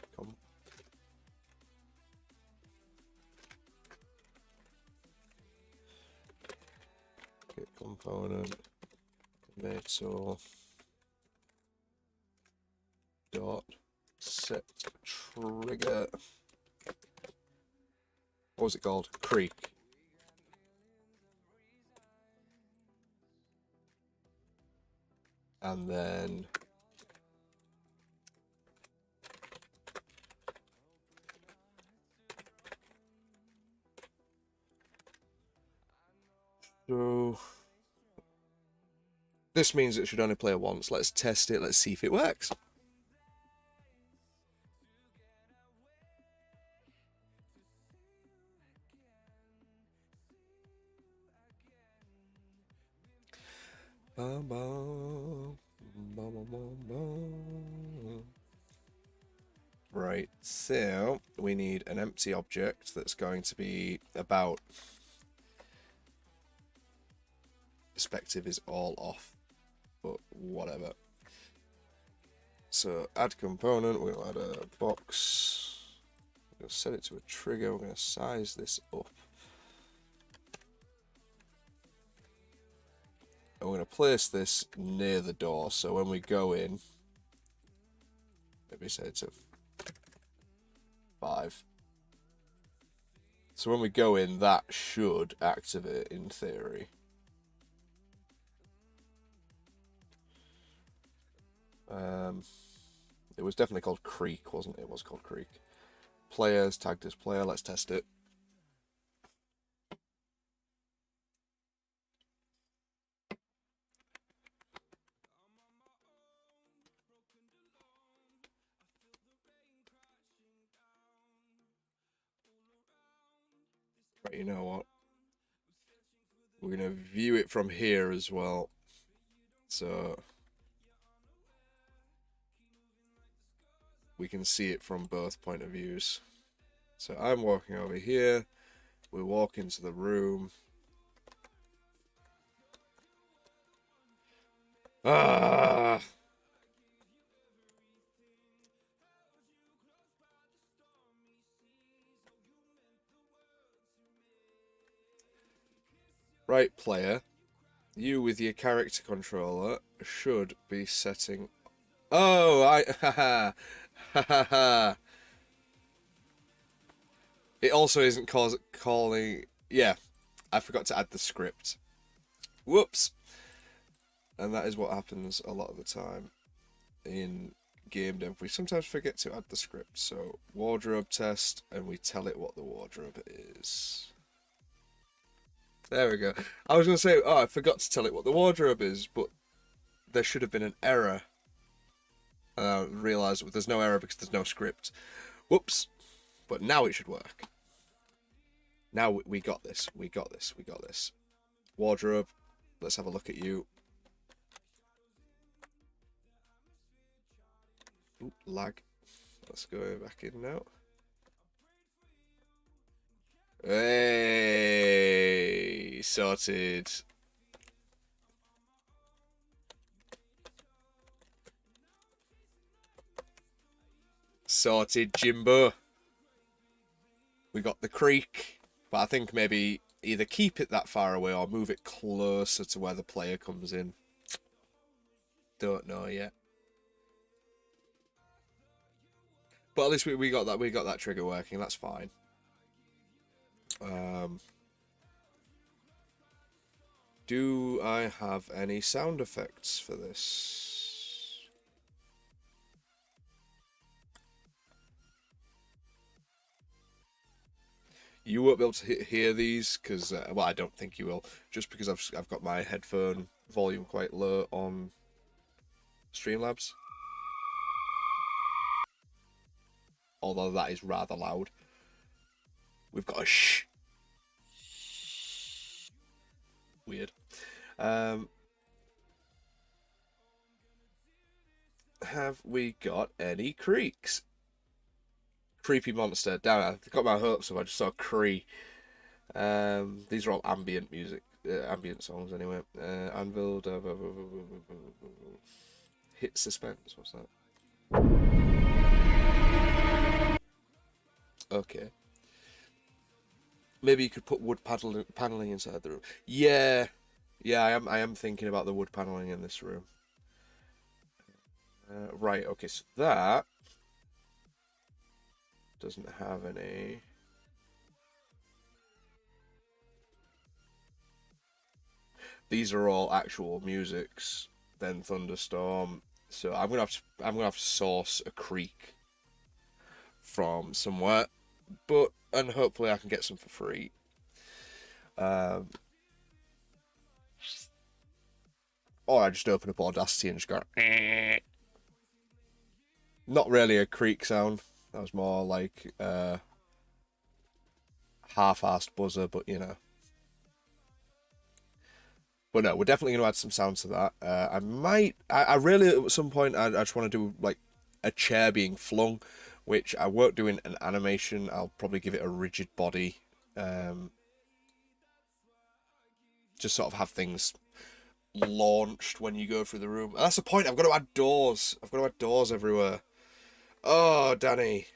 component tomato dot set trigger. What was it called? Creek. And then so this means it should only play once. Let's test it. Let's see if it works. Right, so we need an empty object that's going to be about perspective is all off, but whatever. So add component, we'll add a box, we'll set it to a trigger, we're going to size this up. And we're going to place this near the door, so when we go in, maybe set it to 5. So when we go in, that should activate in theory. It was definitely called Creek, wasn't it? It was called Creek. Players tagged as player. Let's test it. Right, you know what? We're going to view it from here as well. So we can see it from both point of views. So I'm walking over here. We walk into the room. Ah! Right, player. You with your character controller should be setting... Oh, haha, haha. It also isn't calling... Yeah, I forgot to add the script. Whoops. And that is what happens a lot of the time in game dev. We sometimes forget to add the script. So, wardrobe test, and we tell it what the wardrobe is. There we go. I was going to say, oh, I forgot to tell it what the wardrobe is, but there should have been an error. And I realised there's no error because there's no script. Whoops. But now it should work. Now we got this. We got this. We got this. Wardrobe. Let's have a look at you. Oop, lag. Let's go back in now. Hey, sorted. Sorted, Jimbo. We got the creek, but I think maybe either keep it that far away or move it closer to where the player comes in. Don't know yet. But at least we got that trigger working. That's fine. Do I have any sound effects for this? You won't be able to hear these because, well, I don't think you will, just because I've got my headphone volume quite low on Streamlabs. Although that is rather loud. We've got a shh. Weird. Have we got any creaks? Creepy monster. Damn it, I got my hopes up. I just saw Cree. These are all ambient music, ambient songs anyway. Anvil. Hit suspense. What's that? Okay. Maybe you could put wood paneling inside the room. Yeah, yeah. I am thinking about the wood paneling in this room. Right. Okay. So that doesn't have any. These are all actual musics. Then thunderstorm. So I'm gonna have to source a creek from somewhere, and hopefully I can get some for free. Or I just open up Audacity and just go. Not really a creek sound. That was more like half-assed buzzer, but you know. But no, we're definitely going to add some sound to that. I really, at some point, I just want to do like a chair being flung, which I won't do in an animation. I'll probably give it a rigid body. Just sort of have things launched when you go through the room. And that's the point. I've got to add doors. I've got to add doors everywhere. Oh, Danny.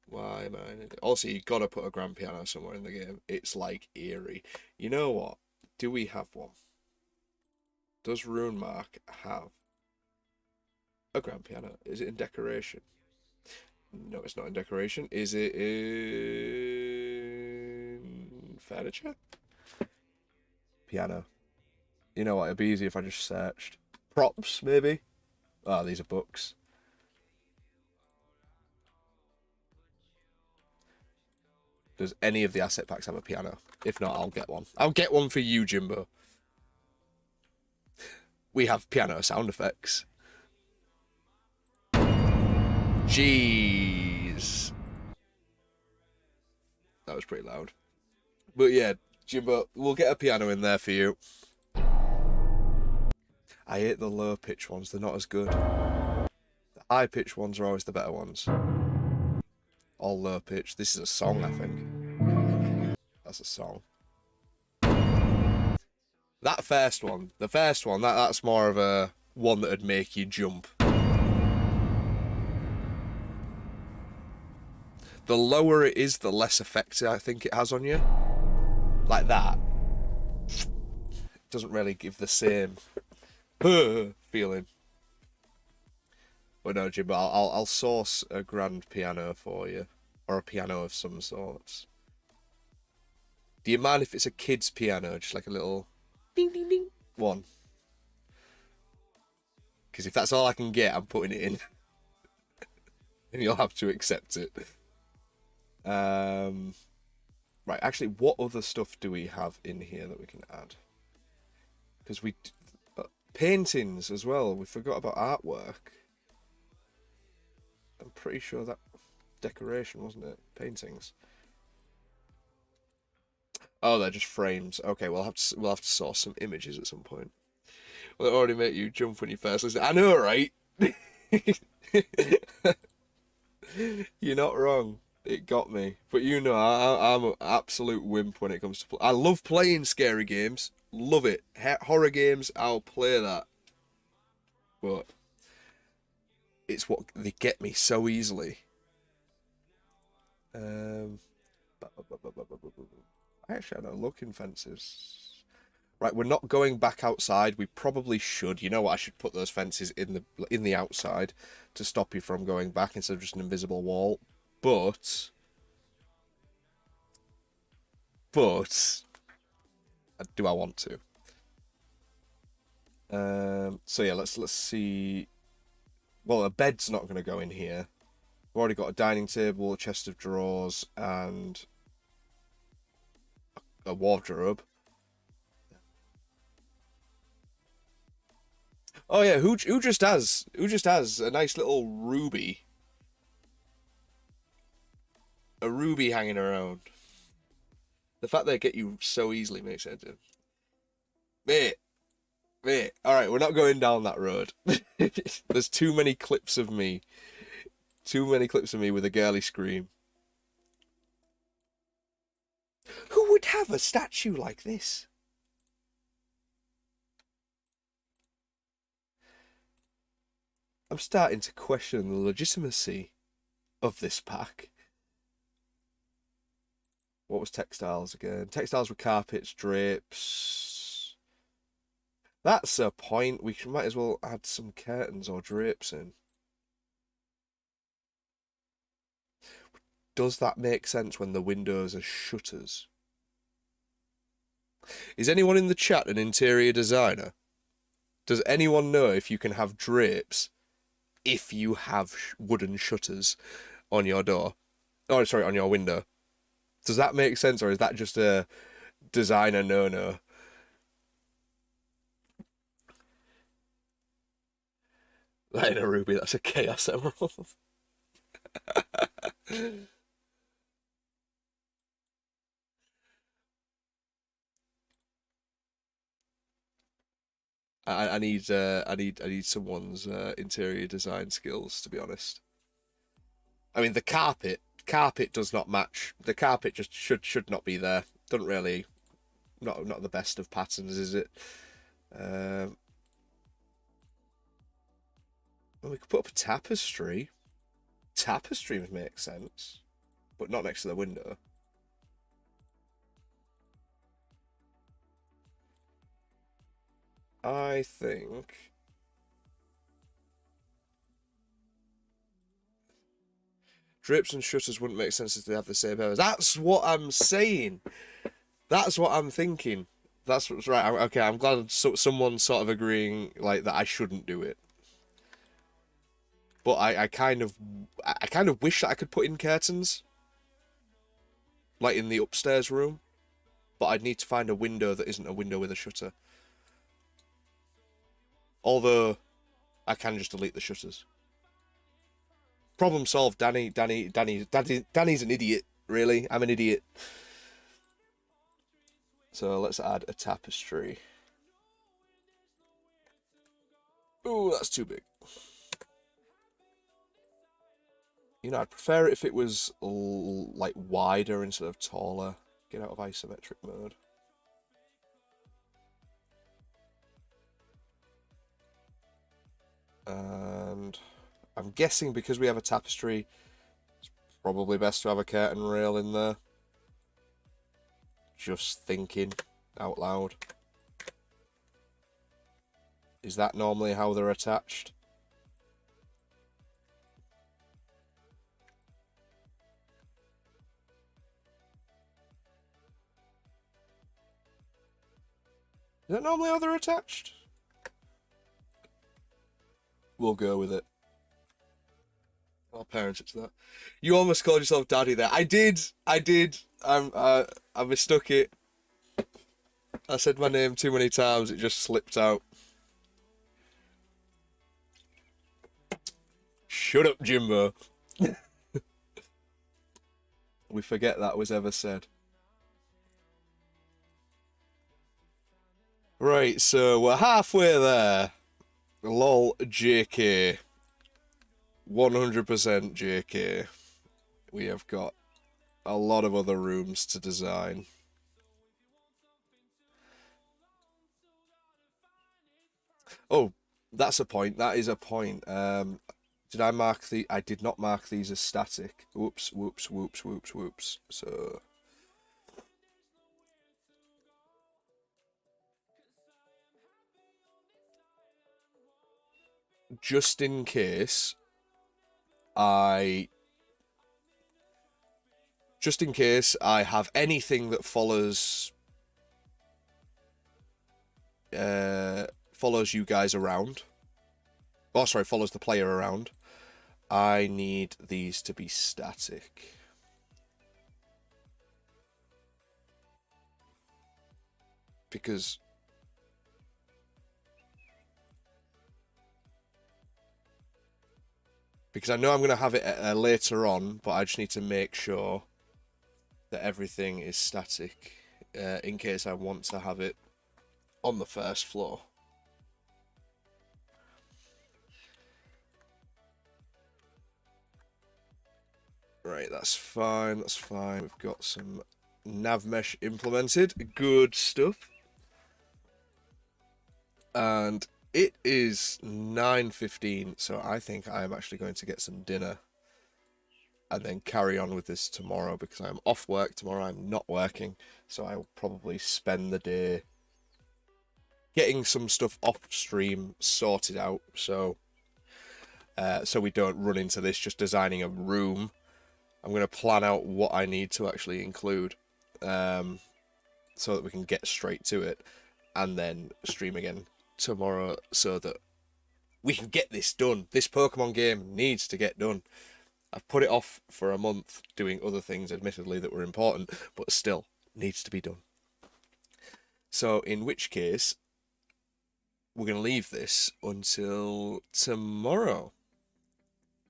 Why am I? Also, you gotta put a grand piano somewhere in the game. It's like eerie. You know what? Do we have one? Does Rune Mark have a grand piano? Is it in decoration? No, it's not in decoration. Is it in furniture? Piano. You know what? It'd be easy if I just searched. Props, maybe? Oh, these are books. Does any of the asset packs have a piano? If not, I'll get one. I'll get one for you, Jimbo. We have piano sound effects. Jeez. That was pretty loud. But yeah, Jimbo, we'll get a piano in there for you. I hate the low pitch ones, they're not as good. The high pitch ones are always the better ones. all low pitch. This is a song, I think. That's a song. That first one, the first one, that's more of a one that'd make you jump. The lower it is, the less effect I think it has on you. Like that. It doesn't really give the same feeling. But no, Jim, I'll source a grand piano for you. Or a piano of some sorts. Do you mind if it's a kid's piano? Just like a little ding ding ding one. Because if that's all I can get, I'm putting it in. And you'll have to accept it. Right, actually, what other stuff do we have in here that we can add? Because we... paintings as well. We forgot about artwork. I'm pretty sure that... decoration, wasn't it? Paintings. Oh, they're just frames. Okay, we'll have to source some images at some point. Well, it already make you jump when you first listen. I know, right? You're not wrong. It got me. But you know, I'm an absolute wimp when it comes to play. I love playing scary games. Love it. Horror games, I'll play that. But it's what they get me so easily. Actually, I don't look in fences. Right, we're not going back outside. We probably should. You know what? I should put those fences in the outside to stop you from going back instead of just an invisible wall. But do I want to? So yeah, let's see. Well, a bed's not going to go in here. We've already got a dining table, a chest of drawers, and a wardrobe. Oh yeah, who just has a nice little ruby? A ruby hanging around. The fact they get you so easily makes sense. Mate. Alright, we're not going down that road. There's too many clips of me. Too many clips of me with a girly scream. Who would have a statue like this? I'm starting to question the legitimacy of this pack. What was textiles again? Textiles were carpets, drapes. That's a point. We might as well add some curtains or drapes in. Does that make sense when the windows are shutters? Is anyone in the chat an interior designer? Does anyone know if you can have drapes if you have wooden shutters on your door? Oh, sorry, on your window. Does that make sense, or is that just a designer no-no? That ain't a ruby, that's a chaos emerald. I need someone's interior design skills, to be honest. I mean, the carpet does not match. The carpet just should not be there. Doesn't really, not the best of patterns, is it? Well, we could put up a tapestry. Tapestry would make sense, but not next to the window. I think drapes and shutters wouldn't make sense if they have the same purpose. That's what I'm saying. That's what I'm thinking. That's what's right. Okay, I'm glad someone's sort of agreeing like that I shouldn't do it. But I kind of wish that I could put in curtains, like in the upstairs room. But I'd need to find a window that isn't a window with a shutter. Although, I can just delete the shutters. Problem solved, Danny's an idiot, really. I'm an idiot. So let's add a tapestry. Ooh, that's too big. You know, I'd prefer it if it was like wider instead of taller. Get out of isometric mode. And I'm guessing because we have a tapestry, it's probably best to have a curtain rail in there. Just thinking out loud. Is that normally how they're attached? Is that normally how they're attached? We'll go with it. I'll parent it to that. You almost called yourself daddy there. I did. I mistook it. I said my name too many times. It just slipped out. Shut up, Jimbo. We forget that was ever said. Right, so we're halfway there. Lol, JK. 100% JK. We have got a lot of other rooms to design. Oh, that's a point. That is a point. Did I mark the... I did not mark these as static. Whoops, whoops, whoops, whoops, whoops. So... just in case I... just in case I have anything that follows... follows you guys around. Oh, sorry, follows the player around. I need these to be static. Because I know I'm going to have it later on, but I just need to make sure that everything is static in case I want to have it on the first floor. Right, that's fine, that's fine. We've got some nav mesh implemented. Good stuff. And it is 9:15, so I think I am actually going to get some dinner and then carry on with this tomorrow because I'm off work tomorrow. I'm not working, so I'll probably spend the day getting some stuff off stream sorted out, so we don't run into this just designing a room. I'm going to plan out what I need to actually include so that we can get straight to it and then stream again tomorrow so that we can get this done. This Pokemon game needs to get done. I've put it off for a month doing other things, admittedly, that were important, but still needs to be done. So in which case, we're going to leave this until tomorrow.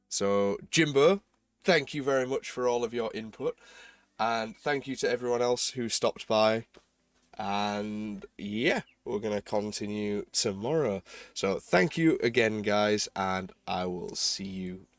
So, Jimbo, thank you very much for all of your input. And thank you to everyone else who stopped by. And yeah, we're going to continue tomorrow. So thank you again, guys, and I will see you later.